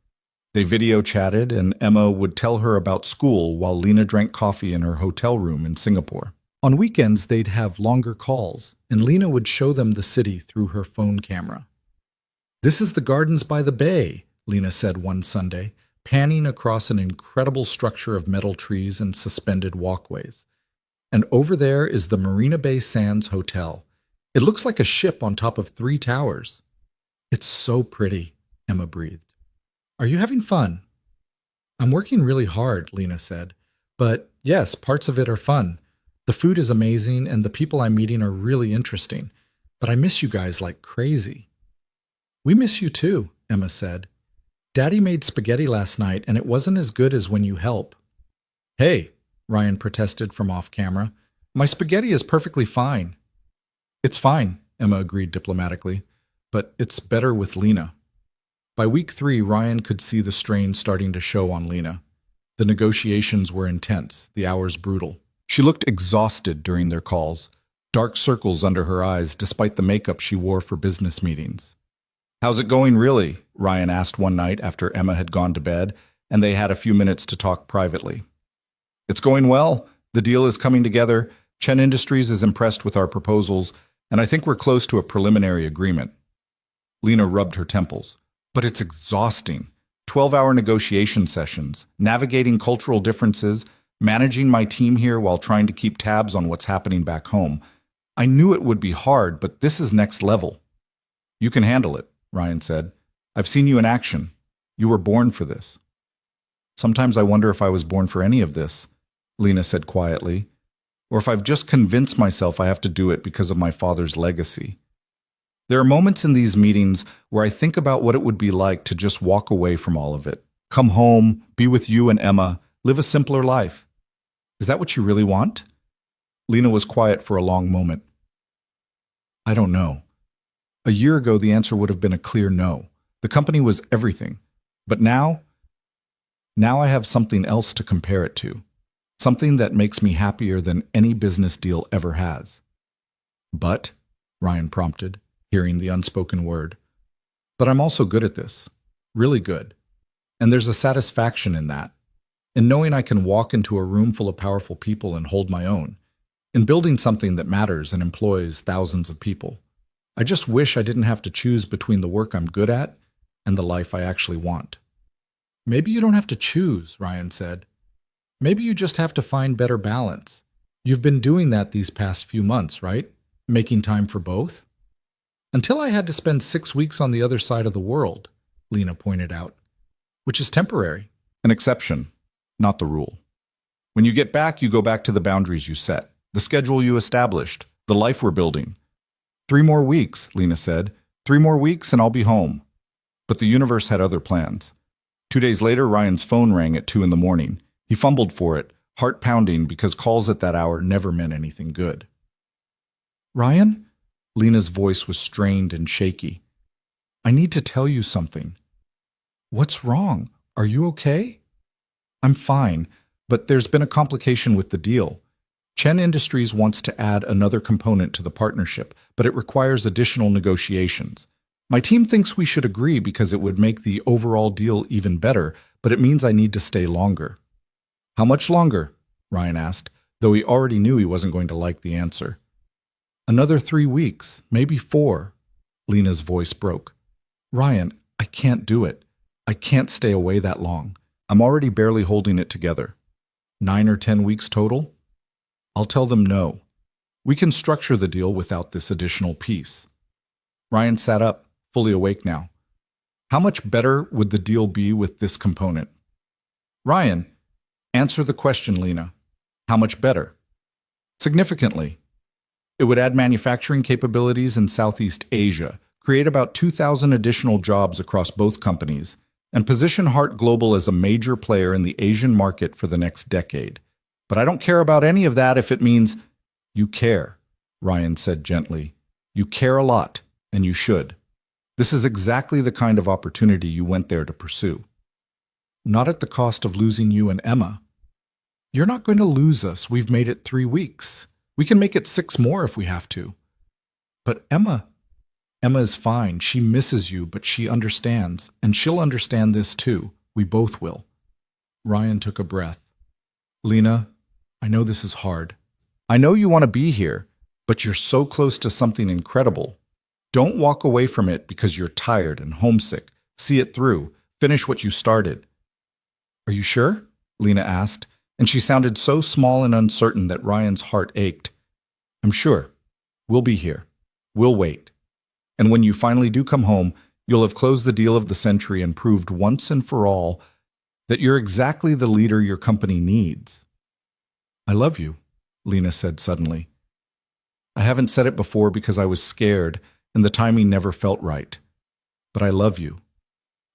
They video chatted, and Emma would tell her about school while Lena drank coffee in her hotel room in Singapore. On weekends, they'd have longer calls, and Lena would show them the city through her phone camera. This is the Gardens by the Bay, Lena said one Sunday, panning across an incredible structure of metal trees and suspended walkways. And over there is the Marina Bay Sands Hotel. It looks like a ship on top of 3 towers. It's so pretty, Emma breathed. Are you having fun? I'm working really hard, Lena said. But yes, parts of it are fun. The food is amazing and the people I'm meeting are really interesting. But I miss you guys like crazy. We miss you too, Emma said. Daddy made spaghetti last night and it wasn't as good as when you help. Hey, Ryan protested from off camera. My spaghetti is perfectly fine. It's fine, Emma agreed diplomatically, but it's better with Lena. By week 3, Ryan could see the strain starting to show on Lena. The negotiations were intense, the hours brutal. She looked exhausted during their calls, dark circles under her eyes despite the makeup she wore for business meetings. How's it going really? Ryan asked one night after Emma had gone to bed, and they had a few minutes to talk privately. It's going well. The deal is coming together. Chen Industries is impressed with our proposals, and I think we're close to a preliminary agreement. Lena rubbed her temples. But it's exhausting. 12-hour negotiation sessions, navigating cultural differences, managing my team here while trying to keep tabs on what's happening back home. I knew it would be hard, but this is next level. You can handle it, Ryan said. I've seen you in action. You were born for this. Sometimes I wonder if I was born for any of this, Lena said quietly, or if I've just convinced myself I have to do it because of my father's legacy. There are moments in these meetings where I think about what it would be like to just walk away from all of it. Come home, be with you and Emma, live a simpler life. Is that what you really want? Lena was quiet for a long moment. I don't know. A year ago, the answer would have been a clear no. The company was everything. But now I have something else to compare it to. Something that makes me happier than any business deal ever has. But, Ryan prompted, hearing the unspoken word. But I'm also good at this. Really good. And there's a satisfaction in that. In knowing I can walk into a room full of powerful people and hold my own. In building something that matters and employs thousands of people. I just wish I didn't have to choose between the work I'm good at and the life I actually want. Maybe you don't have to choose, Ryan said. Maybe you just have to find better balance. You've been doing that these past few months, right? Making time for both? Until I had to spend 6 weeks on the other side of the world, Lena pointed out, which is temporary. An exception, not the rule. When you get back, you go back to the boundaries you set, the schedule you established, the life we're building. 3 more weeks, Lena said. 3 more weeks and I'll be home. But the universe had other plans. 2 days later, Ryan's phone rang at 2 in the morning. He fumbled for it, heart pounding because calls at that hour never meant anything good. Ryan? Lena's voice was strained and shaky. I need to tell you something. What's wrong? Are you okay? I'm fine, but there's been a complication with the deal. Chen Industries wants to add another component to the partnership, but it requires additional negotiations. My team thinks we should agree because it would make the overall deal even better, but it means I need to stay longer. How much longer? Ryan asked, though he already knew he wasn't going to like the answer. Another 3 weeks, maybe 4. Lena's voice broke. Ryan, I can't do it. I can't stay away that long. I'm already barely holding it together. 9 or 10 weeks total? I'll tell them no. We can structure the deal without this additional piece. Ryan sat up, fully awake now. How much better would the deal be with this component? Ryan, answer the question, Lena. How much better? Significantly. It would add manufacturing capabilities in Southeast Asia, create about 2,000 additional jobs across both companies, and position Hart Global as a major player in the Asian market for the next decade. But I don't care about any of that if it means you care, Ryan said gently. You care a lot, and you should. This is exactly the kind of opportunity you went there to pursue. Not at the cost of losing you and Emma. You're not going to lose us. We've made it 3 weeks. We can make it 6 more if we have to. But Emma is fine. She misses you, but she understands. And she'll understand this too. We both will. Ryan took a breath. Lena, I know this is hard. I know you want to be here, but you're so close to something incredible. Don't walk away from it because you're tired and homesick. See it through. Finish what you started. Are you sure? Lena asked, and she sounded so small and uncertain that Ryan's heart ached. I'm sure. We'll be here. We'll wait. And when you finally do come home, you'll have closed the deal of the century and proved once and for all that you're exactly the leader your company needs. I love you, Lena said suddenly. I haven't said it before because I was scared and the timing never felt right. But I love you.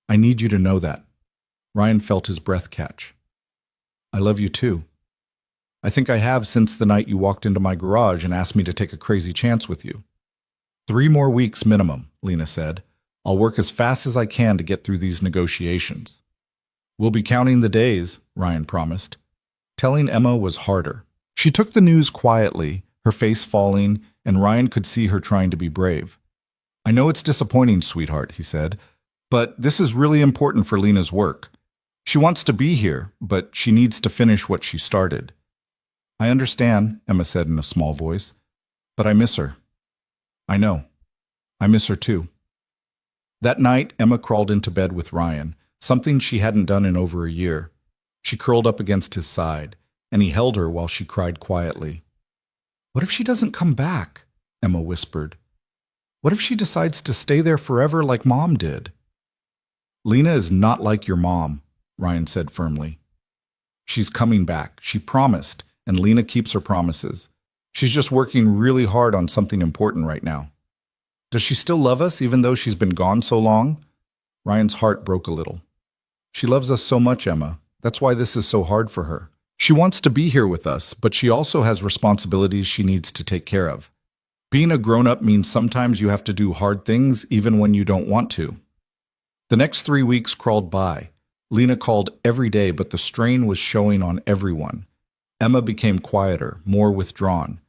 I need you to know that. Ryan felt his breath catch. I love you too. I think I have since the night you walked into my garage and asked me to take a crazy chance with you. 3 more weeks minimum, Lena said. I'll work as fast as I can to get through these negotiations. We'll be counting the days, Ryan promised. Telling Emma was harder. She took the news quietly, her face falling, and Ryan could see her trying to be brave. I know it's disappointing, sweetheart, he said, but this is really important for Lena's work. She wants to be here, but she needs to finish what she started. I understand, Emma said in a small voice, but I miss her. I know. I miss her too. That night, Emma crawled into bed with Ryan, something she hadn't done in over a year. She curled up against his side, and he held her while she cried quietly. What if she doesn't come back? Emma whispered. What if she decides to stay there forever like Mom did? Lena is not like your mom, Ryan said firmly. She's coming back. She promised, and Lena keeps her promises. She's just working really hard on something important right now. Does she still love us even though she's been gone so long? Ryan's heart broke a little. She loves us so much, Emma. That's why this is so hard for her. She wants to be here with us, but she also has responsibilities she needs to take care of. Being a grown-up means sometimes you have to do hard things even when you don't want to. The next 3 weeks crawled by. Lena called every day, but the strain was showing on everyone. Emma became quieter, more withdrawn.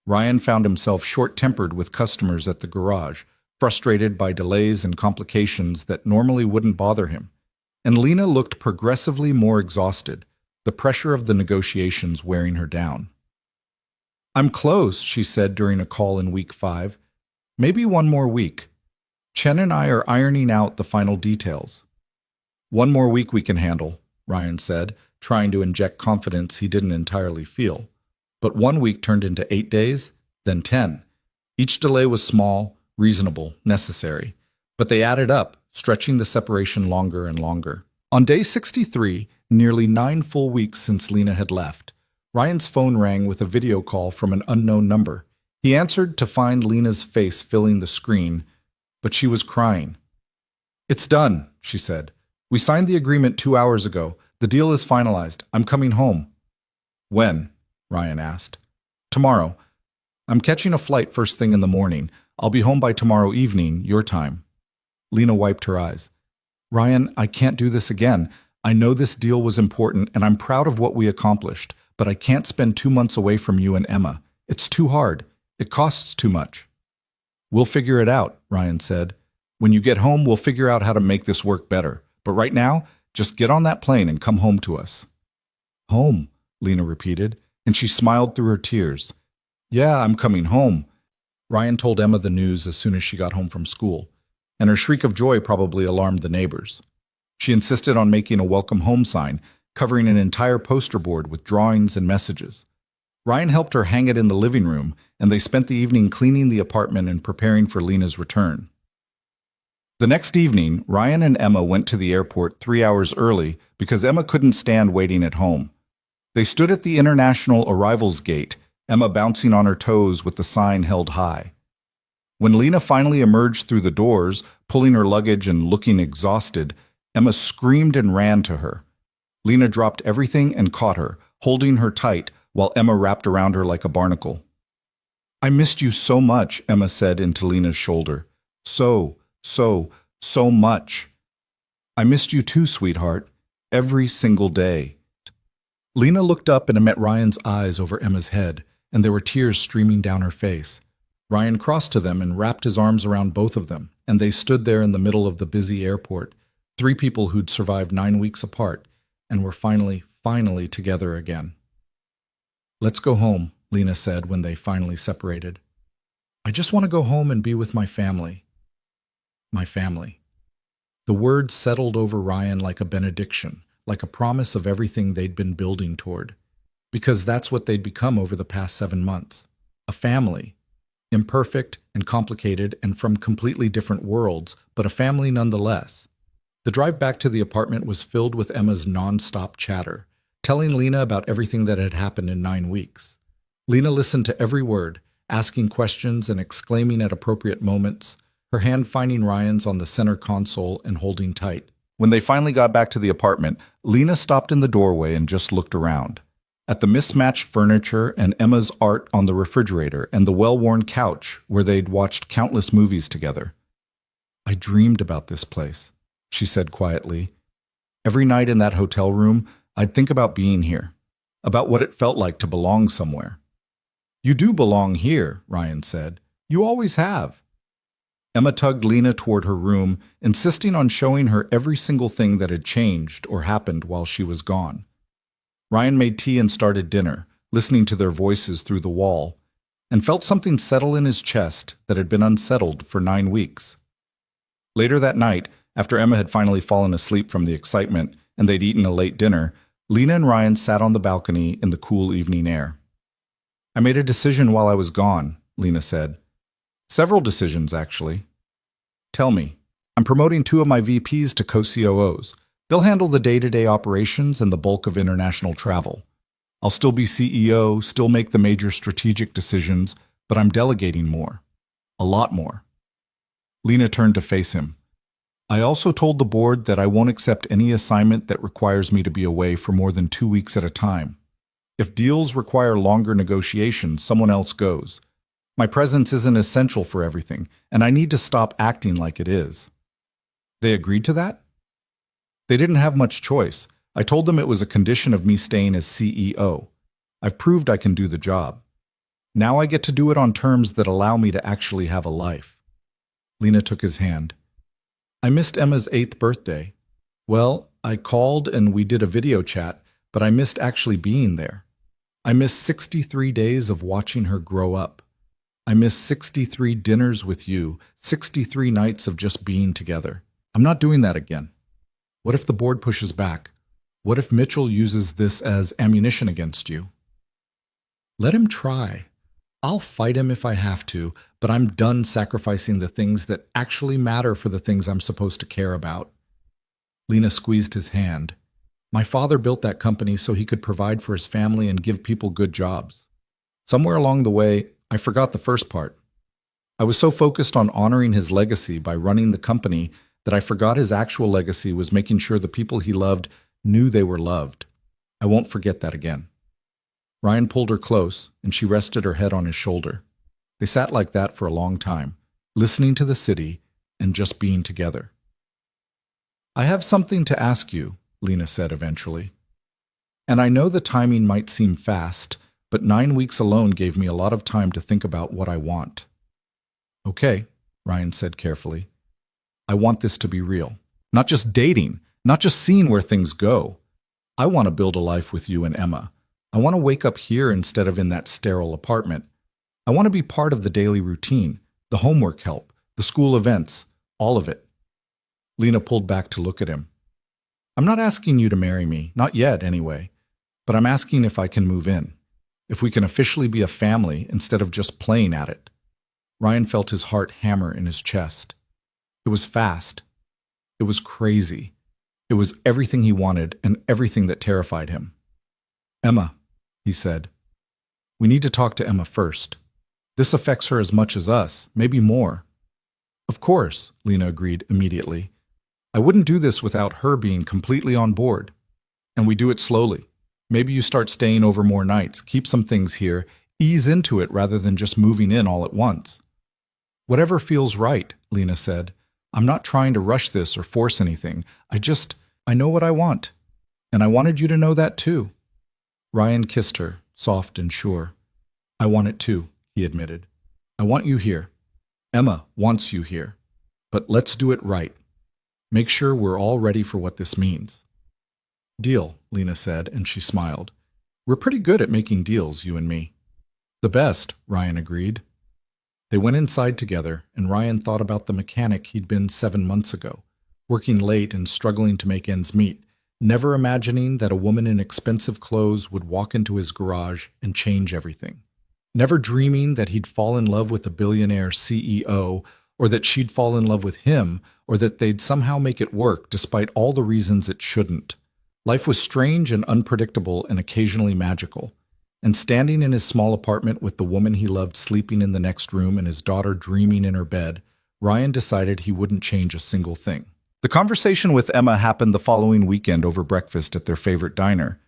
Ryan found himself short-tempered with customers at the garage, frustrated by delays and complications that normally wouldn't bother him. And Lena looked progressively more exhausted, the pressure of the negotiations wearing her down. "I'm close," she said during a call in week 5. "Maybe one more week. Chen and I are ironing out the final details." "One more week we can handle," Ryan said, trying to inject confidence he didn't entirely feel. But 1 week turned into 8 days, then 10. Each delay was small, reasonable, necessary, but they added up, stretching the separation longer and longer. On day 63, nearly 9 full weeks since Lena had left, Ryan's phone rang with a video call from an unknown number. He answered to find Lena's face filling the screen, but she was crying. "It's done," she said. "We signed the agreement 2 hours ago. The deal is finalized. I'm coming home." "When?" Ryan asked. "Tomorrow. I'm catching a flight first thing in the morning. I'll be home by tomorrow evening, your time." Lena wiped her eyes. "Ryan, I can't do this again. I know this deal was important, and I'm proud of what we accomplished, but I can't spend 2 months away from you and Emma. It's too hard. It costs too much." "We'll figure it out," Ryan said. "When you get home, we'll figure out how to make this work better. But right now, just get on that plane and come home to us." "Home," Lena repeated, and she smiled through her tears. "Yeah, I'm coming home." Ryan told Emma the news as soon as she got home from school, and her shriek of joy probably alarmed the neighbors. She insisted on making a welcome home sign, covering an entire poster board with drawings and messages. Ryan helped her hang it in the living room, and they spent the evening cleaning the apartment and preparing for Lena's return. The next evening, Ryan and Emma went to the airport 3 hours early because Emma couldn't stand waiting at home. They stood at the international arrivals gate, Emma bouncing on her toes with the sign held high. When Lena finally emerged through the doors, pulling her luggage and looking exhausted, Emma screamed and ran to her. Lena dropped everything and caught her, holding her tight while Emma wrapped around her like a barnacle. "I missed you so much," Emma said into Lena's shoulder. So much. "I missed you too, sweetheart. Every single day." Lena looked up and met Ryan's eyes over Emma's head, and there were tears streaming down her face. Ryan crossed to them and wrapped his arms around both of them, and they stood there in the middle of the busy airport, 3 people who'd survived 9 weeks apart and were finally together again. "Let's go home," Lena said when they finally separated. "I just want to go home and be with my family." My family. The words settled over Ryan like a benediction, like a promise of everything they'd been building toward. Because that's what they'd become over the past 7 months. A family. Imperfect and complicated and from completely different worlds, but a family nonetheless. The drive back to the apartment was filled with Emma's non-stop chatter, telling Lena about everything that had happened in 9 weeks. Lena listened to every word, asking questions and exclaiming at appropriate moments, her hand finding Ryan's on the center console and holding tight. When they finally got back to the apartment, Lena stopped in the doorway and just looked around. At the mismatched furniture and Emma's art on the refrigerator and the well-worn couch where they'd watched countless movies together. "I dreamed about this place," she said quietly. "Every night in that hotel room, I'd think about being here, about what it felt like to belong somewhere." "You do belong here," Ryan said. "You always have." Emma tugged Lena toward her room, insisting on showing her every single thing that had changed or happened while she was gone. Ryan made tea and started dinner, listening to their voices through the wall, and felt something settle in his chest that had been unsettled for 9 weeks. Later that night, after Emma had finally fallen asleep from the excitement and they'd eaten a late dinner, Lena and Ryan sat on the balcony in the cool evening air. "I made a decision while I was gone," Lena said. "Several decisions, actually." "Tell me." "I'm promoting 2 of my VPs to co-COOs. They'll handle the day-to-day operations and the bulk of international travel. I'll still be CEO, still make the major strategic decisions, but I'm delegating more. A lot more." Lena turned to face him. "I also told the board that I won't accept any assignment that requires me to be away for more than 2 weeks at a time. If deals require longer negotiations, someone else goes. My presence isn't essential for everything, and I need to stop acting like it is. They agreed to that? They didn't have much choice. I told them it was a condition of me staying as CEO. I've proved I can do the job. Now I get to do it on terms that allow me to actually have a life. Lena took his hand. I missed Emma's 8th birthday. Well, I called and we did a video chat, but I missed actually being there. I missed 63 days of watching her grow up. I missed 63 dinners with you, 63 nights of just being together. I'm not doing that again. What if the board pushes back? What if Mitchell uses this as ammunition against you? Let him try. I'll fight him if I have to, but I'm done sacrificing the things that actually matter for the things I'm supposed to care about. Lena squeezed his hand. My father built that company so he could provide for his family and give people good jobs. Somewhere along the way, I forgot the first part. I was so focused on honoring his legacy by running the company that I forgot his actual legacy was making sure the people he loved knew they were loved. I won't forget that again. Ryan pulled her close, and she rested her head on his shoulder. They sat like that for a long time, listening to the city and just being together. I have something to ask you, Lena said eventually. And I know the timing might seem fast, but 9 weeks alone gave me a lot of time to think about what I want. Okay, Ryan said carefully. I want this to be real. Not just dating, not just seeing where things go. I want to build a life with you and Emma. I want to wake up here instead of in that sterile apartment. I want to be part of the daily routine, the homework help, the school events, all of it. Lena pulled back to look at him. I'm not asking you to marry me, not yet anyway, but I'm asking if I can move in, if we can officially be a family instead of just playing at it. Ryan felt his heart hammer in his chest. It was fast. It was crazy. It was everything he wanted and everything that terrified him. Emma, he said. We need to talk to Emma first. This affects her as much as us, maybe more. Of course, Lena agreed immediately. I wouldn't do this without her being completely on board. And we do it slowly. Maybe you start staying over more nights, keep some things here, ease into it rather than just moving in all at once. Whatever feels right, Lena said. I'm not trying to rush this or force anything. I know what I want. And I wanted you to know that too. Ryan kissed her, soft and sure. I want it too, he admitted. I want you here. Emma wants you here. But let's do it right. Make sure we're all ready for what this means. Deal, Lena said, and she smiled. We're pretty good at making deals, you and me. The best, Ryan agreed. They went inside together, and Ryan thought about the mechanic he'd been 7 months ago, working late and struggling to make ends meet, never imagining that a woman in expensive clothes would walk into his garage and change everything. Never dreaming that he'd fall in love with a billionaire CEO, or that she'd fall in love with him, or that they'd somehow make it work despite all the reasons it shouldn't. Life was strange and unpredictable and occasionally magical. And standing in his small apartment with the woman he loved sleeping in the next room and his daughter dreaming in her bed, Ryan decided he wouldn't change a single thing. The conversation with Emma happened the following weekend over breakfast at their favorite diner,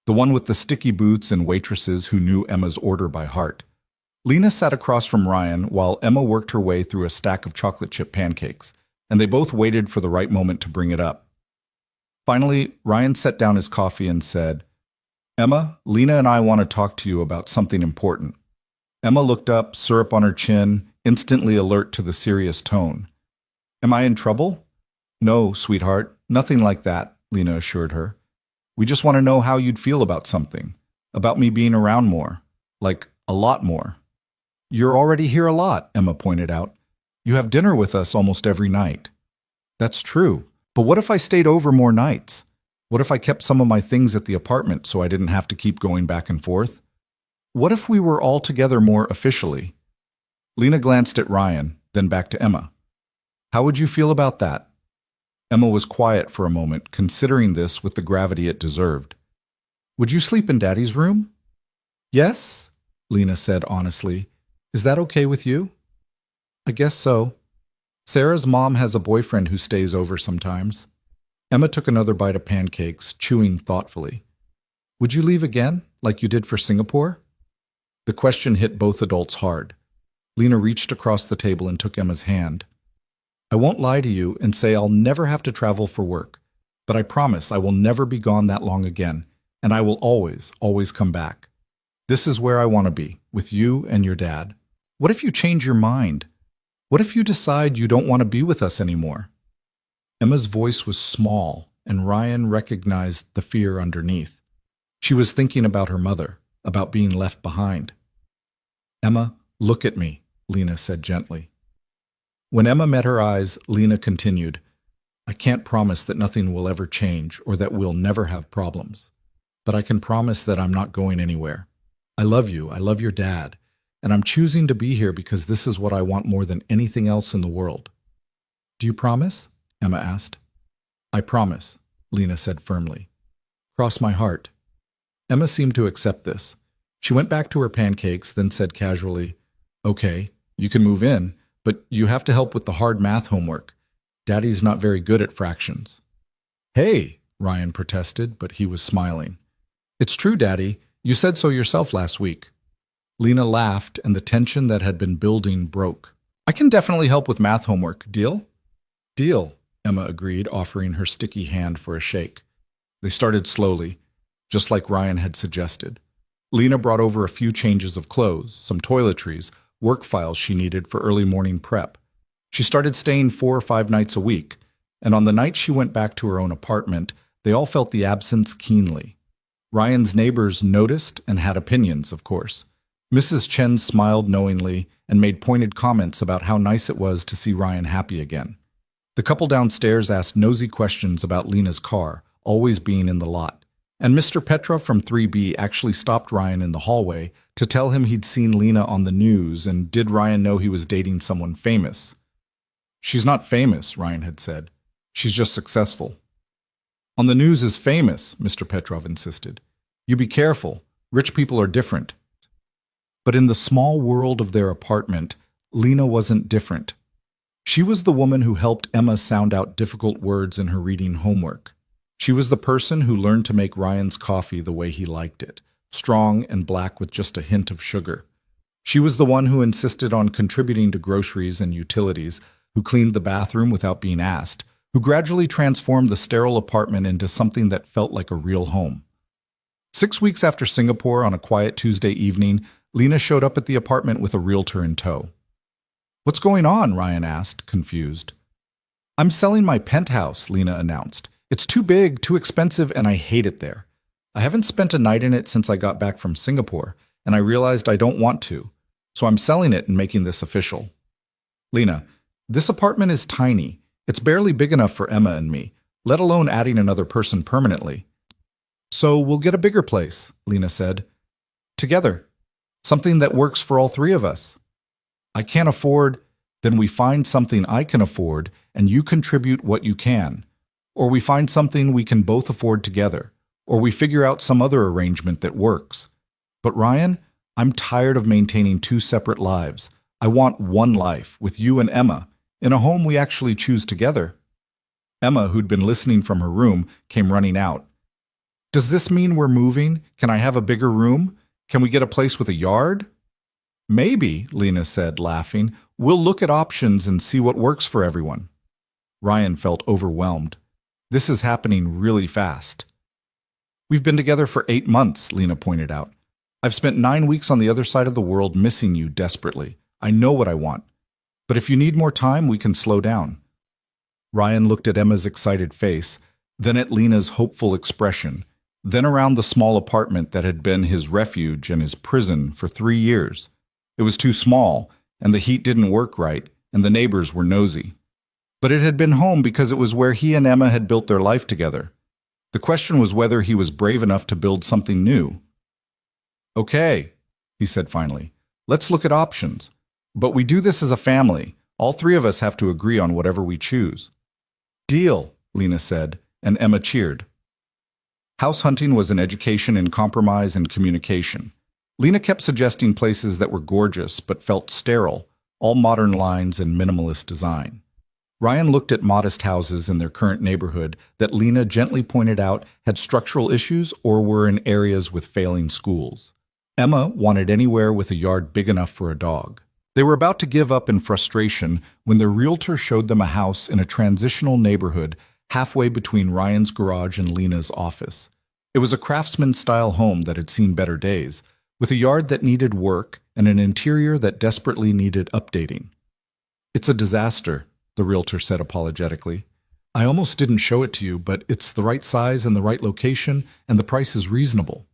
the one with the sticky boots and waitresses who knew Emma's order by heart. Lena sat across from Ryan while Emma worked her way through a stack of chocolate chip pancakes, and they both waited for the right moment to bring it up. Finally, Ryan set down his coffee and said, Emma, Lena and I want to talk to you about something important. Emma looked up, syrup on her chin, instantly alert to the serious tone. Am I in trouble? No, sweetheart, nothing like that, Lena assured her. We just want to know how you'd feel about something, about me being around more, like a lot more. You're already here a lot, Emma pointed out. You have dinner with us almost every night. That's true, but what if I stayed over more nights? What if I kept some of my things at the apartment so I didn't have to keep going back and forth? What if we were all together more officially? Lena glanced at Ryan, then back to Emma. How would you feel about that? Emma was quiet for a moment, considering this with the gravity it deserved. Would you sleep in Daddy's room? Yes, Lena said honestly. Is that okay with you? I guess so. Sarah's mom has a boyfriend who stays over sometimes. Emma took another bite of pancakes, chewing thoughtfully. Would you leave again, like you did for Singapore? The question hit both adults hard. Lena reached across the table and took Emma's hand. I won't lie to you and say I'll never have to travel for work, but I promise I will never be gone that long again, and I will always, always come back. This is where I want to be, with you and your dad. What if you change your mind? What if you decide you don't want to be with us anymore? Emma's voice was small, and Ryan recognized the fear underneath. She was thinking about her mother, about being left behind. Emma, look at me, Lena said gently. When Emma met her eyes, Lena continued, I can't promise that nothing will ever change or that we'll never have problems. But I can promise that I'm not going anywhere. I love you, I love your dad, and I'm choosing to be here because this is what I want more than anything else in the world. Do you promise? Emma asked. I promise, Lena said firmly. Cross my heart. Emma seemed to accept this. She went back to her pancakes, then said casually, Okay, you can move in, but you have to help with the hard math homework. Daddy's not very good at fractions. Hey, Ryan protested, but he was smiling. It's true, Daddy. You said so yourself last week. Lena laughed, and the tension that had been building broke. I can definitely help with math homework. Deal? Deal, Emma agreed, offering her sticky hand for a shake. They started slowly, just like Ryan had suggested. Lena brought over a few changes of clothes, some toiletries, work files she needed for early morning prep. She started staying 4 or 5 nights a week, and on the night she went back to her own apartment, they all felt the absence keenly. Ryan's neighbors noticed and had opinions, of course. Mrs. Chen smiled knowingly and made pointed comments about how nice it was to see Ryan happy again. The couple downstairs asked nosy questions about Lena's car, always being in the lot. And Mr. Petrov from 3B actually stopped Ryan in the hallway to tell him he'd seen Lena on the news and did Ryan know he was dating someone famous. She's not famous, Ryan had said. She's just successful. On the news is famous, Mr. Petrov insisted. You be careful. Rich people are different. But in the small world of their apartment, Lena wasn't different. She was the woman who helped Emma sound out difficult words in her reading homework. She was the person who learned to make Ryan's coffee the way he liked it, strong and black with just a hint of sugar. She was the one who insisted on contributing to groceries and utilities, who cleaned the bathroom without being asked, who gradually transformed the sterile apartment into something that felt like a real home. 6 weeks after Singapore, on a quiet Tuesday evening, Lena showed up at the apartment with a realtor in tow. What's going on? Ryan asked, confused. I'm selling my penthouse, Lena announced. It's too big, too expensive, and I hate it there. I haven't spent a night in it since I got back from Singapore, and I realized I don't want to, so I'm selling it and making this official. Lena, this apartment is tiny. It's barely big enough for Emma and me, let alone adding another person permanently. So we'll get a bigger place, Lena said. Together. Something that works for all 3 of us. I can't afford, then we find something I can afford, and you contribute what you can. Or we find something we can both afford together, or we figure out some other arrangement that works. But Ryan, I'm tired of maintaining 2 separate lives. I want one life, with you and Emma, in a home we actually choose together. Emma, who'd been listening from her room, came running out. Does this mean we're moving? Can I have a bigger room? Can we get a place with a yard? Maybe, Lena said, laughing. We'll look at options and see what works for everyone. Ryan felt overwhelmed. This is happening really fast. We've been together for 8 months, Lena pointed out. I've spent 9 weeks on the other side of the world missing you desperately. I know what I want. But if you need more time, we can slow down. Ryan looked at Emma's excited face, then at Lena's hopeful expression, then around the small apartment that had been his refuge and his prison for 3 years. It was too small, and the heat didn't work right, and the neighbors were nosy. But it had been home because it was where he and Emma had built their life together. The question was whether he was brave enough to build something new. Okay, he said finally, let's look at options. But we do this as a family. All 3 of us have to agree on whatever we choose. Deal, Lena said, and Emma cheered. House hunting was an education in compromise and communication. Lena kept suggesting places that were gorgeous but felt sterile, all modern lines and minimalist design. Ryan looked at modest houses in their current neighborhood that Lena gently pointed out had structural issues or were in areas with failing schools. Emma wanted anywhere with a yard big enough for a dog. They were about to give up in frustration when their realtor showed them a house in a transitional neighborhood halfway between Ryan's garage and Lena's office. It was a craftsman-style home that had seen better days, with a yard that needed work and an interior that desperately needed updating. "It's a disaster," the realtor said apologetically. "I almost didn't show it to you, but it's the right size and the right location, and the price is reasonable."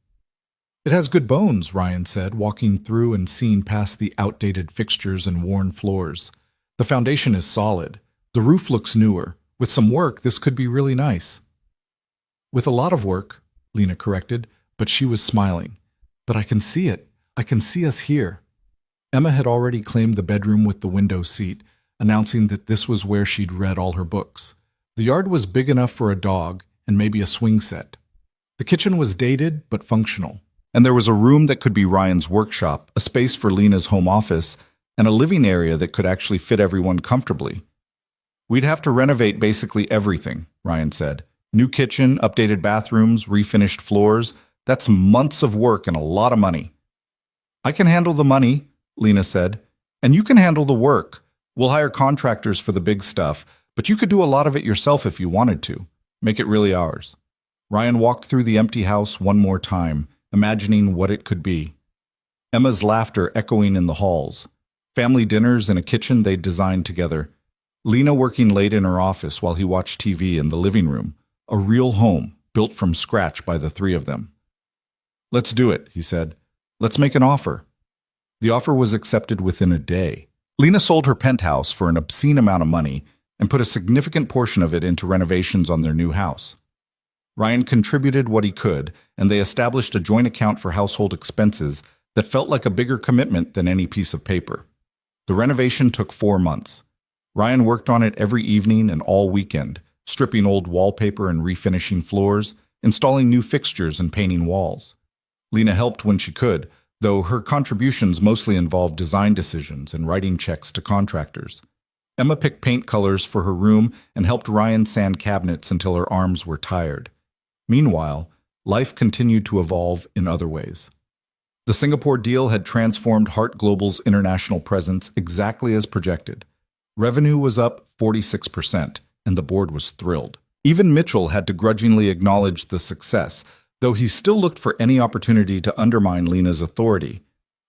"It has good bones," Ryan said, walking through and seeing past the outdated fixtures and worn floors. "The foundation is solid. The roof looks newer. With some work, this could be really nice." "With a lot of work," Lena corrected, but she was smiling. "But I can see it. I can see us here." Emma had already claimed the bedroom with the window seat, announcing that this was where she'd read all her books. The yard was big enough for a dog and maybe a swing set. The kitchen was dated but functional, and there was a room that could be Ryan's workshop, a space for Lena's home office, and a living area that could actually fit everyone comfortably. "We'd have to renovate basically everything," Ryan said. "New kitchen, updated bathrooms, refinished floors. That's months of work and a lot of money." "I can handle the money," Lena said, "and you can handle the work. We'll hire contractors for the big stuff, but you could do a lot of it yourself if you wanted to. Make it really ours." Ryan walked through the empty house one more time, imagining what it could be. Emma's laughter echoing in the halls. Family dinners in a kitchen they'd designed together. Lena working late in her office while he watched TV in the living room. A real home, built from scratch by the three of them. "Let's do it," he said. "Let's make an offer." The offer was accepted within a day. Lena sold her penthouse for an obscene amount of money and put a significant portion of it into renovations on their new house. Ryan contributed what he could, and they established a joint account for household expenses that felt like a bigger commitment than any piece of paper. The renovation took 4 months. Ryan worked on it every evening and all weekend, stripping old wallpaper and refinishing floors, installing new fixtures and painting walls. Lena helped when she could, though her contributions mostly involved design decisions and writing checks to contractors. Emma picked paint colors for her room and helped Ryan sand cabinets until her arms were tired. Meanwhile, life continued to evolve in other ways. The Singapore deal had transformed Hart Global's international presence exactly as projected. Revenue was up 46%, and the board was thrilled. Even Mitchell had to grudgingly acknowledge the success, though he still looked for any opportunity to undermine Lena's authority.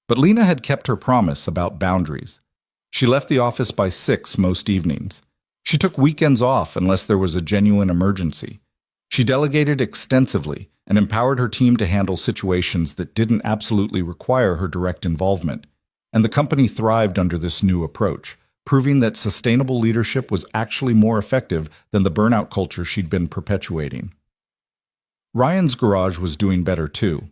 But Lena had kept her promise about boundaries. She left the office by 6 most evenings. She took weekends off unless there was a genuine emergency. She delegated extensively and empowered her team to handle situations that didn't absolutely require her direct involvement. And the company thrived under this new approach, proving that sustainable leadership was actually more effective than the burnout culture she'd been perpetuating. Ryan's garage was doing better too.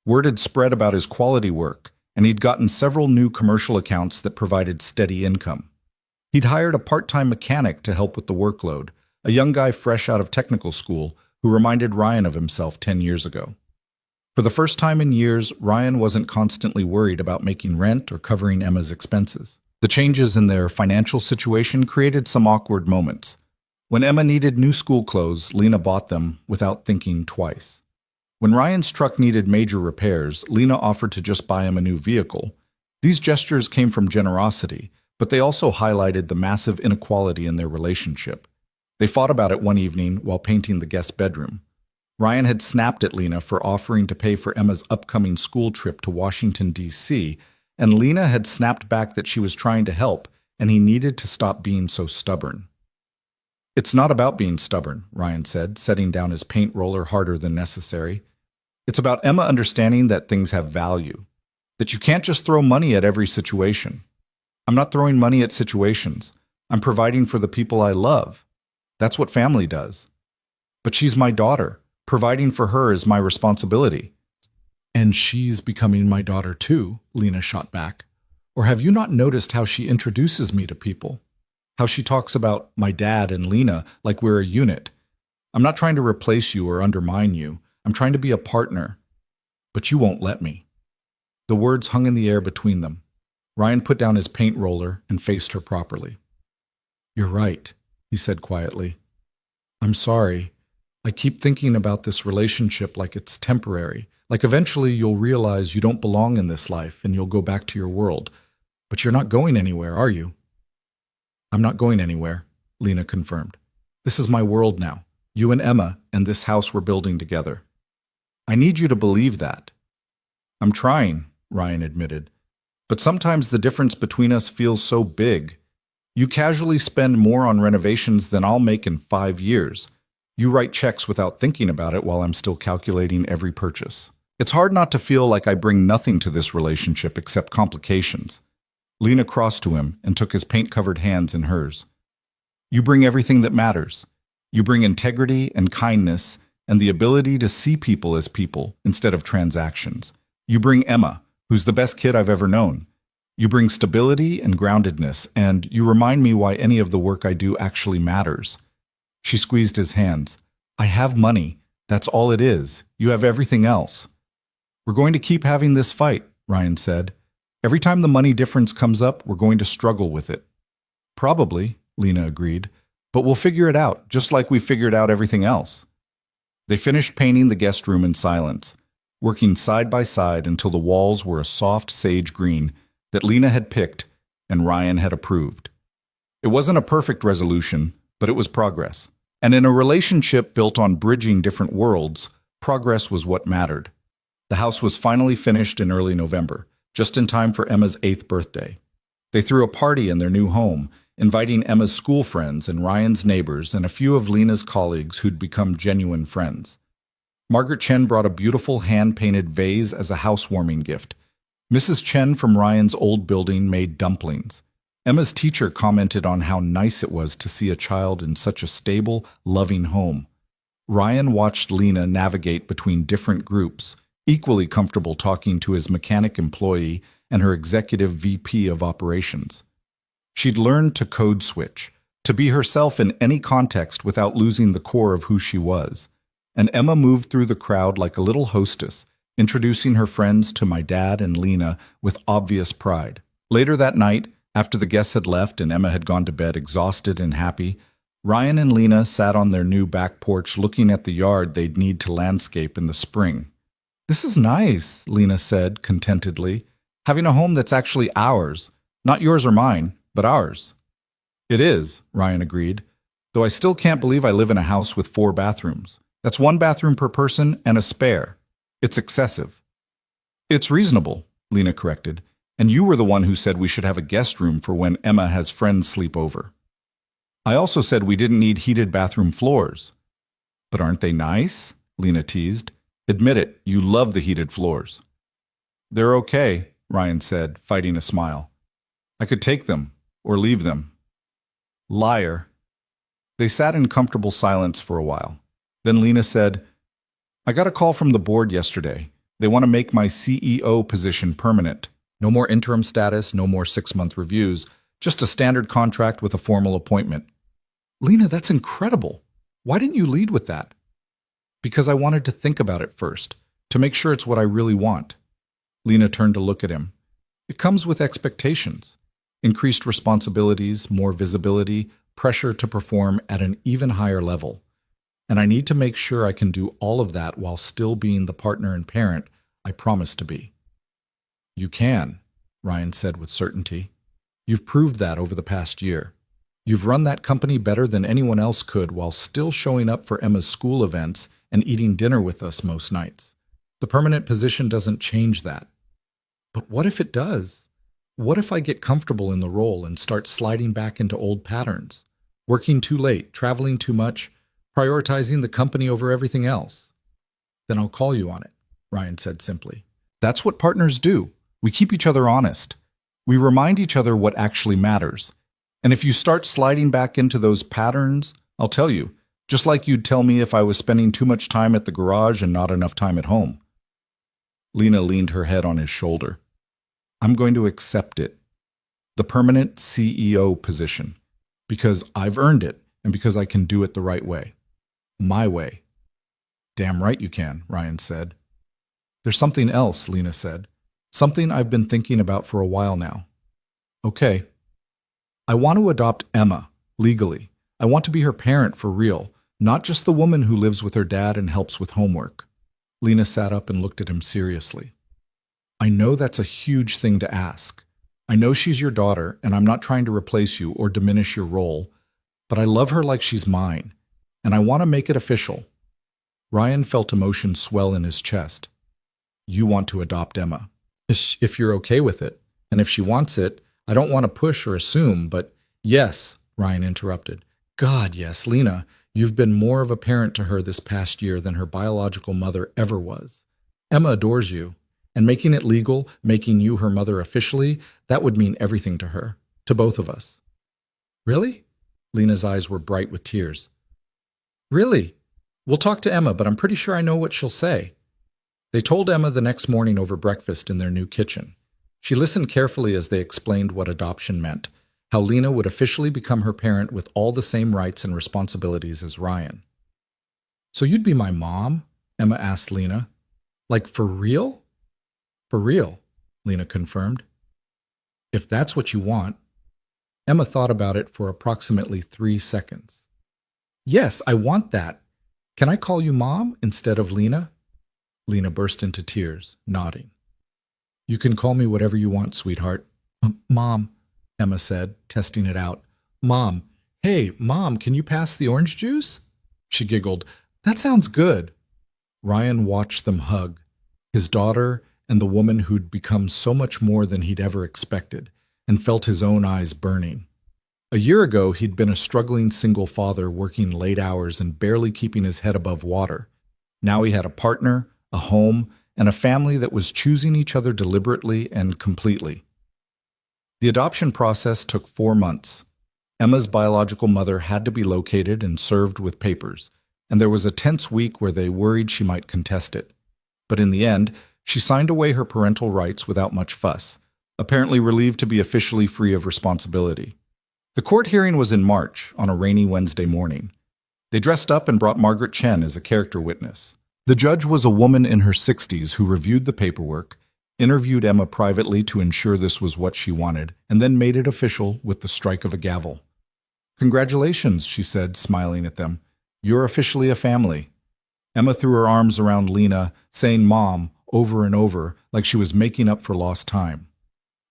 Word had spread about his quality work, and he'd gotten several new commercial accounts that provided steady income. He'd hired a part-time mechanic to help with the workload, a young guy fresh out of technical school who reminded Ryan of himself 10 years ago. For the first time in years, Ryan wasn't constantly worried about making rent or covering Emma's expenses. The changes in their financial situation created some awkward moments. When Emma needed new school clothes, Lena bought them without thinking twice. When Ryan's truck needed major repairs, Lena offered to just buy him a new vehicle. These gestures came from generosity, but they also highlighted the massive inequality in their relationship. They fought about it one evening while painting the guest bedroom. Ryan had snapped at Lena for offering to pay for Emma's upcoming school trip to Washington, D.C., and Lena had snapped back that she was trying to help, and he needed to stop being so stubborn. "It's not about being stubborn," Ryan said, setting down his paint roller harder than necessary. "It's about Emma understanding that things have value, that you can't just throw money at every situation. I'm not throwing money at situations. I'm providing for the people I love. That's what family does. But she's my daughter. Providing for her is my responsibility." "And she's becoming my daughter too," Lena shot back. "Or have you not noticed how she introduces me to people? How she talks about my dad and Lena like we're a unit. I'm not trying to replace you or undermine you. I'm trying to be a partner. But you won't let me." The words hung in the air between them. Ryan put down his paint roller and faced her properly. "You're right. he said quietly. I'm sorry. I keep thinking about this relationship like it's temporary. Like eventually you'll realize you don't belong in this life and you'll go back to your world. But you're not going anywhere, are you? I'm not going anywhere, Lena confirmed. This is my world now. You and Emma and this house we're building together. I need you to believe that. I'm trying, Ryan admitted. But sometimes the difference between us feels so big. You casually spend more on renovations than I'll make in 5 years. You write checks without thinking about it while I'm still calculating every purchase. It's hard not to feel like I bring nothing to this relationship except complications. Lena crossed to him and took his paint-covered hands in hers. You bring everything that matters. You bring integrity and kindness and the ability to see people as people instead of transactions. You bring Emma, who's the best kid I've ever known. You bring stability and groundedness, and you remind me why any of the work I do actually matters. She squeezed his hands. I have money. That's all it is. You have everything else. We're going to keep having this fight, Ryan said. Every time the money difference comes up, we're going to struggle with it. Probably, Lena agreed, but we'll figure it out, just like we figured out everything else. They finished painting the guest room in silence, working side by side until the walls were a soft sage green that Lena had picked and Ryan had approved. It wasn't a perfect resolution, but it was progress. And in a relationship built on bridging different worlds, progress was what mattered. The house was finally finished in early November, just in time for Emma's 8th birthday. They threw a party in their new home, inviting Emma's school friends and Ryan's neighbors and a few of Lena's colleagues who'd become genuine friends. Margaret Chen brought a beautiful hand-painted vase as a housewarming gift. Mrs. Chen from Ryan's old building made dumplings. Emma's teacher commented on how nice it was to see a child in such a stable, loving home. Ryan watched Lena navigate between different groups, equally comfortable talking to his mechanic employee and her executive VP of operations. She'd learned to code switch, to be herself in any context without losing the core of who she was. And Emma moved through the crowd like a little hostess, introducing her friends to my dad and Lena with obvious pride. Later that night, after the guests had left and Emma had gone to bed exhausted and happy, Ryan and Lena sat on their new back porch looking at the yard they'd need to landscape in the spring. This is nice, Lena said contentedly. Having a home that's actually ours. Not yours or mine, but ours. It is, Ryan agreed, though I still can't believe I live in a house with 4 bathrooms. That's 1 bathroom per person and a spare. It's excessive. It's reasonable, Lena corrected, and you were the one who said we should have a guest room for when Emma has friends sleep over. I also said we didn't need heated bathroom floors. But aren't they nice? Lena teased. Admit it, you love the heated floors. They're okay, Ryan said, fighting a smile. I could take them, or leave them. Liar. They sat in comfortable silence for a while. Then Lena said, I got a call from the board yesterday. They want to make my CEO position permanent. No more interim status, no more 6-month reviews, just a standard contract with a formal appointment. Lena, that's incredible. Why didn't you lead with that? Because I wanted to think about it first, to make sure it's what I really want. Lena turned to look at him. It comes with expectations. Increased responsibilities, more visibility, pressure to perform at an even higher level. And I need to make sure I can do all of that while still being the partner and parent I promised to be. You can, Ryan said with certainty. You've proved that over the past year. You've run that company better than anyone else could while still showing up for Emma's school events and eating dinner with us most nights. The permanent position doesn't change that. But what if it does? What if I get comfortable in the role and start sliding back into old patterns? Working too late, traveling too much, prioritizing the company over everything else? Then I'll call you on it, Ryan said simply. That's what partners do. We keep each other honest. We remind each other what actually matters. And if you start sliding back into those patterns, I'll tell you, just like you'd tell me if I was spending too much time at the garage and not enough time at home. Lena leaned her head on his shoulder. I'm going to accept it. The permanent CEO position. Because I've earned it and because I can do it the right way. My way. Damn right you can, Ryan said. There's something else, Lena said. Something I've been thinking about for a while now. Okay. I want to adopt Emma, legally. I want to be her parent for real, not just the woman who lives with her dad and helps with homework. Lena sat up and looked at him seriously. I know that's a huge thing to ask. I know she's your daughter, and I'm not trying to replace you or diminish your role, but I love her like she's mine, and I want to make it official. Ryan felt emotion swell in his chest. You want to adopt Emma. If you're okay with it, and if she wants it, I don't want to push or assume, but yes, Ryan interrupted. God, yes, Lena, you've been more of a parent to her this past year than her biological mother ever was. Emma adores you, and making it legal, making you her mother officially, that would mean everything to her, to both of us. Really? Lena's eyes were bright with tears. Really? We'll talk to Emma, but I'm pretty sure I know what she'll say. They told Emma the next morning over breakfast in their new kitchen. She listened carefully as they explained what adoption meant, how Lena would officially become her parent with all the same rights and responsibilities as Ryan. So you'd be my mom? Emma asked Lena. Like for real? For real, Lena confirmed. If that's what you want. Emma thought about it for approximately 3 seconds. Yes, I want that. Can I call you Mom instead of Lena? Lena burst into tears, nodding. You can call me whatever you want, sweetheart. Mom, Emma said, testing it out. Mom, hey, Mom, can you pass the orange juice? She giggled. That sounds good. Ryan watched them hug, his daughter and the woman who'd become so much more than he'd ever expected, and felt his own eyes burning. A year ago, he'd been a struggling single father working late hours and barely keeping his head above water. Now he had a partner, a home, and a family that was choosing each other deliberately and completely. The adoption process took 4 months. Emma's biological mother had to be located and served with papers, and there was a tense week where they worried she might contest it. But in the end, she signed away her parental rights without much fuss, apparently relieved to be officially free of responsibility. The court hearing was in March, on a rainy Wednesday morning. They dressed up and brought Margaret Chen as a character witness. The judge was a woman in her 60s who reviewed the paperwork, interviewed Emma privately to ensure this was what she wanted, and then made it official with the strike of a gavel. Congratulations, she said, smiling at them. You're officially a family. Emma threw her arms around Lena, saying Mom over and over, like she was making up for lost time.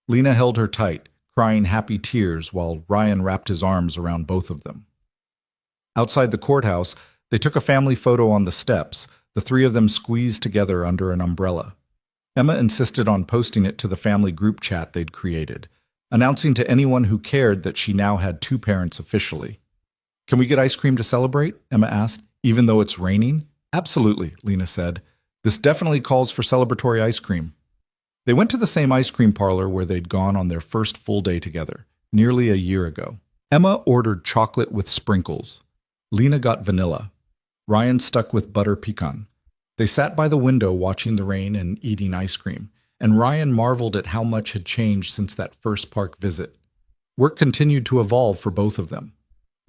Lena held her tight, crying happy tears while Ryan wrapped his arms around both of them. Outside the courthouse, they took a family photo on the steps, the 3 of them squeezed together under an umbrella. Emma insisted on posting it to the family group chat they'd created, announcing to anyone who cared that she now had 2 parents officially. Can we get ice cream to celebrate? Emma asked, even though it's raining. Absolutely, Lena said. This definitely calls for celebratory ice cream. They went to the same ice cream parlor where they'd gone on their first full day together, nearly a year ago. Emma ordered chocolate with sprinkles. Lena got vanilla. Ryan stuck with butter pecan. They sat by the window watching the rain and eating ice cream, and Ryan marveled at how much had changed since that first park visit. Work continued to evolve for both of them.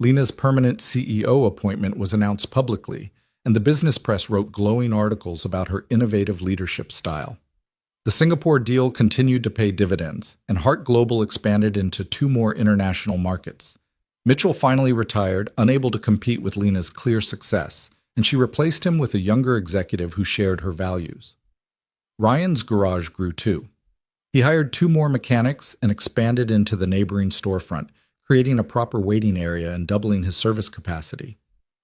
Lena's permanent CEO appointment was announced publicly, and the business press wrote glowing articles about her innovative leadership style. The Singapore deal continued to pay dividends, and Hart Global expanded into 2 more international markets. Mitchell finally retired, unable to compete with Lena's clear success, and she replaced him with a younger executive who shared her values. Ryan's garage grew too. He hired 2 more mechanics and expanded into the neighboring storefront, creating a proper waiting area and doubling his service capacity.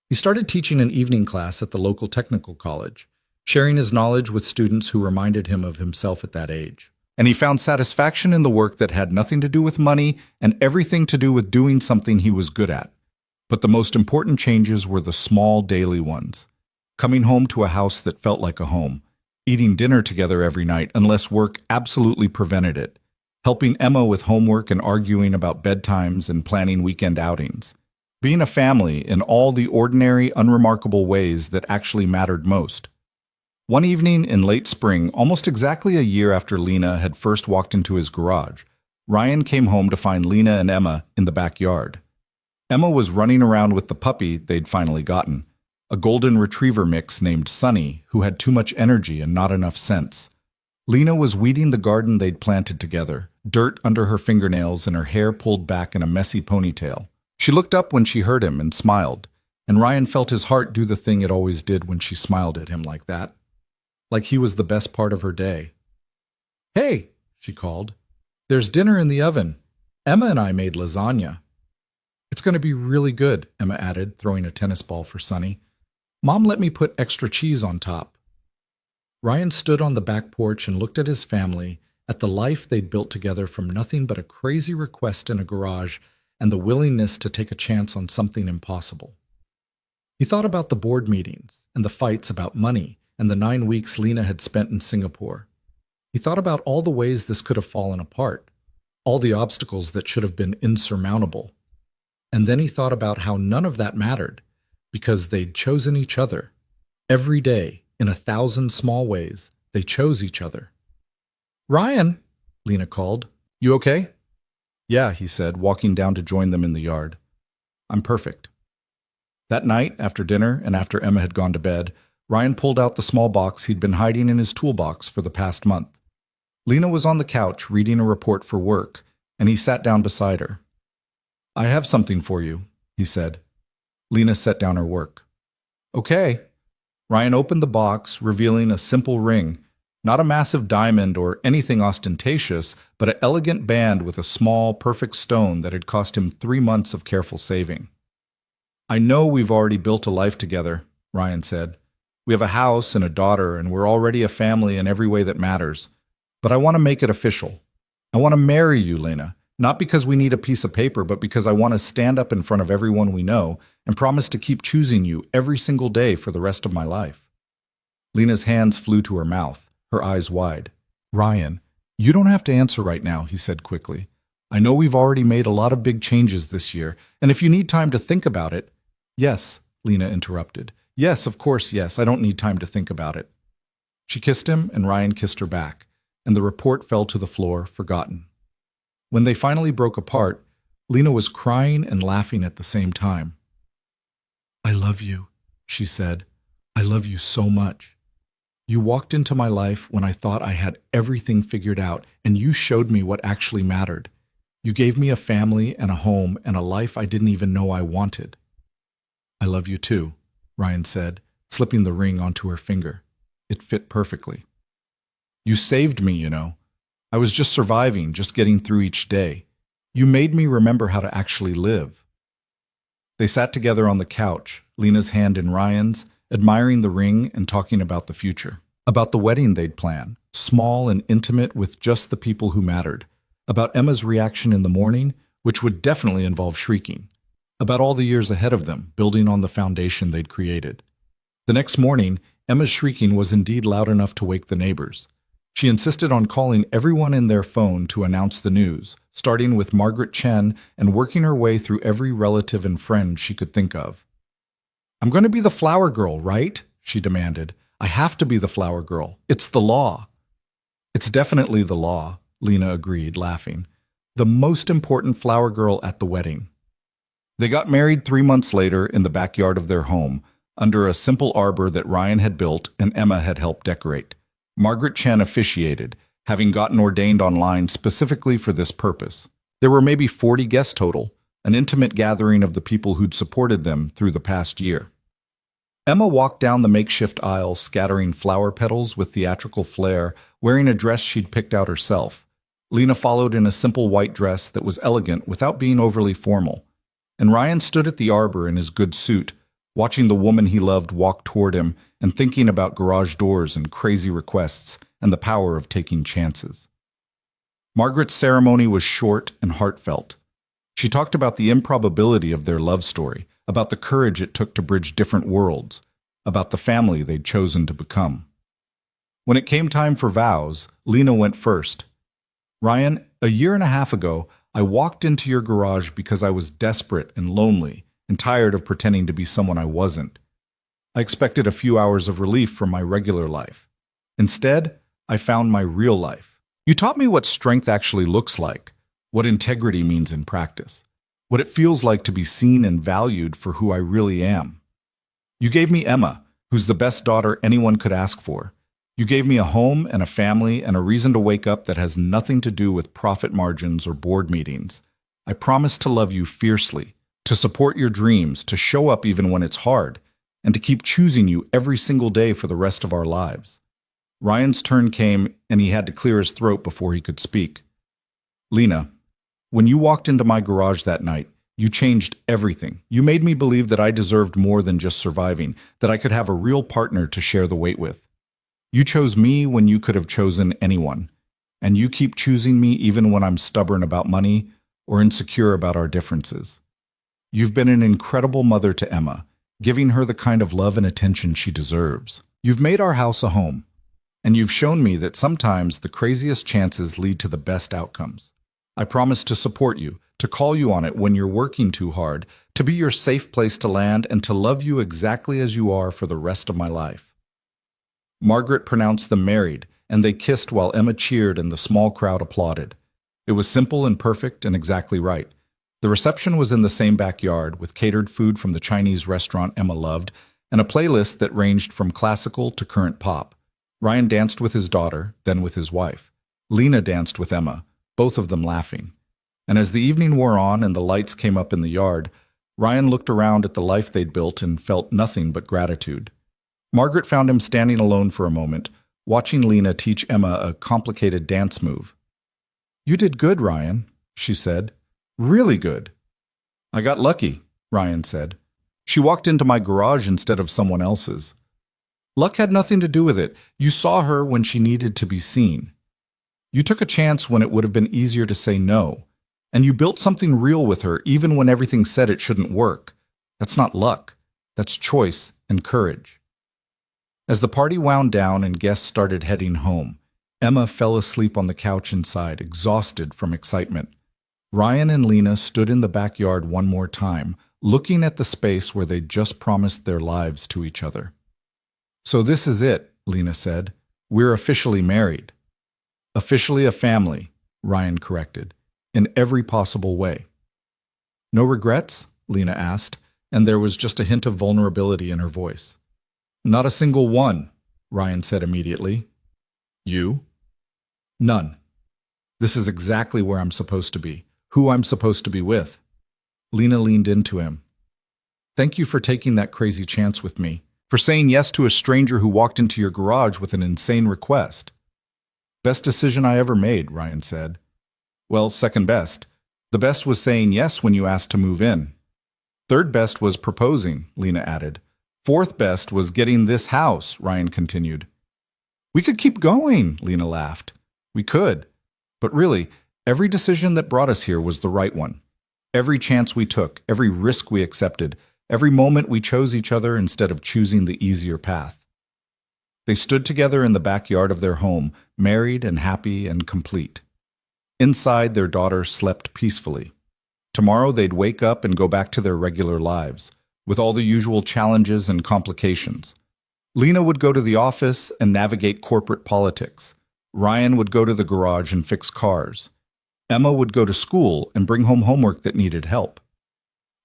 He started teaching an evening class at the local technical college, sharing his knowledge with students who reminded him of himself at that age. And he found satisfaction in the work that had nothing to do with money and everything to do with doing something he was good at. But the most important changes were the small daily ones. Coming home to a house that felt like a home, eating dinner together every night unless work absolutely prevented it, helping Emma with homework and arguing about bedtimes and planning weekend outings. Being a family in all the ordinary, unremarkable ways that actually mattered most. One evening in late spring, almost exactly a year after Lena had first walked into his garage, Ryan came home to find Lena and Emma in the backyard. Emma was running around with the puppy they'd finally gotten, a golden retriever mix named Sunny who had too much energy and not enough sense. Lena was weeding the garden they'd planted together, dirt under her fingernails and her hair pulled back in a messy ponytail. She looked up when she heard him and smiled, and Ryan felt his heart do the thing it always did when she smiled at him like that. Like he was the best part of her day. "Hey," she called. "There's dinner in the oven. Emma and I made lasagna." "It's going to be really good," Emma added, throwing a tennis ball for Sonny. "Mom let me put extra cheese on top." Ryan stood on the back porch and looked at his family, at the life they'd built together from nothing but a crazy request in a garage and the willingness to take a chance on something impossible. He thought about the board meetings and the fights about money and the 9 weeks Lena had spent in Singapore. He thought about all the ways this could have fallen apart, all the obstacles that should have been insurmountable. And then he thought about how none of that mattered, because they'd chosen each other. Every day, in 1,000 small ways, they chose each other. "Ryan," Lena called. "You okay?" "Yeah," he said, walking down to join them in the yard. "I'm perfect." That night, after dinner and after Emma had gone to bed, Ryan pulled out the small box he'd been hiding in his toolbox for the past month. Lena was on the couch reading a report for work, and he sat down beside her. "I have something for you," he said. Lena set down her work. "Okay." Ryan opened the box, revealing a simple ring, not a massive diamond or anything ostentatious, but an elegant band with a small, perfect stone that had cost him 3 months of careful saving. "I know we've already built a life together," Ryan said. "We have a house and a daughter, and we're already a family in every way that matters. But I want to make it official. I want to marry you, Lena, not because we need a piece of paper, but because I want to stand up in front of everyone we know and promise to keep choosing you every single day for the rest of my life." Lena's hands flew to her mouth, her eyes wide. "Ryan, you don't have to answer right now," he said quickly. "I know we've already made a lot of big changes this year, and if you need time to think about it—" "Yes," Lena interrupted. "Yes, of course, yes, I don't need time to think about it." She kissed him, and Ryan kissed her back, and the report fell to the floor, forgotten. When they finally broke apart, Lena was crying and laughing at the same time. "I love you," she said. "I love you so much. You walked into my life when I thought I had everything figured out, and you showed me what actually mattered. You gave me a family and a home and a life I didn't even know I wanted." "I love you too," Ryan said, slipping the ring onto her finger. It fit perfectly. "You saved me, you know. I was just surviving, just getting through each day. You made me remember how to actually live." They sat together on the couch, Lena's hand in Ryan's, admiring the ring and talking about the future. About the wedding they'd planned, small and intimate with just the people who mattered. About Emma's reaction in the morning, which would definitely involve shrieking. About all the years ahead of them, building on the foundation they'd created. The next morning, Emma's shrieking was indeed loud enough to wake the neighbors. She insisted on calling everyone in their phone to announce the news, starting with Margaret Chen and working her way through every relative and friend she could think of. "I'm going to be the flower girl, right?" she demanded. "I have to be the flower girl. It's the law." "It's definitely the law," Lena agreed, laughing. "The most important flower girl at the wedding." They got married 3 months later in the backyard of their home, under a simple arbor that Ryan had built and Emma had helped decorate. Margaret Chen officiated, having gotten ordained online specifically for this purpose. There were maybe 40 guests total, an intimate gathering of the people who'd supported them through the past year. Emma walked down the makeshift aisle, scattering flower petals with theatrical flair, wearing a dress she'd picked out herself. Lena followed in a simple white dress that was elegant without being overly formal. And Ryan stood at the arbor in his good suit, watching the woman he loved walk toward him and thinking about garage doors and crazy requests and the power of taking chances. Margaret's ceremony was short and heartfelt. She talked about the improbability of their love story, about the courage it took to bridge different worlds, about the family they'd chosen to become. When it came time for vows, Lena went first. "Ryan, a year and a half ago, I walked into your garage because I was desperate and lonely and tired of pretending to be someone I wasn't. I expected a few hours of relief from my regular life. Instead, I found my real life. You taught me what strength actually looks like, what integrity means in practice, what it feels like to be seen and valued for who I really am. You gave me Emma, who's the best daughter anyone could ask for. You gave me a home and a family and a reason to wake up that has nothing to do with profit margins or board meetings. I promise to love you fiercely, to support your dreams, to show up even when it's hard, and to keep choosing you every single day for the rest of our lives. Ryan's turn came, and he had to clear his throat before he could speak. Lena, when you walked into my garage that night, you changed everything. You made me believe that I deserved more than just surviving, that I could have a real partner to share the weight with. You chose me when you could have chosen anyone, and you keep choosing me even when I'm stubborn about money or insecure about our differences. You've been an incredible mother to Emma, giving her the kind of love and attention she deserves. You've made our house a home, and you've shown me that sometimes the craziest chances lead to the best outcomes. I promise to support you, to call you on it when you're working too hard, to be your safe place to land, and to love you exactly as you are for the rest of my life. Margaret pronounced them married, and they kissed while Emma cheered and the small crowd applauded. It was simple and perfect and exactly right. The reception was in the same backyard, with catered food from the Chinese restaurant Emma loved, and a playlist that ranged from classical to current pop. Ryan danced with his daughter, then with his wife. Lena danced with Emma, both of them laughing. And as the evening wore on and the lights came up in the yard, Ryan looked around at the life they'd built and felt nothing but gratitude. Margaret found him standing alone for a moment, watching Lena teach Emma a complicated dance move. "You did good, Ryan," she said. "Really good." "I got lucky," Ryan said. "She walked into my garage instead of someone else's." "Luck had nothing to do with it. You saw her when she needed to be seen. You took a chance when it would have been easier to say no. And you built something real with her even when everything said it shouldn't work. That's not luck. That's choice and courage." As the party wound down and guests started heading home, Emma fell asleep on the couch inside, exhausted from excitement. Ryan and Lena stood in the backyard one more time, looking at the space where they'd just promised their lives to each other. "So this is it," Lena said. "We're officially married." "Officially a family," Ryan corrected, "in every possible way." "No regrets?" Lena asked, and there was just a hint of vulnerability in her voice. "Not a single one," Ryan said immediately. "You?" "None. This is exactly where I'm supposed to be, who I'm supposed to be with." Lena leaned into him. "Thank you for taking that crazy chance with me, for saying yes to a stranger who walked into your garage with an insane request." "Best decision I ever made," Ryan said. "Well, second best. The best was saying yes when you asked to move in. Third best was proposing," Lena added. "Fourth best was getting this house," Ryan continued. "We could keep going," Lena laughed. "We could. But really, every decision that brought us here was the right one. Every chance we took, every risk we accepted, every moment we chose each other instead of choosing the easier path." They stood together in the backyard of their home, married and happy and complete. Inside, their daughter slept peacefully. Tomorrow they'd wake up and go back to their regular lives, with all the usual challenges and complications. Lena would go to the office and navigate corporate politics. Ryan would go to the garage and fix cars. Emma would go to school and bring home homework that needed help.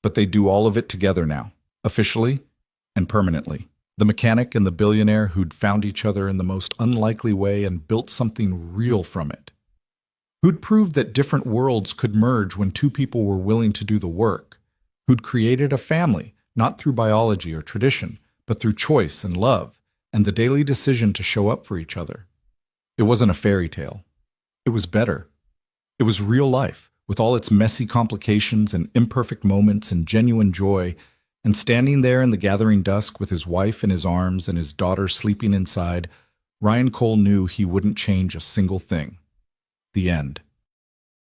But they'd do all of it together now, officially and permanently. The mechanic and the billionaire who'd found each other in the most unlikely way and built something real from it. Who'd proved that different worlds could merge when two people were willing to do the work. Who'd created a family, not through biology or tradition, but through choice and love, and the daily decision to show up for each other. It wasn't a fairy tale. It was better. It was real life, with all its messy complications and imperfect moments and genuine joy, and standing there in the gathering dusk with his wife in his arms and his daughter sleeping inside, Ryan Cole knew he wouldn't change a single thing. The end.